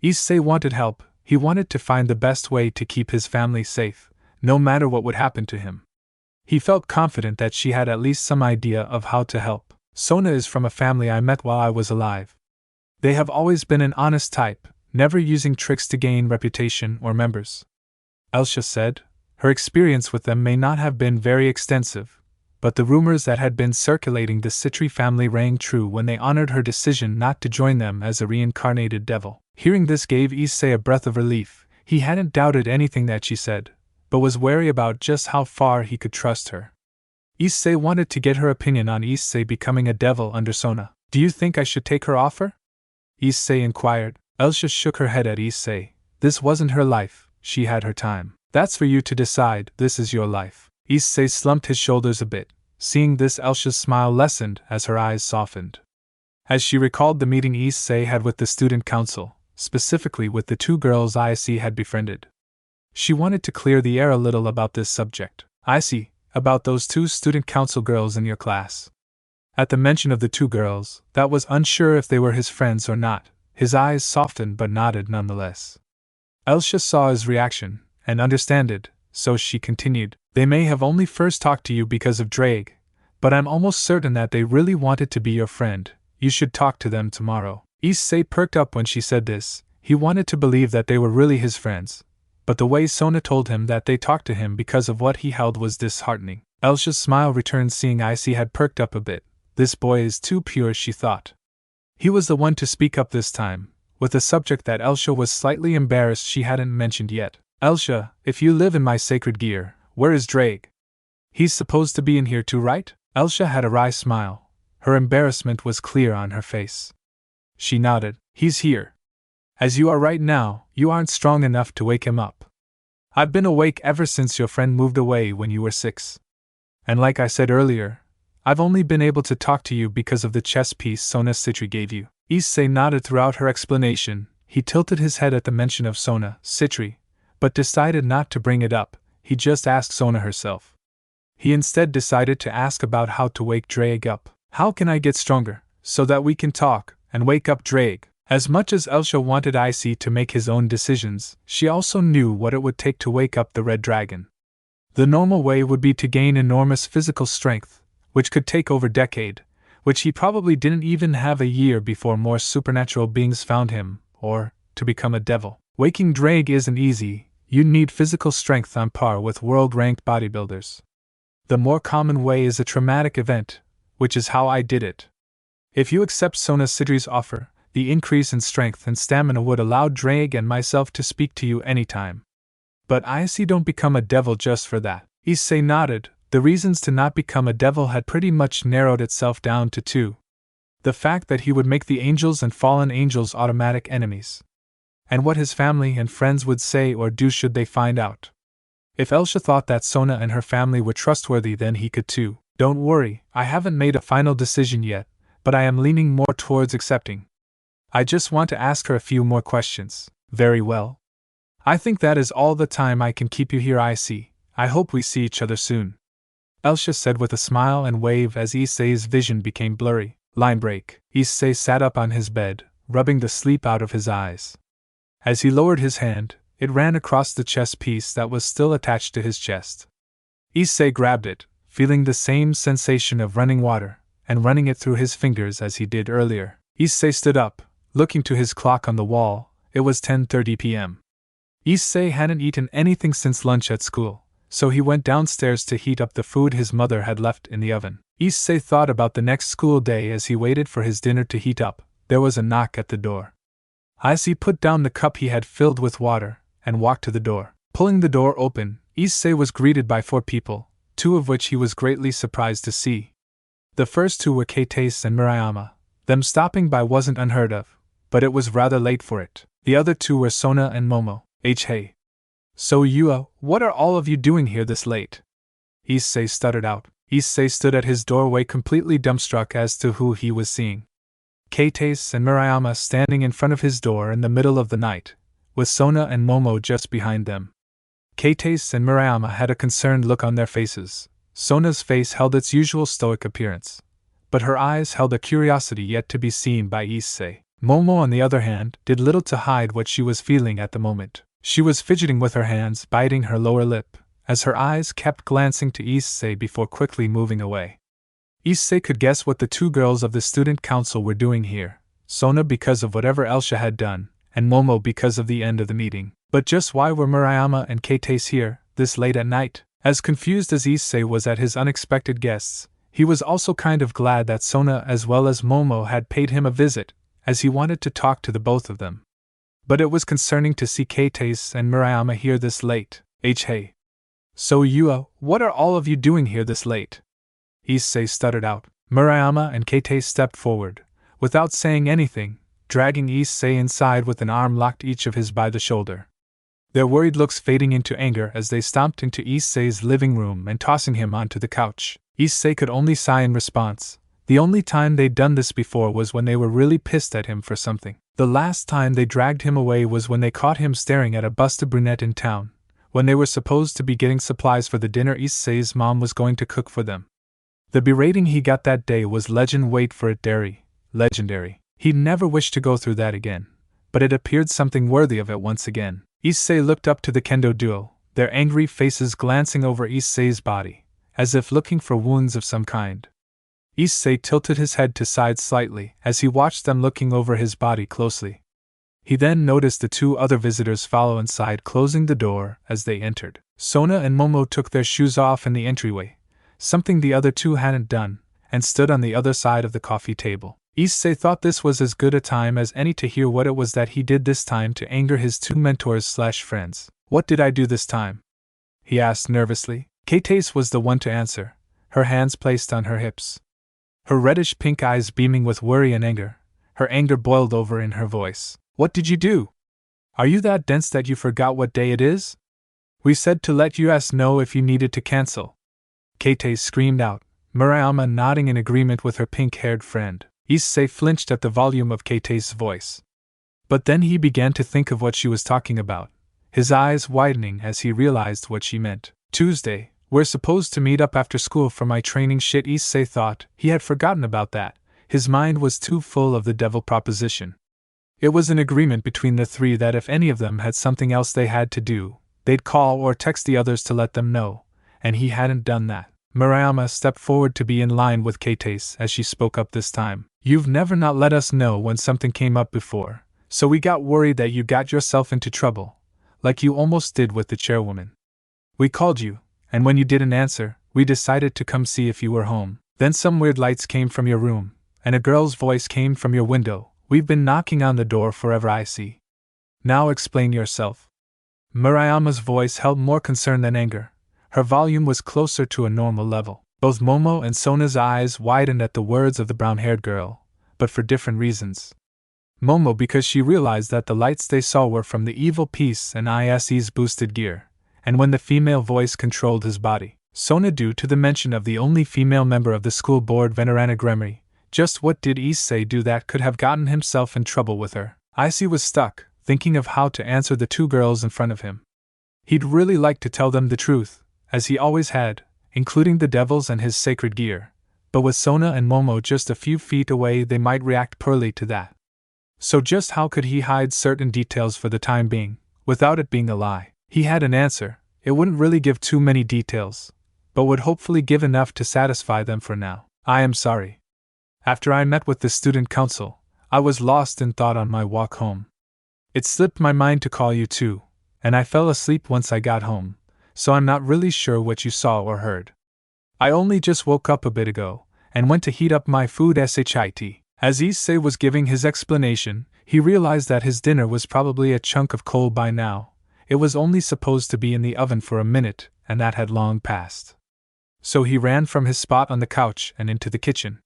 Issei wanted help. He wanted to find the best way to keep his family safe, no matter what would happen to him. He felt confident that she had at least some idea of how to help. Sona is from a family I met while I was alive. They have always been an honest type, never using tricks to gain reputation or members. Elsha said. Her experience with them may not have been very extensive, but the rumors that had been circulating the Sitri family rang true when they honored her decision not to join them as a reincarnated devil. Hearing this gave Issei a breath of relief. He hadn't doubted anything that she said, but was wary about just how far he could trust her. Issei wanted to get her opinion on Issei becoming a devil under Sona. Do you think I should take her offer? Issei inquired. Elsha shook her head at Issei. This wasn't her life, she had her time. That's for you to decide, this is your life. Issei slumped his shoulders a bit. Seeing this, Elsha's smile lessened as her eyes softened. As she recalled the meeting Issei had with the student council, specifically with the two girls Issei had befriended, she wanted to clear the air a little about this subject. Issei, about those two student council girls in your class. At the mention of the two girls, that was unsure if they were his friends or not, his eyes softened but nodded nonetheless. Elsha saw his reaction, and understood it, so she continued, they may have only first talked to you because of Drake, but I'm almost certain that they really wanted to be your friend. You should talk to them tomorrow. Issei perked up when she said this. He wanted to believe that they were really his friends, but the way Sona told him that they talked to him because of what he held was disheartening. Elsha's smile returned, seeing Issei had perked up a bit. This boy is too pure, she thought. He was the one to speak up this time, with a subject that Elsha was slightly embarrassed she hadn't mentioned yet. Elsha, if you live in my sacred gear, where is Drake? He's supposed to be in here too, right? Elsha had a wry smile. Her embarrassment was clear on her face. She nodded. He's here. As you are right now, you aren't strong enough to wake him up. I've been awake ever since your friend moved away when you were 6. And like I said earlier, I've only been able to talk to you because of the chess piece Sona Sitri gave you. Issei nodded throughout her explanation. He tilted his head at the mention of Sona Sitri, but decided not to bring it up. He just asked Sona herself. He instead decided to ask about how to wake Drake up. How can I get stronger, so that we can talk, and wake up Drake? As much as Elsha wanted Issei to make his own decisions, she also knew what it would take to wake up the Red Dragon. The normal way would be to gain enormous physical strength, which could take over a decade, which he probably didn't even have a year before more supernatural beings found him, or to become a devil. Waking Drake isn't easy. You need physical strength on par with world-ranked bodybuilders. The more common way is a traumatic event, which is how I did it. If you accept Sona Sitri's offer, the increase in strength and stamina would allow Drake and myself to speak to you anytime. But Issei don't become a devil just for that. Issei nodded. The reasons to not become a devil had pretty much narrowed itself down to 2. The fact that he would make the angels and fallen angels automatic enemies, and what his family and friends would say or do should they find out. If Elsha thought that Sona and her family were trustworthy, then he could too. Don't worry, I haven't made a final decision yet, but I am leaning more towards accepting. I just want to ask her a few more questions. Very well. I think that is all the time I can keep you here, Issei. I hope we see each other soon. Elsha said with a smile and wave as Issei's vision became blurry. Line break. Issei sat up on his bed, rubbing the sleep out of his eyes. As he lowered his hand, it ran across the chess piece that was still attached to his chest. Issei grabbed it, feeling the same sensation of running water, and running it through his fingers as he did earlier. Issei stood up, looking to his clock on the wall. It was 10:30 p.m. Issei hadn't eaten anything since lunch at school, so he went downstairs to heat up the food his mother had left in the oven. Issei thought about the next school day as he waited for his dinner to heat up. There was a knock at the door. Issei put down the cup he had filled with water and walked to the door. Pulling the door open, Issei was greeted by 4 people, 2 of which he was greatly surprised to see. The first 2 were Keitase and Murayama. Them stopping by wasn't unheard of, but it was rather late for it. The other 2 were Sona and Momo. Hey. So what are all of you doing here this late? Issei stuttered out. Issei stood at his doorway completely dumbstruck as to who he was seeing. Keitase and Murayama standing in front of his door in the middle of the night, with Sona and Momo just behind them. Keitase and Murayama had a concerned look on their faces. Sona's face held its usual stoic appearance, but her eyes held a curiosity yet to be seen by Issei. Momo, on the other hand, did little to hide what she was feeling at the moment. She was fidgeting with her hands, biting her lower lip, as her eyes kept glancing to Issei before quickly moving away. Issei could guess what the 2 girls of the student council were doing here, Sona because of whatever Elsha had done, and Momo because of the end of the meeting. But just why were Murayama and Keitase here, this late at night? As confused as Issei was at his unexpected guests, he was also kind of glad that Sona as well as Momo had paid him a visit, as he wanted to talk to the both of them. But it was concerning to see Keitase and Murayama here this late. Hey. So what are all of you doing here this late? Issei stuttered out. Murayama and Keitase stepped forward, without saying anything, dragging Issei inside with an arm locked each of his by the shoulder. their worried looks fading into anger as they stomped into Issei's living room and tossing him onto the couch. Issei could only sigh in response. The only time they'd done this before was when they were really pissed at him for something. The last time they dragged him away was when they caught him staring at a busted brunette in town, when they were supposed to be getting supplies for the dinner Issei's mom was going to cook for them. The berating he got that day was legendary. He'd never wish to go through that again, but it appeared something worthy of it once again. Issei looked up to the Kendo duo, their angry faces glancing over Issei's body, as if looking for wounds of some kind. Issei tilted his head to side slightly as he watched them looking over his body closely. He then noticed the two other visitors follow inside, closing the door as they entered. Sona and Momo took their shoes off in the entryway, something the other two hadn't done, and stood on the other side of the coffee table. Issei thought this was as good a time as any to hear what it was that he did this time to anger his two mentors/friends. "What did I do this time?" he asked nervously. Kate was the one to answer, her hands placed on her hips, her reddish-pink eyes beaming with worry and anger. Her anger boiled over in her voice. "What did you do? Are you that dense that you forgot what day it is? We said to let us know if you needed to cancel." Kate screamed out, Murayama nodding in agreement with her pink-haired friend. Issei flinched at the volume of Kate's voice. But then he began to think of what she was talking about, his eyes widening as he realized what she meant. "Tuesday, we're supposed to meet up after school for my training shit." Issei thought he had forgotten about that. His mind was too full of the devil proposition. It was an agreement between the three that if any of them had something else they had to do, they'd call or text the others to let them know, and he hadn't done that. Murayama stepped forward to be in line with Kate as she spoke up this time. "You've never not let us know when something came up before, so we got worried that you got yourself into trouble, like you almost did with the chairwoman. We called you, and when you didn't answer, we decided to come see if you were home. Then some weird lights came from your room, and a girl's voice came from your window. We've been knocking on the door forever, I see. Now explain yourself." Murayama's voice held more concern than anger. Her volume was closer to a normal level. Both Momo and Sona's eyes widened at the words of the brown-haired girl, but for different reasons. Momo because she realized that the lights they saw were from the evil piece and Isei's boosted gear, and when the female voice controlled his body. Sona due to the mention of the only female member of the school board venerana Gremory. Just what did Issei do that could have gotten himself in trouble with her? Issei was stuck, thinking of how to answer the two girls in front of him. He'd really like to tell them the truth, as he always had, including the devils and his sacred gear, but with Sona and Momo just a few feet away they might react poorly to that. So just how could he hide certain details for the time being, without it being a lie? He had an answer. It wouldn't really give too many details, but would hopefully give enough to satisfy them for now. "I am sorry. After I met with the student council, I was lost in thought on my walk home. It slipped my mind to call you too, and I fell asleep once I got home, so I'm not really sure what you saw or heard. I only just woke up a bit ago, and went to heat up my food shit." As Issei was giving his explanation, he realized that his dinner was probably a chunk of coal by now. It was only supposed to be in the oven for a minute, and that had long passed. So he ran from his spot on the couch and into the kitchen.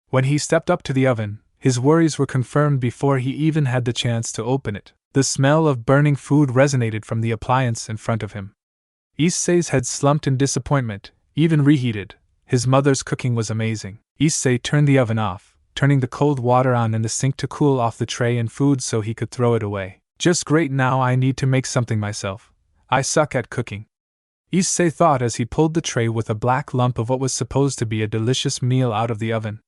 When he stepped up to the oven, his worries were confirmed before he even had the chance to open it. The smell of burning food resonated from the appliance in front of him. Issei's head slumped in disappointment, even reheated. His mother's cooking was amazing. Issei turned the oven off, turning the cold water on in the sink to cool off the tray and food so he could throw it away. "Just great, now I need to make something myself. I suck at cooking," Issei thought as he pulled the tray with a black lump of what was supposed to be a delicious meal out of the oven.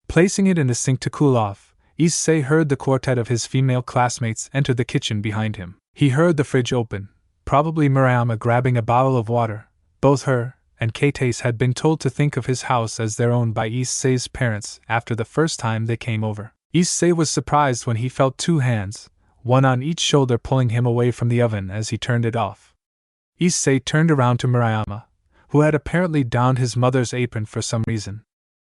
Placing it in the sink to cool off, Issei heard the quartet of his female classmates enter the kitchen behind him. He heard the fridge open, probably Murayama grabbing a bottle of water. Both her and Kate had been told to think of his house as their own by Issei's parents after the first time they came over. Issei was surprised when he felt two hands, one on each shoulder, pulling him away from the oven as he turned it off. Issei turned around to Murayama, who had apparently donned his mother's apron for some reason.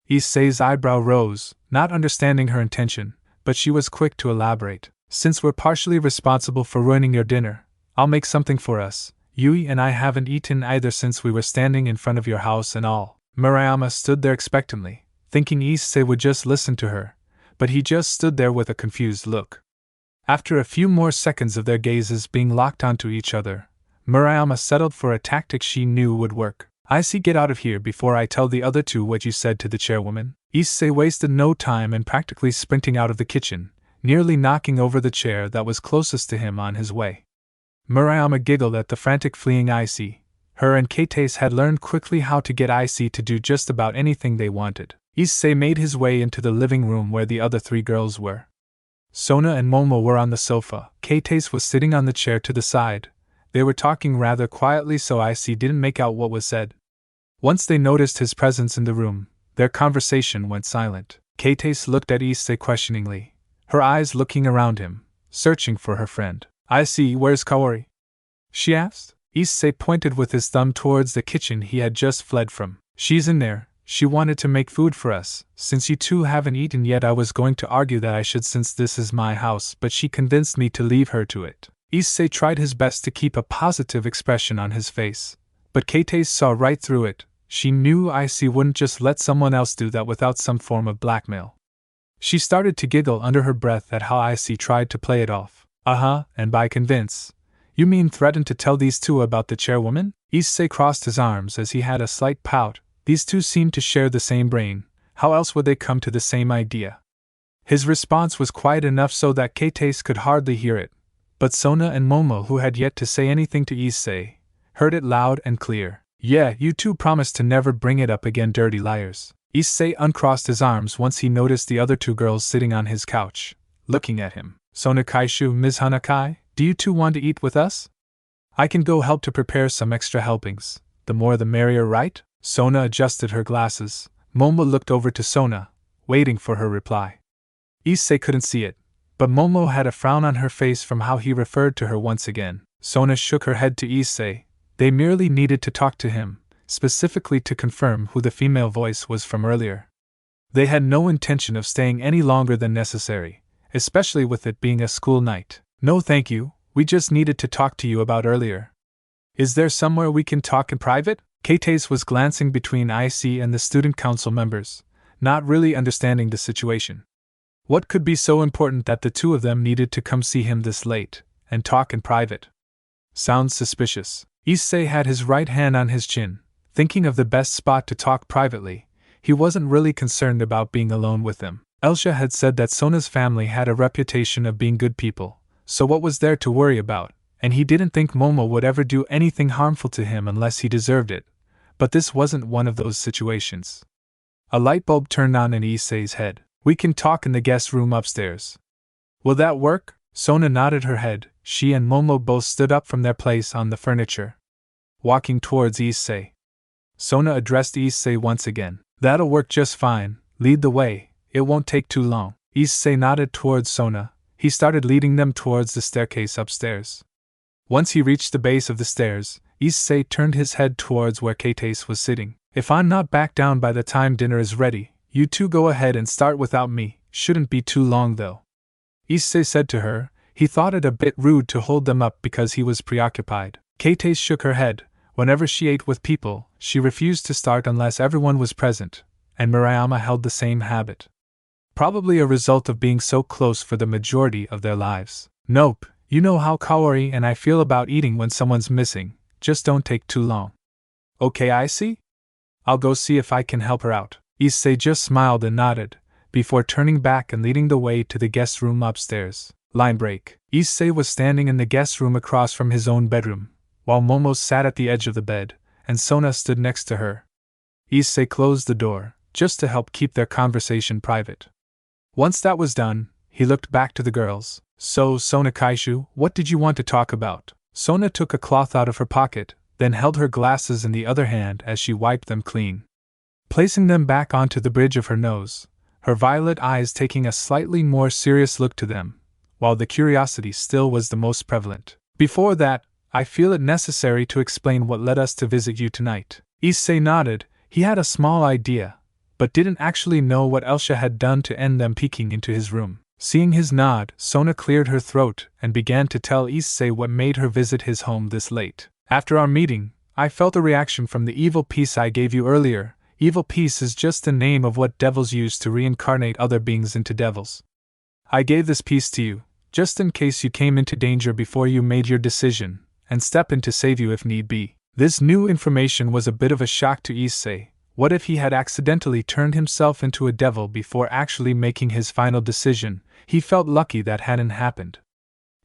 Issei's eyebrow rose, not understanding her intention, but she was quick to elaborate. "Since we're partially responsible for ruining your dinner, I'll make something for us. Yui and I haven't eaten either since we were standing in front of your house and all." Murayama stood there expectantly, thinking Issei would just listen to her, but he just stood there with a confused look. After a few more seconds of their gazes being locked onto each other, Murayama settled for a tactic she knew would work. Issei, get out of here before I tell the other two what you said to the chairwoman. Issei wasted no time in practically sprinting out of the kitchen, nearly knocking over the chair that was closest to him on his way. Murayama giggled at the frantic fleeing Issei. Her and Keitase had learned quickly how to get Issei to do just about anything they wanted. Issei made his way into the living room where the other three girls were. Sona and Momo were on the sofa. Keitase was sitting on the chair to the side. They were talking rather quietly, so Issei didn't make out what was said. Once they noticed his presence in the room, their conversation went silent. Keitase looked at Issei questioningly, her eyes looking around him, searching for her friend. Issei, where's Kaori? She asked. Issei pointed with his thumb towards the kitchen he had just fled from. She's in there. She wanted to make food for us. Since you two haven't eaten yet, I was going to argue that I should since this is my house, but she convinced me to leave her to it. Issei tried his best to keep a positive expression on his face, but Keitase saw right through it. She knew Issei wouldn't just let someone else do that without some form of blackmail. She started to giggle under her breath at how Issei tried to play it off. And by convince, you mean threaten to tell these two about the chairwoman? Issei crossed his arms as he had a slight pout. These two seemed to share the same brain. How else would they come to the same idea? His response was quiet enough so that Keitase could hardly hear it, but Sona and Momo, who had yet to say anything to Issei, heard it loud and clear. Yeah, you two promised to never bring it up again, dirty liars. Issei uncrossed his arms once he noticed the other two girls sitting on his couch, looking at him. Sona Kaishu, Ms. Hanakai, do you two want to eat with us? I can go help to prepare some extra helpings. The more the merrier, right? Sona adjusted her glasses. Momo looked over to Sona, waiting for her reply. Issei couldn't see it, but Momo had a frown on her face from how he referred to her once again. Sona shook her head to Issei. They merely needed to talk to him, specifically to confirm who the female voice was from earlier. They had no intention of staying any longer than necessary, especially with it being a school night. No thank you, we just needed to talk to you about earlier. Is there somewhere we can talk in private? Keitase was glancing between Issei and the student council members, not really understanding the situation. What could be so important that the two of them needed to come see him this late, and talk in private? Sounds suspicious. Issei had his right hand on his chin, thinking of the best spot to talk privately. He wasn't really concerned about being alone with them. Elsha had said that Sona's family had a reputation of being good people, so what was there to worry about? And he didn't think Momo would ever do anything harmful to him unless he deserved it. But this wasn't one of those situations. A light bulb turned on in Issei's head. We can talk in the guest room upstairs. Will that work? Sona nodded her head. She and Momo both stood up from their place on the furniture, walking towards Issei. Sona addressed Issei once again. That'll work just fine. Lead the way. It won't take too long. Issei nodded towards Sona. He started leading them towards the staircase upstairs. Once he reached the base of the stairs, Issei turned his head towards where Keitase was sitting. If I'm not back down by the time dinner is ready, you two go ahead and start without me. Shouldn't be too long though. Issei said to her. He thought it a bit rude to hold them up because he was preoccupied. Keitase shook her head. Whenever she ate with people, she refused to start unless everyone was present, and Murayama held the same habit. Probably a result of being so close for the majority of their lives. Nope, you know how Kaori and I feel about eating when someone's missing. Just don't take too long. Okay, Issei? I'll go see if I can help her out. Issei just smiled and nodded, before turning back and leading the way to the guest room upstairs. Line break. Issei was standing in the guest room across from his own bedroom, while Momo sat at the edge of the bed, and Sona stood next to her. Issei closed the door, just to help keep their conversation private. Once that was done, he looked back to the girls. So, Sona Kaishu, what did you want to talk about? Sona took a cloth out of her pocket, then held her glasses in the other hand as she wiped them clean. Placing them back onto the bridge of her nose, her violet eyes taking a slightly more serious look to them, while the curiosity still was the most prevalent. Before that, I feel it necessary to explain what led us to visit you tonight. Issei nodded. He had a small idea, but didn't actually know what Elsha had done to end them peeking into his room. Seeing his nod, Sona cleared her throat and began to tell Issei what made her visit his home this late. After our meeting, I felt a reaction from the evil piece I gave you earlier. Evil piece is just the name of what devils use to reincarnate other beings into devils. I gave this piece to you, just in case you came into danger before you made your decision, and step in to save you if need be. This new information was a bit of a shock to Issei. What if he had accidentally turned himself into a devil before actually making his final decision? He felt lucky that hadn't happened.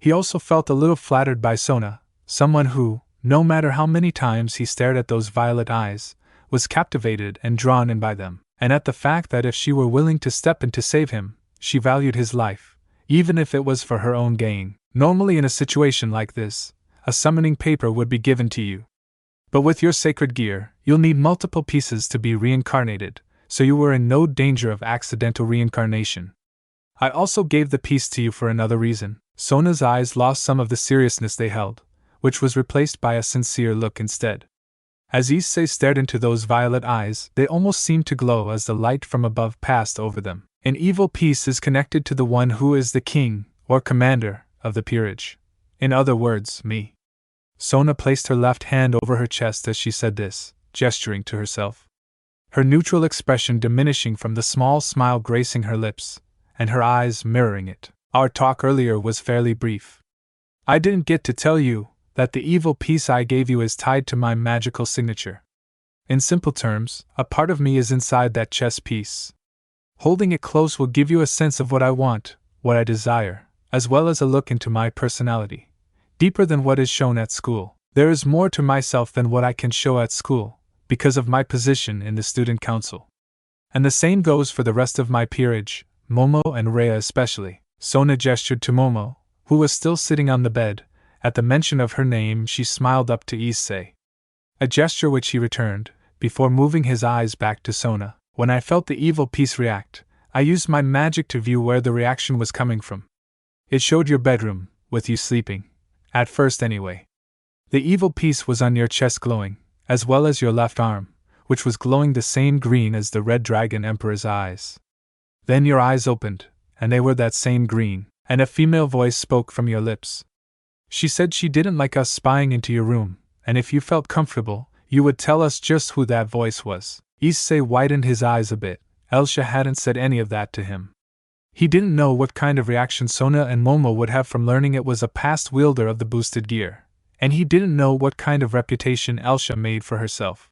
He also felt a little flattered by Sona, someone who, no matter how many times he stared at those violet eyes, was captivated and drawn in by them, and at the fact that if she were willing to step in to save him, she valued his life, even if it was for her own gain. Normally in a situation like this, a summoning paper would be given to you. But with your sacred gear, you'll need multiple pieces to be reincarnated, so you were in no danger of accidental reincarnation. I also gave the piece to you for another reason. Sona's eyes lost some of the seriousness they held, which was replaced by a sincere look instead. As Issei stared into those violet eyes, they almost seemed to glow as the light from above passed over them. An evil piece is connected to the one who is the king, or commander, of the peerage. In other words, me. Sona placed her left hand over her chest as she said this, gesturing to herself. Her neutral expression diminishing from the small smile gracing her lips, and her eyes mirroring it. Our talk earlier was fairly brief. I didn't get to tell you that the evil piece I gave you is tied to my magical signature. In simple terms, a part of me is inside that chess piece. Holding it close will give you a sense of what I want, what I desire, as well as a look into my personality, deeper than what is shown at school. There is more to myself than what I can show at school, because of my position in the student council. And the same goes for the rest of my peerage, Momo and Rhea especially. Sona gestured to Momo, who was still sitting on the bed. At the mention of her name she smiled up to Issei. A gesture which he returned, before moving his eyes back to Sona. When I felt the evil piece react, I used my magic to view where the reaction was coming from. It showed your bedroom, with you sleeping. At first anyway. The evil piece was on your chest glowing, as well as your left arm, which was glowing the same green as the red dragon emperor's eyes. Then your eyes opened, and they were that same green, and a female voice spoke from your lips. She said she didn't like us spying into your room, and if you felt comfortable, you would tell us just who that voice was. Issei widened his eyes a bit. Elsha hadn't said any of that to him. He didn't know what kind of reaction Sona and Momo would have from learning it was a past wielder of the boosted gear, and he didn't know what kind of reputation Elsha made for herself.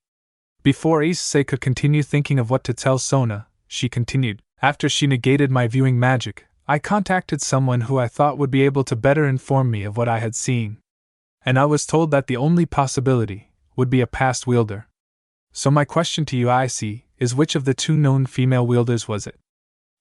Before Issei could continue thinking of what to tell Sona, she continued, after she negated my viewing magic, I contacted someone who I thought would be able to better inform me of what I had seen. And I was told that the only possibility would be a past wielder. So my question to you, Issei, is which of the two known female wielders was it?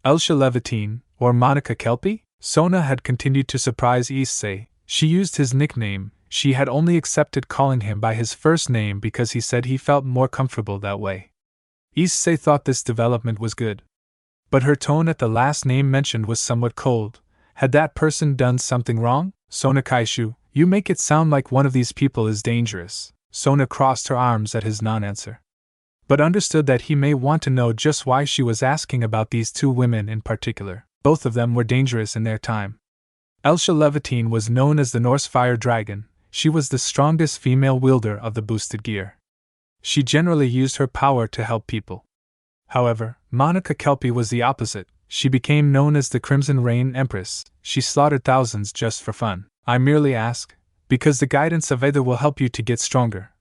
Elsha Levitine, or Monica Kelpie? Sona had continued to surprise Issei. She used his nickname. She had only accepted calling him by his first name because he said he felt more comfortable that way. Issei thought this development was good. But her tone at the last name mentioned was somewhat cold. Had that person done something wrong? Sona Kaishu, you make it sound like one of these people is dangerous. Sona crossed her arms at his non-answer. But understood that he may want to know just why she was asking about these two women in particular. Both of them were dangerous in their time. Elsha Levitine was known as the Norse Fire Dragon. She was the strongest female wielder of the boosted gear. She generally used her power to help people. However, Monica Kelpie was the opposite. She became known as the Crimson Rain Empress. She slaughtered thousands just for fun. I merely ask, because the guidance of either will help you to get stronger.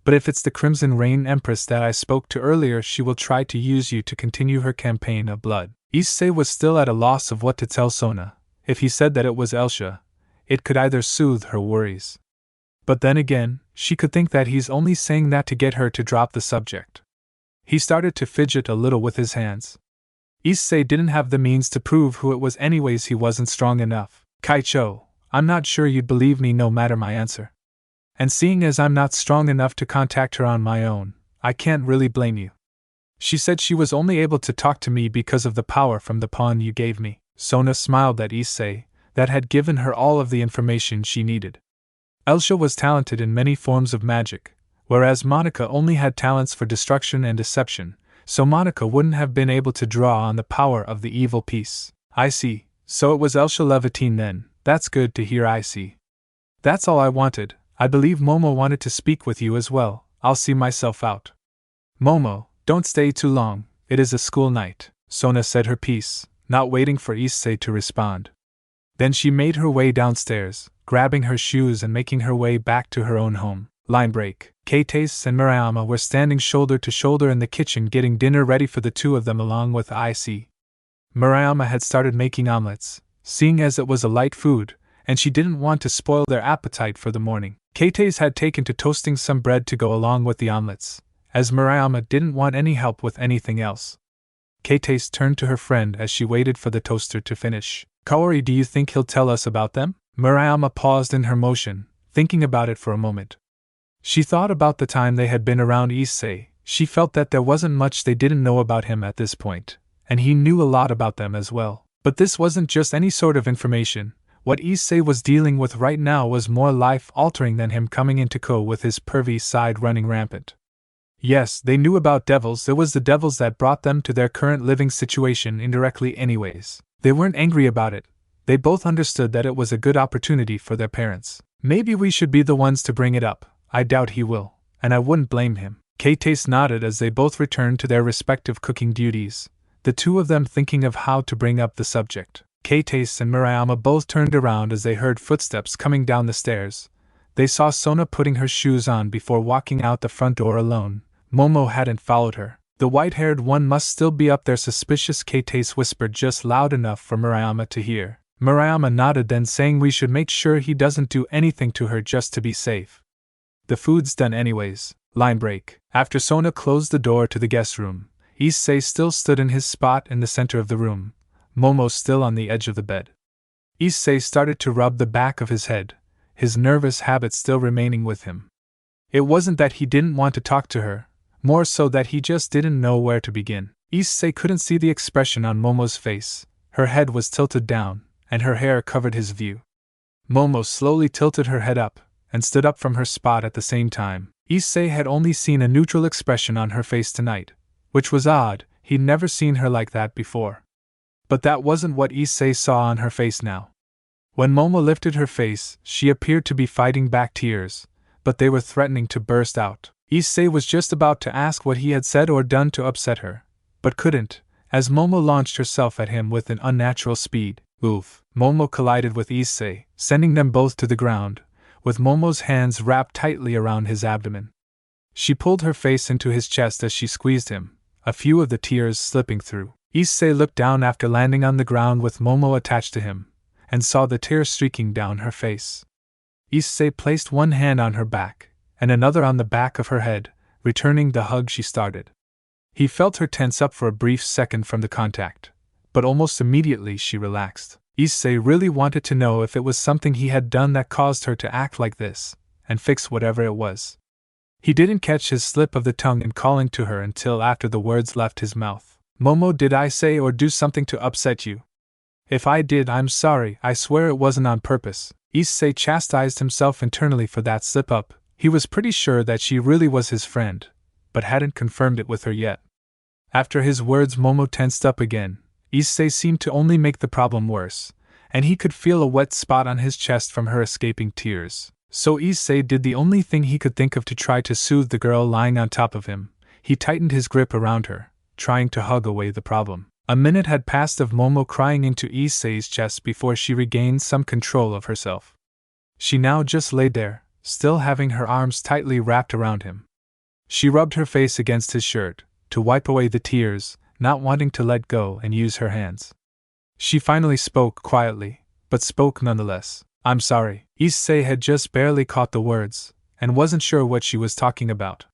But if it's the Crimson Rain Empress that I spoke to earlier, she will try to use you to continue her campaign of blood. Issei was still at a loss of what to tell Sona. If he said that it was Elsha, it could either soothe her worries. But then again, she could think that he's only saying that to get her to drop the subject. He started to fidget a little with his hands. Issei didn't have the means to prove who it was anyways. He wasn't strong enough. Kaicho, I'm not sure you'd believe me no matter my answer. And seeing as I'm not strong enough to contact her on my own, I can't really blame you. She said she was only able to talk to me because of the power from the pawn you gave me. Sona smiled at Issei, that had given her all of the information she needed. Elsha was talented in many forms of magic, whereas Monica only had talents for destruction and deception, so Monica wouldn't have been able to draw on the power of the evil piece. I see, so it was Elsha Levitine then. That's good to hear, Issei. That's all I wanted. I believe Momo wanted to speak with you as well. I'll see myself out. Momo, don't stay too long, it is a school night. Sona said her piece, not waiting for Issei to respond. Then she made her way downstairs, grabbing her shoes and making her way back to her own home. Line break. Ketes and Murayama were standing shoulder to shoulder in the kitchen getting dinner ready for the two of them along with Issei. Murayama had started making omelets, seeing as it was a light food, and she didn't want to spoil their appetite for the morning. Ketes had taken to toasting some bread to go along with the omelets, as Murayama didn't want any help with anything else. Ketes turned to her friend as she waited for the toaster to finish. Kaori, do you think he'll tell us about them? Murayama paused in her motion, thinking about it for a moment. She thought about the time they had been around Issei. She felt that there wasn't much they didn't know about him at this point, and he knew a lot about them as well. But this wasn't just any sort of information. What Issei was dealing with right now was more life-altering than him coming into Ko with his pervy side running rampant. Yes, they knew about devils. It was the devils that brought them to their current living situation indirectly anyways. They weren't angry about it. They both understood that it was a good opportunity for their parents. Maybe we should be the ones to bring it up. I doubt he will, and I wouldn't blame him. Ketes nodded as they both returned to their respective cooking duties, the two of them thinking of how to bring up the subject. Ketes and Murayama both turned around as they heard footsteps coming down the stairs. They saw Sona putting her shoes on before walking out the front door alone. Momo hadn't followed her. The white-haired one must still be up there, suspicious, Ketes whispered just loud enough for Murayama to hear. Murayama nodded, then saying we should make sure he doesn't do anything to her just to be safe. The food's done anyways. Line break. After Sona closed the door to the guest room, Issei still stood in his spot in the center of the room, Momo still on the edge of the bed. Issei started to rub the back of his head, his nervous habit still remaining with him. It wasn't that he didn't want to talk to her, more so that he just didn't know where to begin. Issei couldn't see the expression on Momo's face. Her head was tilted down, and her hair covered his view. Momo slowly tilted her head up, and stood up from her spot at the same time. Issei had only seen a neutral expression on her face tonight, which was odd. He'd never seen her like that before. But that wasn't what Issei saw on her face now. When Momo lifted her face, she appeared to be fighting back tears, but they were threatening to burst out. Issei was just about to ask what he had said or done to upset her, but couldn't, as Momo launched herself at him with an unnatural speed. Oof! Momo collided with Issei, sending them both to the ground, with Momo's hands wrapped tightly around his abdomen. She pulled her face into his chest as she squeezed him, a few of the tears slipping through. Issei looked down after landing on the ground with Momo attached to him, and saw the tears streaking down her face. Issei placed one hand on her back, and another on the back of her head, returning the hug she started. He felt her tense up for a brief second from the contact, but almost immediately she relaxed. Issei really wanted to know if it was something he had done that caused her to act like this, and fix whatever it was. He didn't catch his slip of the tongue in calling to her until after the words left his mouth. Momo, did I say or do something to upset you? If I did, I'm sorry. I swear it wasn't on purpose. Issei chastised himself internally for that slip-up. He was pretty sure that she really was his friend, but hadn't confirmed it with her yet. After his words, Momo tensed up again. Issei seemed to only make the problem worse, and he could feel a wet spot on his chest from her escaping tears. So Issei did the only thing he could think of to try to soothe the girl lying on top of him. He tightened his grip around her, trying to hug away the problem. A minute had passed of Momo crying into Issei's chest before she regained some control of herself. She now just lay there, still having her arms tightly wrapped around him. She rubbed her face against his shirt, to wipe away the tears, not wanting to let go and use her hands. She finally spoke quietly, but spoke nonetheless. I'm sorry. Issei had just barely caught the words, and wasn't sure what she was talking about.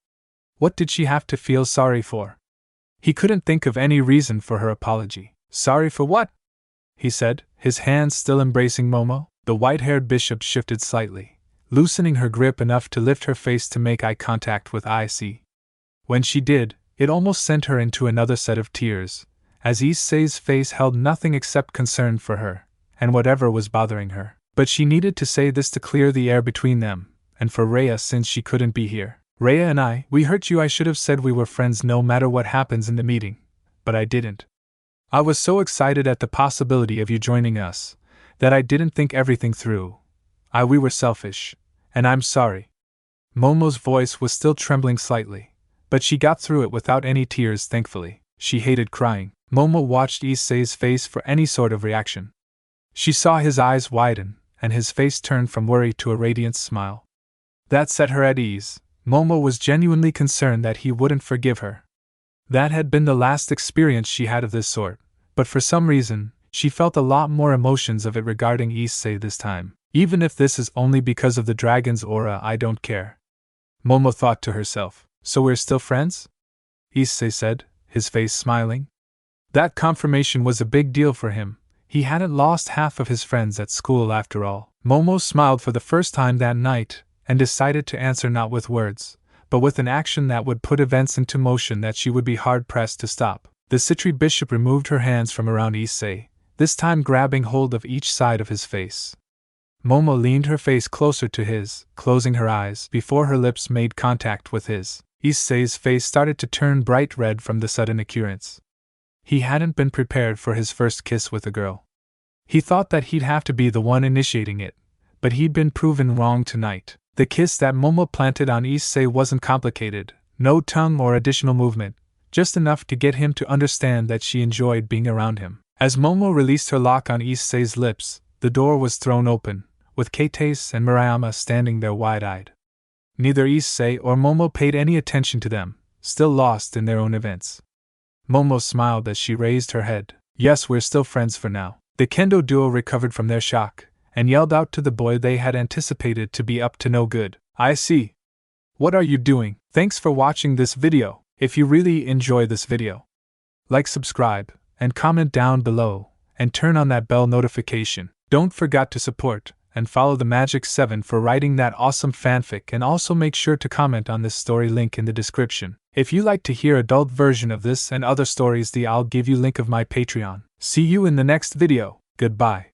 What did she have to feel sorry for? He couldn't think of any reason for her apology. Sorry for what? He said, his hands still embracing Momo. The white-haired bishop shifted slightly, loosening her grip enough to lift her face to make eye contact with Issei. When she did, it almost sent her into another set of tears, as Issei's face held nothing except concern for her, and whatever was bothering her. But she needed to say this to clear the air between them, and for Rhea since she couldn't be here. Rhea and we hurt you. I should have said we were friends no matter what happens in the meeting, but I didn't. I was so excited at the possibility of you joining us, that I didn't think everything through. We were selfish, and I'm sorry. Momo's voice was still trembling slightly, but she got through it without any tears, thankfully. She hated crying. Momo watched Issei's face for any sort of reaction. She saw his eyes widen, and his face turn from worry to a radiant smile. That set her at ease. Momo was genuinely concerned that he wouldn't forgive her. That had been the last experience she had of this sort, but for some reason, she felt a lot more emotions of it regarding Issei this time. Even if this is only because of the dragon's aura, I don't care. Momo thought to herself. So we're still friends? Issei said, his face smiling. That confirmation was a big deal for him. He hadn't lost half of his friends at school after all. Momo smiled for the first time that night, and decided to answer not with words, but with an action that would put events into motion that she would be hard-pressed to stop. The Sitri bishop removed her hands from around Issei, this time grabbing hold of each side of his face. Momo leaned her face closer to his, closing her eyes before her lips made contact with his. Issei's face started to turn bright red from the sudden occurrence. He hadn't been prepared for his first kiss with a girl. He thought that he'd have to be the one initiating it, but he'd been proven wrong tonight. The kiss that Momo planted on Issei wasn't complicated, no tongue or additional movement, just enough to get him to understand that she enjoyed being around him. As Momo released her lock on Issei's lips, the door was thrown open, with Keitase and Murayama standing there wide-eyed. Neither Issei or Momo paid any attention to them, still lost in their own events. Momo smiled as she raised her head. Yes, we're still friends for now. The Kendo duo recovered from their shock, and yelled out to the boy they had anticipated to be up to no good. I see. What are you doing? Thanks for watching this video. If you really enjoy this video, like, subscribe, and comment down below, and turn on that bell notification. Don't forget to support and follow the Magic 7 for writing that awesome fanfic, and also make sure to comment on this story, link in the description. If you like to hear adult version of this and other stories, I'll give you link of my Patreon. See you in the next video. Goodbye.